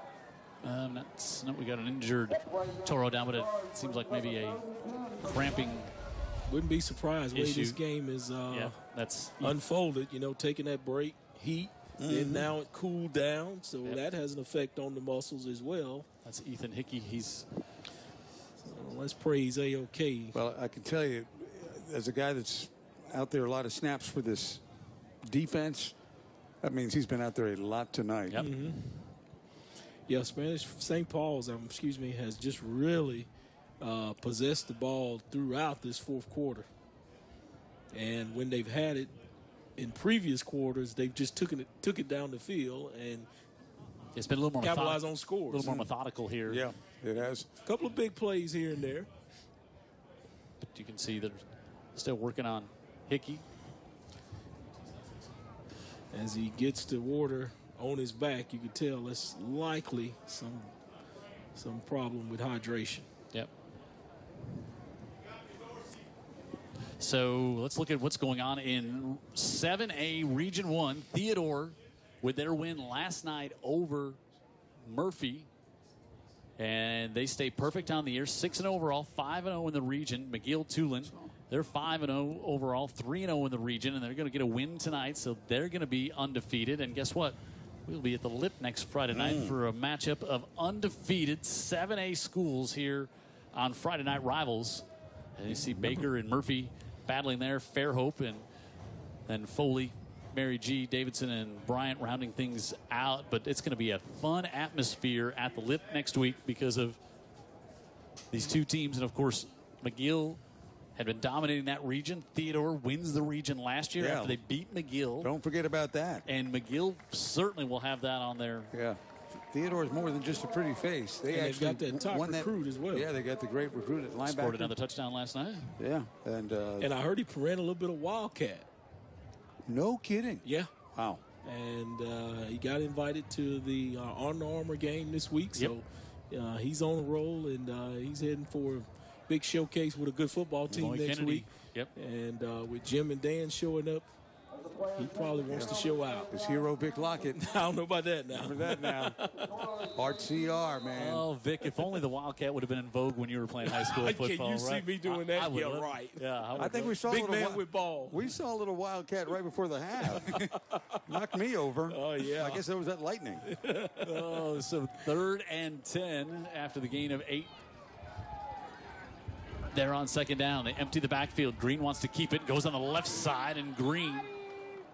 We got an injured Toro down, but it seems like maybe a cramping. Wouldn't be surprised the way issue. this game is that's unfolded. You know, taking that break, heat, and now it cooled down, so that has an effect on the muscles as well. That's Ethan Hickey. So let's pray he's A-OK. Well, I can tell you, as a guy that's out there a lot of snaps for this defense, that means he's been out there a lot tonight. Yep. Yeah, Spanish St. Paul's, has just really possessed the ball throughout this fourth quarter. And when they've had it in previous quarters, they've just took it down the field and it's been a little more capitalized on scores. A little more methodical here. Yeah, it has. A couple of big plays here and there. But you can see they're still working on Hickey. As he gets the water on his back, you can tell it's likely some problem with hydration. Yep. So let's look at what's going on in 7A Region 1. Theodore with their win last night over Murphy. And they stay perfect on the year. 6-0 overall, 5-0 in the region. McGill-Tulane, they're 5-0 overall, 3-0 in the region. And they're going to get a win tonight, so they're going to be undefeated. And guess what? We'll be at the Lip next Friday night for a matchup of undefeated 7A schools here on Friday Night Rivals. And you see Baker and Murphy battling there, Fairhope and then Foley, Mary G, Davidson, and Bryant rounding things out. But it's going to be a fun atmosphere at the Lip next week because of these two teams. And, of course, McGill had been dominating that region. Theodore wins the region last year after they beat McGill. Don't forget about that. And McGill certainly will have that on their. Yeah. Theodore's more than just a pretty face. They actually got that top recruit as well. Yeah, they got the great recruit at linebacker. Scored another touchdown last night. Yeah. And I heard he ran a little bit of Wildcat. No kidding. Yeah. Wow. And he got invited to the Under Armour game this week. So he's on a roll, and he's heading for a big showcase with a good football team next week. Yep. And with Jim and Dan showing up, he probably wants to show out. His hero, Vic Lockett. I don't know about that now. Remember that now. Art CR, man. Oh, Vic, if only the Wildcat would have been in vogue when you were playing high school football. Can you see me doing that? Yeah, right. Yeah, I think we saw big a little man with ball. We saw a little Wildcat right before the half. Knocked me over. Oh, yeah. I guess that was that lightning. Oh, so 3rd and 10 after the gain of 8. They're on 2nd down. They empty the backfield. Green wants to keep it. Goes on the left side, and Green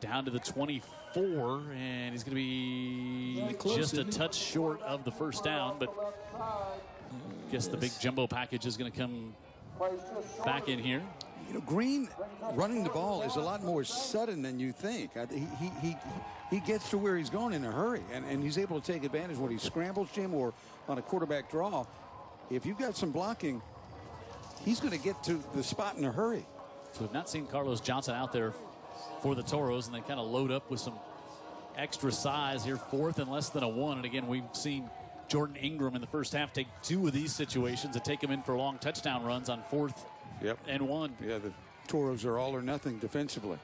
down to the 24, and he's going to be just a touch short of the first down, but I guess the big jumbo package is going to come back in here. You know, Green running the ball is a lot more sudden than you think. He gets to where he's going in a hurry, and he's able to take advantage when he scrambles, Jim, or on a quarterback draw. If you've got some blocking, he's going to get to the spot in a hurry. So we've not seen Carlos Johnson out there for the Toros, and they kind of load up with some extra size here. 4th and less than a 1. And again, we've seen Jordan Ingram in the first half take 2 of these situations and take him in for long touchdown runs on 4th and 1. Yeah, the Toros are all or nothing defensively.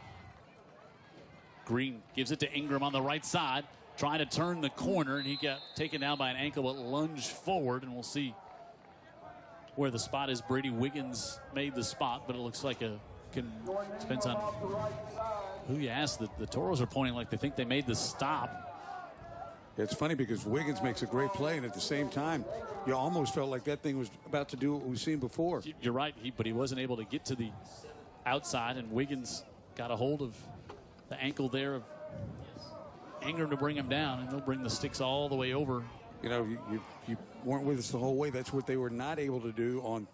Green gives it to Ingram on the right side, trying to turn the corner, and he got taken down by an ankle but lunged forward, and we'll see where the spot is. Brady Wiggins made the spot, but it looks like depends on who you ask. The Toros are pointing like they think they made the stop. It's funny because Wiggins makes a great play, and at the same time, you almost felt like that thing was about to do what we've seen before. You're right, but he wasn't able to get to the outside, and Wiggins got a hold of the ankle there of Ingram to bring him down, and they'll bring the sticks all the way over. You know, you weren't with us the whole way. That's what they were not able to do on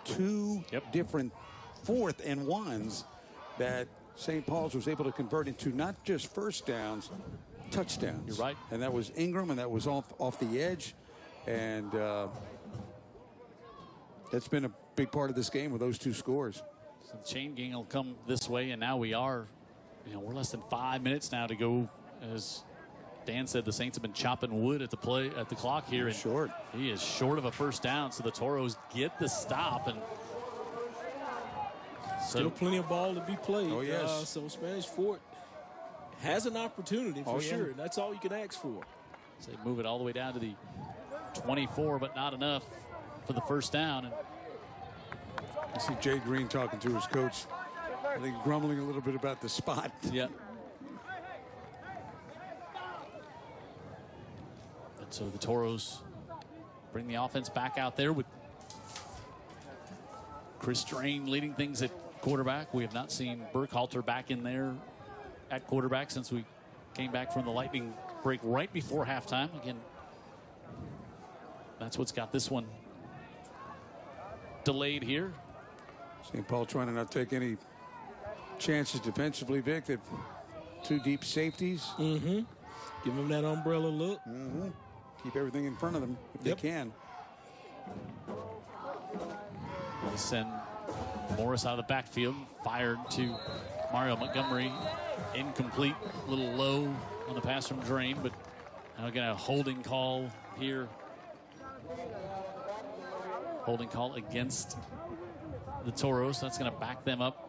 2 different 4th and 1s. that St. Paul's was able to convert into not just first downs, touchdowns. You're right. And that was Ingram, and that was off the edge. And that's been a big part of this game with those two scores. So the chain gang will come this way, and now we're less than 5 minutes now to go. As Dan said, the Saints have been chopping wood at the clock here. And short. He is short of a first down, so the Toros get the stop. And still plenty of ball to be played. Oh, yes. So Spanish Fort has an opportunity for sure. That's all you can ask for. So they move it all the way down to the 24, but not enough for the first down. And I see Jay Green talking to his coach, I think grumbling a little bit about the spot. Yeah. And so the Toros bring the offense back out there with Chris Drain leading things at quarterback. We have not seen Burkhalter back in there at quarterback since we came back from the lightning break right before halftime. Again, that's what's got this one delayed here. St. Paul trying to not take any chances defensively, Vic. They've two deep safeties. Mm-hmm. Give them that umbrella look. Mm-hmm. Keep everything in front of them if they can. They send Morris out of the backfield, fired to Mario Montgomery. Incomplete, a little low on the pass from Drain, but now again a holding call here. Holding call against the Toros. That's going to back them up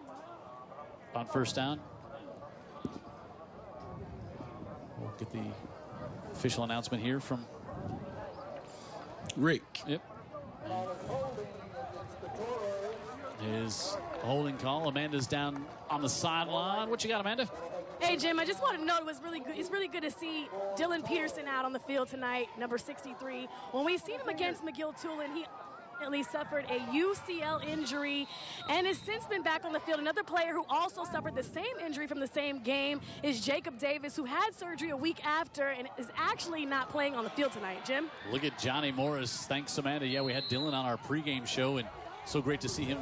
on first down. We'll get the official announcement here from Rick. Yep. His holding call. Amanda's down on the sideline. What you got, Amanda? Hey, Jim, I just want to note it was really good. It's really good to see Dylan Peterson out on the field tonight, number 63. When we seen him against McGill-Tulane, he suffered a UCL injury and has since been back on the field. Another player who also suffered the same injury from the same game is Jacob Davis, who had surgery a week after and is actually not playing on the field tonight. Jim? Look at Johnny Morris. Thanks, Amanda. Yeah, we had Dylan on our pregame show, and so great to see him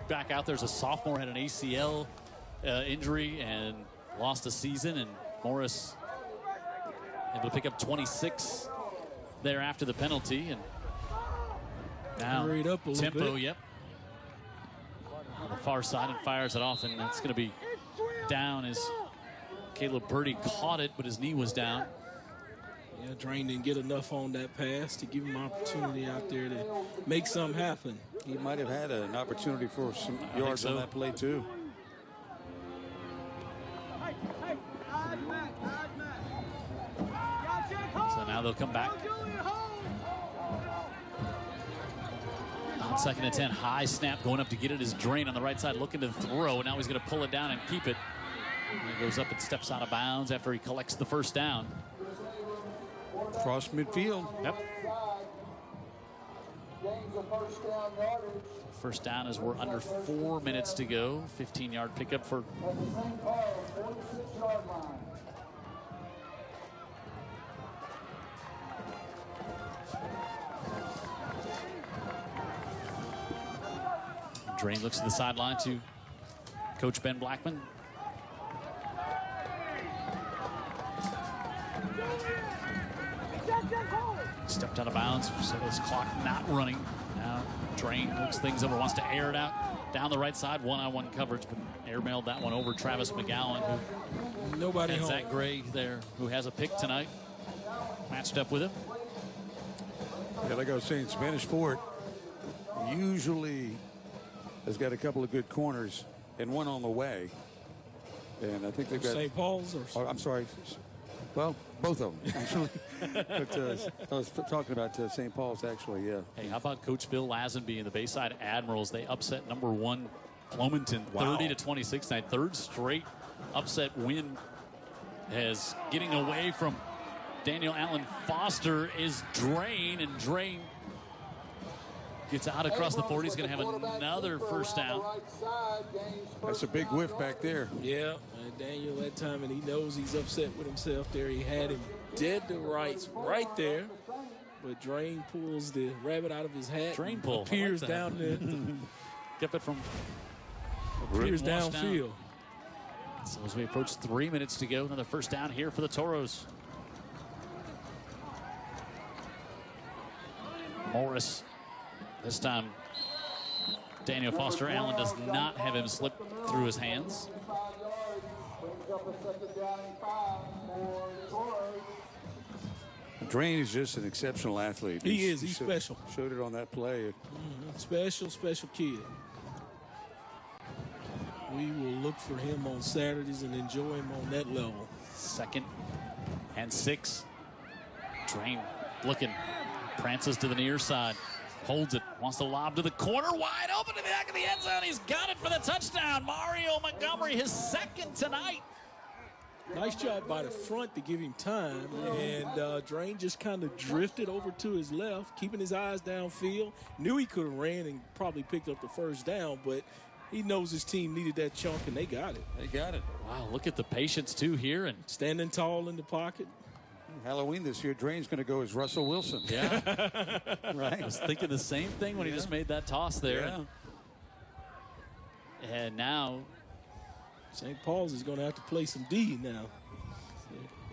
back out there as a sophomore. Had an ACL injury and lost a season, and Morris able to pick up 26 there after the penalty. And now hurried up a tempo, little bit. yep, on the far side and fires it off, and that's going to be down as Caleb Purdy caught it, but his knee was down. Yeah, Drain didn't get enough on that pass to give him an opportunity out there to make something happen. He might have had an opportunity for some yards on that play, too. So now they'll come back. On 2nd and 10, high snap going up to get it is Drain on the right side looking to throw. Now he's going to pull it down and keep it. And he goes up and steps out of bounds after he collects the first down. Cross midfield. Yep. First down as we're under 4 minutes to go. 15-yard pickup for Drain. Looks to the sideline to Coach Ben Blackman. Stepped out of bounds, so this clock not running. Now Drain looks things over, wants to air it out down the right side, one-on-one coverage, but airmailed that one over Travis McGowan, who nobody and home. Zach Gray there, who has a pick tonight, matched up with him. Yeah, like I was saying, Spanish Fort usually has got a couple of good corners and one on the way. And I think they've got St. Paul's or I'm sorry. Well, both of them, actually. But I was talking about St. Paul's, actually, yeah. Hey, how about Coach Bill Lazenby and the Bayside Admirals? They upset number 1 Bloomington 30-26 tonight. Third straight upset win. As getting away from Daniel Allen Foster is Drain, and Drain gets out across the 40. He's going to have another first down. That's a big whiff back there. Yeah, and Daniel that time, and he knows he's upset with himself there. He had him dead to rights right there, but Drain pulls the rabbit out of his hat. Drain pull. Appears down there. Kept it from Appears downfield. So as we approach 3 minutes to go, another first down here for the Toros. Morris, this time Daniel Foster Allen does not have him slip through his hands. Drain is just an exceptional athlete. He is. He's special. Showed it on that play. Special kid. We will look for him on Saturdays and enjoy him on that level. 2nd and 6. Drain looking. Prances to the near side. Holds it. Wants to lob to the corner. Wide open to the back of the end zone. He's got it for the touchdown. Mario Montgomery, his 2nd tonight. Nice job by the front to give him time. And Drain just kind of drifted over to his left, keeping his eyes downfield. Knew he could have ran and probably picked up the first down, but he knows his team needed that chunk, and they got it. They got it. Wow, look at the patience, too, here. And standing tall in the pocket. Halloween this year, Drain's going to go as Russell Wilson. Yeah. Right. I was thinking the same thing when he just made that toss there. Yeah. And now St. Paul's is going to have to play some D now.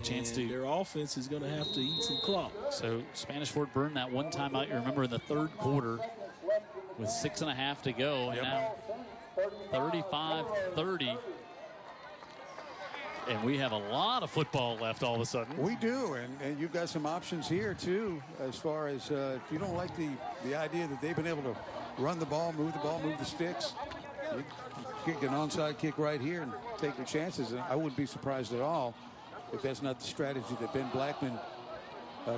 Chance to. Their offense is going to have to eat some clock. So Spanish Fort burned that one timeout, you remember, in the 3rd quarter with 6.5 to go. And now 35-30. And we have a lot of football left all of a sudden. We do, and you've got some options here, too, as far as if you don't like the idea that they've been able to run the ball, move the sticks, you kick an onside kick right here and take your chances. And I wouldn't be surprised at all if that's not the strategy that Ben Blackman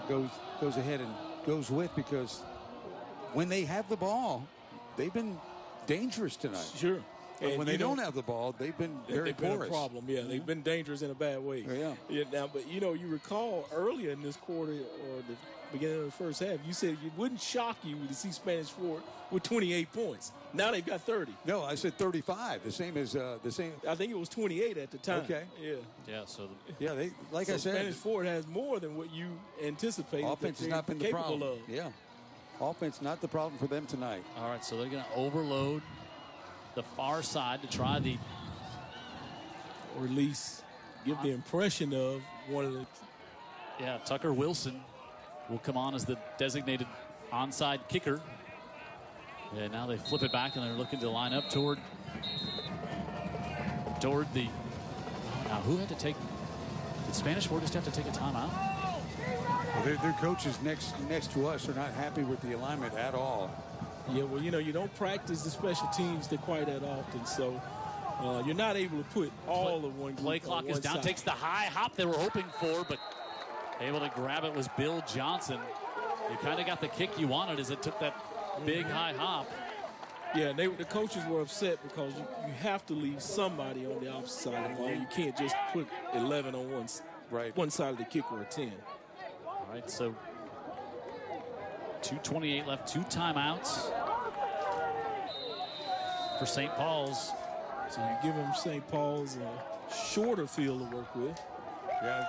goes ahead and goes with, because when they have the ball, they've been dangerous tonight. Sure. And when they don't have the ball, they've been very porous. Been a problem, yeah. They've been dangerous in a bad way. Yeah. Now, but, you recall earlier in this quarter or the beginning of the first half, you said it wouldn't shock you to see Spanish Fort with 28 points. Now they've got 30. No, I said 35. The same as the same. I think it was 28 at the time. Okay. Yeah. Yeah. So. They like I said. Spanish Fort has more than what you anticipated. Offense has not been the problem. Yeah. Offense not the problem for them tonight. All right. So they're going to overload the far side to try the, or at least give the impression of one of the. Yeah, Tucker Wilson will come on as the designated onside kicker. And now they flip it back and they're looking to line up toward the. Now who had to take? Did Spanish Fort just have to take a timeout? Well, their coaches next to us are not happy with the alignment at all. Yeah, well, you don't practice the special teams quite that often, so you're not able to put all of one. Play clock is down. Side. Takes the high hop they were hoping for, but able to grab it was Bill Johnson. You kind of got the kick you wanted as it took that big high hop. Yeah, the coaches were upset because you have to leave somebody on the opposite side of the ball. You can't just put 11 on one side of the kick or a 10. All right, so 2:28 left, 2 timeouts for St. Paul's. So you give them St. Paul's a shorter field to work with. Yeah,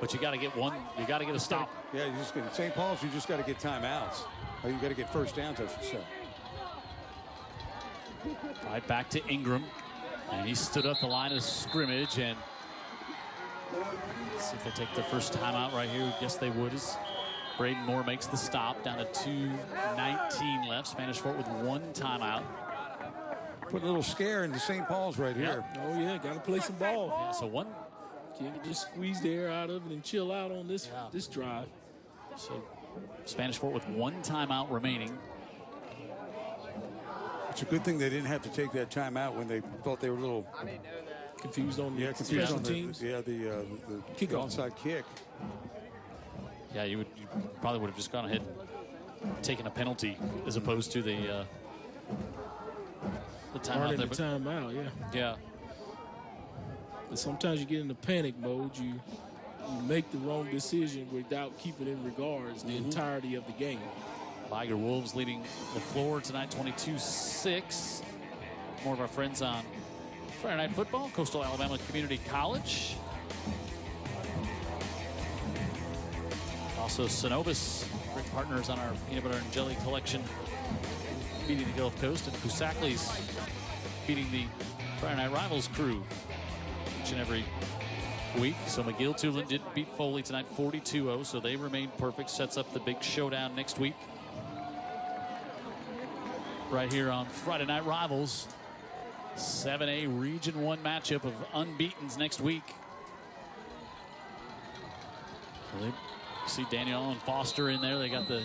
but you got to get one. You got to get a stop. Yeah, you just get St. Paul's. You just got to get timeouts. Or you got to get first downs, I should say. Right back to Ingram, and he stood up the line of scrimmage. And see if they take the first timeout right here. Guess they would. As Braden Moore makes the stop down to 2:19 left. Spanish Fort with 1 timeout. Put a little scare into St. Paul's right here. Oh yeah, got to play some ball. Yeah, so one. Can't just squeeze the air out of it and chill out on this drive. So Spanish Fort with 1 timeout remaining. It's a good thing they didn't have to take that timeout when they thought they were a little confused on the special special teams. The kick onside kick. Yeah, you probably would have just gone ahead and taken a penalty as opposed to the timeout there. Timeout, yeah. Yeah. But sometimes you get into panic mode. You make the wrong decision without keeping in regards the entirety of the game. Liger Wolves leading the floor tonight, 22-6. More of our friends on Friday Night Football, Coastal Alabama Community College. Also, Synovus, great partners on our peanut butter and jelly collection, beating the Gulf Coast, and Cousackley's beating the Friday Night Rivals crew each and every week. So McGill-Toolen didn't beat Foley tonight 42-0, so they remain perfect. Sets up the big showdown next week. Right here on Friday Night Rivals. 7A Region 1 matchup of unbeatens next week. So they see Danielle and Foster in there. They got the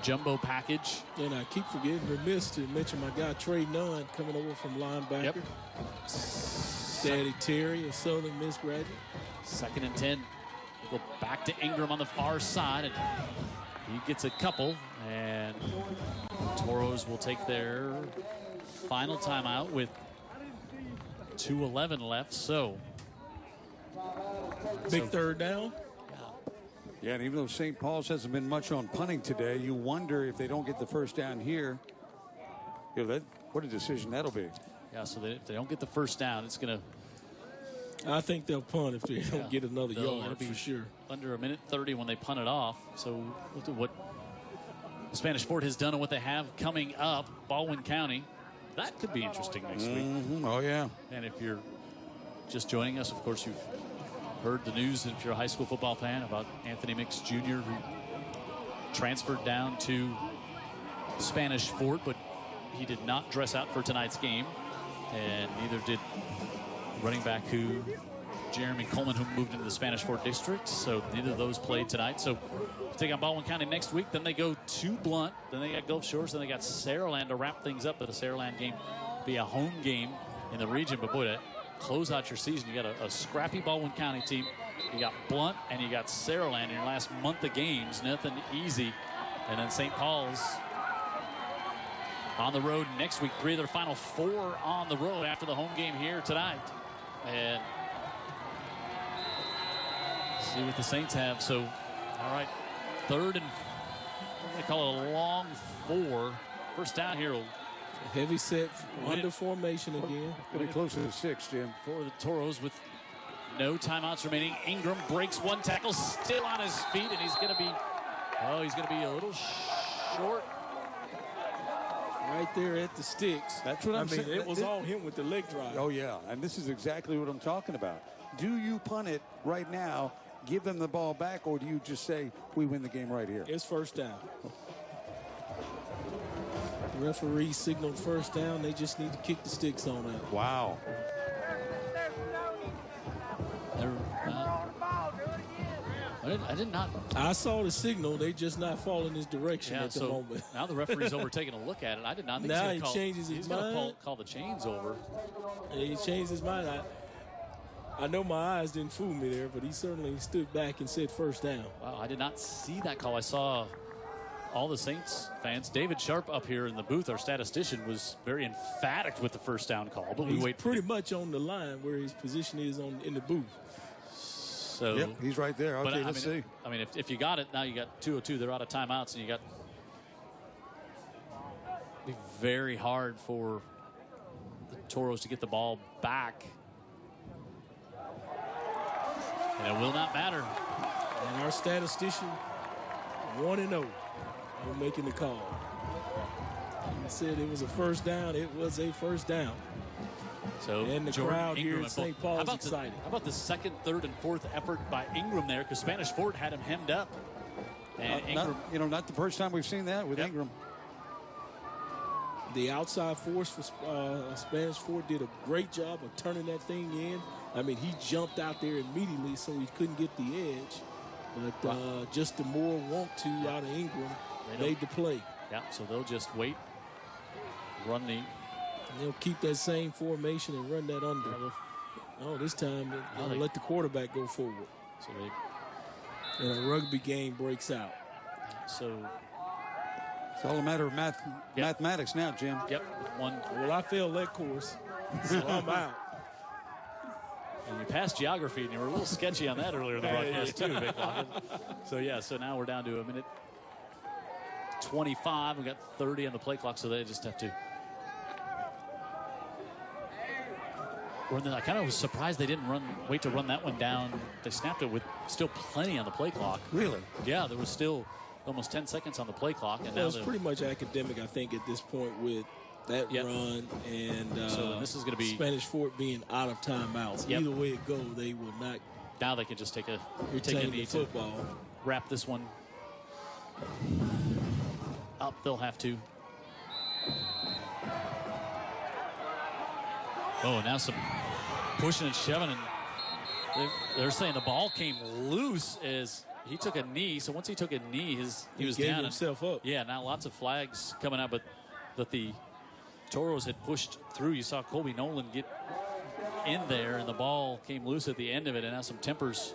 jumbo package. And I keep forgetting to mention my guy Trey Nunn coming over from linebacker. Yep. Daddy Terry, a Southern Miss graduate. 2nd and 10. Go back to Ingram on the far side, and he gets a couple. And Toros will take their final timeout with 2:11 left. So big third down. Yeah, and even though St. Paul's hasn't been much on punting today, you wonder if they don't get the first down here. You know, what a decision that'll be. Yeah, so if they don't get the first down, it's going to... I think they'll punt if they don't get another yard for sure. Under 1:30 when they punt it off. So what Spanish Fort has done and what they have coming up, Baldwin County, that could be interesting next week. Oh, yeah. And if you're just joining us, of course, you've heard the news, if you're a high school football fan, about Anthony Mix Jr., who transferred down to Spanish Fort, but he did not dress out for tonight's game. And neither did running back Jeremy Coleman, who moved into the Spanish Fort district. So neither of those played tonight. So take on Baldwin County next week. Then they go to Blunt. Then they got Gulf Shores. Then they got Saraland to wrap things up. But the Saraland game be a home game in the region. But boy, to close out your season, you got a scrappy Baldwin County team. You got Blunt and you got Saraland in your last month of games. Nothing easy. And then St. Paul's on the road next week. 3 of their final 4 on the road after the home game here tonight. And see what the Saints have. So, all right, 3rd and they call it a long 4. First down here. Heavy set under formation again. Going to be closer to 6, Jim. For the Toros with no timeouts remaining. Ingram breaks 1 tackle, still on his feet, and he's going to be a little short. Right there at the sticks. That's what I'm saying. It was all him with the leg drive. Oh, yeah. And this is exactly what I'm talking about. Do you punt it right now, give them the ball back, or do you just say, we win the game right here? It's first down. The referee signaled first down. They just need to kick the sticks on out. Wow. I did not. I saw the signal. They just not following his direction at the moment. Now the referee's over taking a look at it. I did not think now he changes his mind. He's call the chains over. And he changed his mind. I know my eyes didn't fool me there, but he certainly stood back and said first down. Wow, I did not see that call. I saw all the Saints fans. David Sharp up here in the booth, our statistician, was very emphatic with the first down call. But he's pretty much on the line where his position is in the booth. So, yep, he's right there. Okay, let's see. I mean, if you got it, now you got 2:02. They're out of timeouts, and you got be very hard for the Toros to get the ball back. And it will not matter. And our statistician, 1-0, on making the call. He said it was a first down. It was a first down. So and the crowd here in St. Paul is excited. How about the 2nd, 3rd, and 4th effort by Ingram there? Because Spanish Fort had him hemmed up. And Ingram, not the first time we've seen that with Ingram. The outside force for Spanish Fort did a great job of turning that thing in. I mean, he jumped out there immediately, so he couldn't get the edge. But just the more want to out of Ingram made the play. Yeah, so they'll just wait, run the. They'll keep that same formation and run that under. Oh, this time they'll let the quarterback go forward. So and a rugby game breaks out. So it's all a matter of mathematics now, Jim. Yep. Well, I failed that course, so I'm out. And you passed geography, and you were a little sketchy on that earlier in the broadcast too, Big Logan. So now we're down to a minute 25. We got 30 on the play clock, so they just have to. I kind of was surprised they didn't wait to run that one down. They snapped it with still plenty on the play clock. Really? Yeah, there was still almost 10 seconds on the play clock. And now it's pretty much academic, I think, at this point with that run and so this is going to be Spanish Fort being out of timeouts. Yep. Either way it goes, they will not. Now they can just take a retain knee the football. to wrap this one up. They'll have to. Oh, now some pushing and shoving, and they're saying the ball came loose as he took a knee. So once he took a knee, he was gave down. himself up. Yeah, now lots of flags coming out, but that the Toros had pushed through. You saw Colby Nolan get in there, and the ball came loose at the end of it, and now some tempers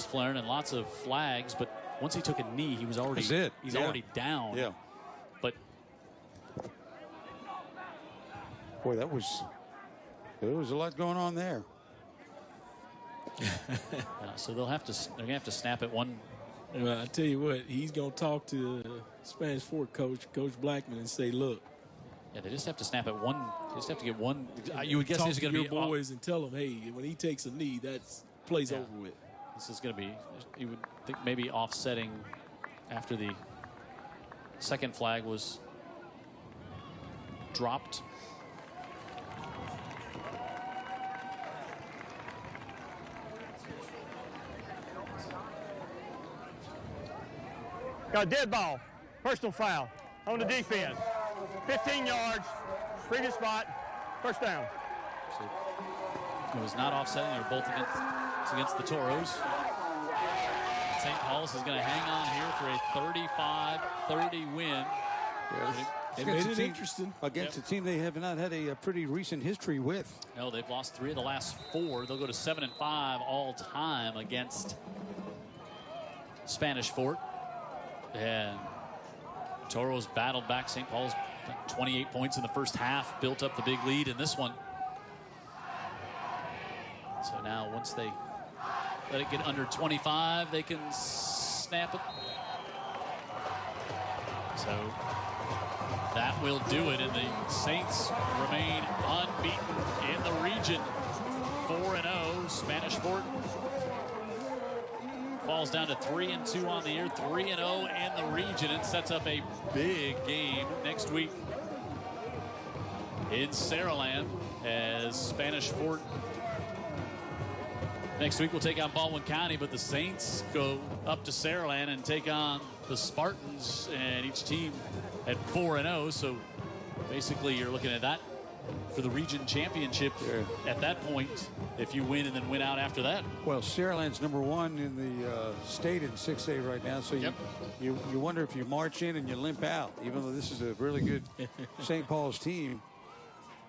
flaring and lots of flags. But once he took a knee, he was already he's already down. Yeah. But boy, there was a lot going on there. So they're gonna have to snap it one. Well, I tell you what, he's gonna talk to Spanish Fort coach Blackman, and say, look. Yeah, they just have to snap it one. They just have to get one. You would guess talk this is to going to your be boys and tell them, hey, when he takes a knee, that's plays over with. This is going to be. You would think maybe offsetting after the second flag was dropped. Got a dead ball. Personal foul on the defense. 15 yards. Previous spot. First down. So it was not offsetting. They were both against the Toros. St. Paul's is going to hang on here for a 35-30 win. It made it interesting. Against a team they have not had a pretty recent history with. No, they've lost 3 of the last 4. They'll go to 7-5 all time against Spanish Fort. And Toros battled back. St. Paul's 28 points in the first half, built up the big lead in this one. So now once they let it get under 25, they can snap it. So that will do it, and the Saints remain unbeaten in the region. 4-0. Spanish Fort falls down to 3-2 on the year, 3-0 in the region. It sets up a big game next week in Saraland as Spanish Fort next week will take on Baldwin County, but the Saints go up to Saraland and take on the Spartans, and each team at 4-0. So basically you're looking at that for the region championship at that point if you win and then win out after that. Well, Saraland's #1 in the state in 6A right now, so you wonder if you march in and you limp out, even though this is a really good St. Paul's team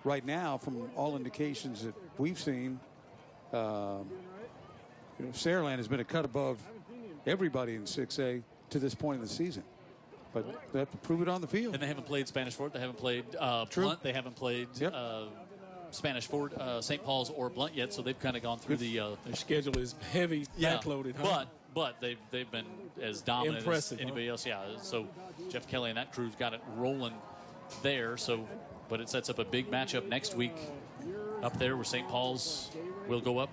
right now. From all indications that we've seen, Saraland has been a cut above everybody in 6A to this point in the season. But they have to prove it on the field. And they haven't played Spanish Fort. They haven't played Blunt. They haven't played Spanish Fort, St. Paul's, or Blunt yet. So they've kind of gone through the. Their schedule is heavy, backloaded. Huh? But they've been as dominant impressive, as anybody else. Yeah. So Jeff Kelly and that crew's got it rolling there. So, but it sets up a big matchup next week up there where St. Paul's will go up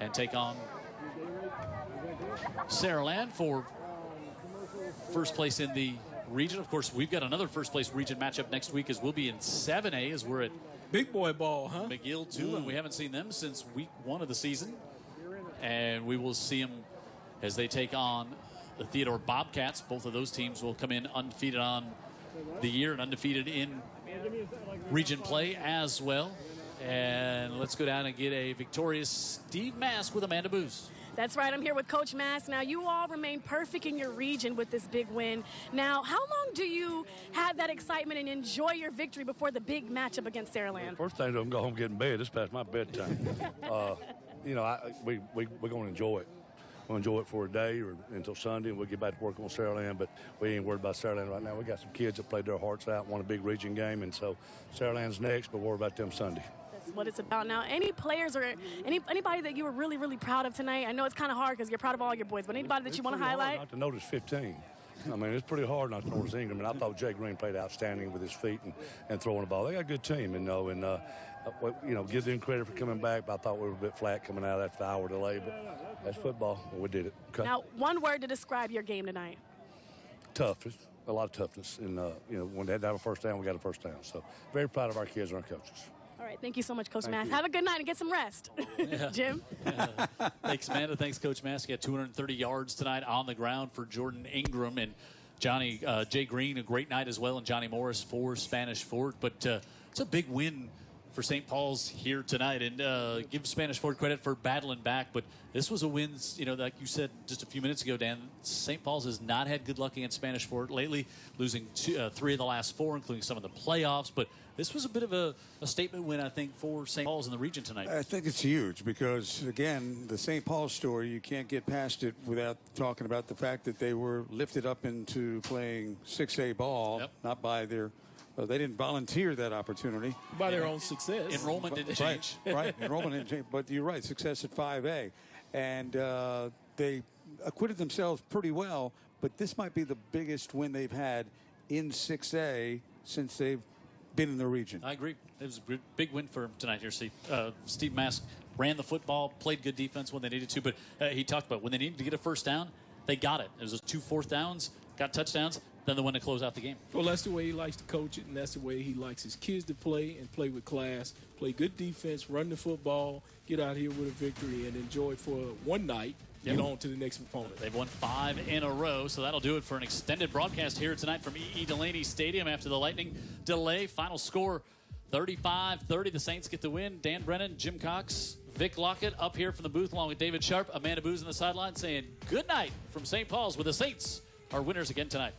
and take on Saraland for first place in the region. Of course, we've got another first place region matchup next week as we'll be in 7A as we're at big boy ball, huh? McGill too, and we haven't seen them since week 1 of the season. And we will see them as they take on the Theodore Bobcats. Both of those teams will come in undefeated on the year and undefeated in region play as well. And let's go down and get a victorious Steve Mask with Amanda Booz. That's right. I'm here with Coach Mask. Now, you all remain perfect in your region with this big win. Now, how long do you have that excitement and enjoy your victory before the big matchup against Saraland? First thing, I'm going to go home and get in bed. It's past my bedtime. We're going to enjoy it. We'll enjoy it for a day or until Sunday, and we'll get back to work on Saraland. But we ain't worried about Saraland right now. We got some kids that played their hearts out, won a big region game, and so Saraland's next, but worry about them Sunday. What it's about. Now, any players or anybody that you were really, really proud of tonight? I know it's kind of hard because you're proud of all your boys, but anybody that you want to highlight? Not to notice 15. I mean, it's pretty hard not to notice Ingram, and I thought Jay Green played outstanding with his feet and throwing the ball. They got a good team, give them credit for coming back. But I thought we were a bit flat coming out after the hour delay, but that's football. We did it. Okay. Now, one word to describe your game tonight. Tough. a lot of toughness. And, when they had to have a first down, we got a first down. So very proud of our kids and our coaches. All right, thank you so much, Coach Thank Mass. you. Have a good night and get some rest. Jim? Thanks, Amanda. Thanks, Coach Mask. He had 230 yards tonight on the ground for Jordan Ingram. And Jay Green, a great night as well, and Johnny Morris for Spanish Fort. But it's a big win for St. Paul's here tonight, and give Spanish Fort credit for battling back. But this was a win, like you said just a few minutes ago, Dan. St. Paul's has not had good luck against Spanish Fort lately, losing 3 of the last 4, including some of the playoffs. But this was a bit of a statement win, I think, for St. Paul's in the region tonight. I think it's huge because, again, the St. Paul story, you can't get past it without talking about the fact that they were lifted up into playing 6A ball, not by their they didn't volunteer that opportunity. By their own success. Enrollment didn't change. Right, enrollment didn't change. But you're right, success at 5A. And they acquitted themselves pretty well, but this might be the biggest win they've had in 6A since they've been in the region. I agree. It was a big win for him tonight here, Steve. Steve Mask ran the football, played good defense when they needed to, but he talked about when they needed to get a first down, they got it. It was 2 fourth downs, got touchdowns, then the one to close out the game. Well, that's the way he likes to coach it, and that's the way he likes his kids to play and play with class, play good defense, run the football, get out here with a victory, and enjoy it for one night. Get on to the next opponent. They've won 5 in a row, so that'll do it for an extended broadcast here tonight from Delaney Stadium after the Lightning delay. Final score 35-30. The Saints get the win. Dan Brennan, Jim Cox, Vic Lockett up here from the booth along with David Sharp. Amanda Booz on the sideline saying good night from St. Paul's, where the Saints are winners again tonight.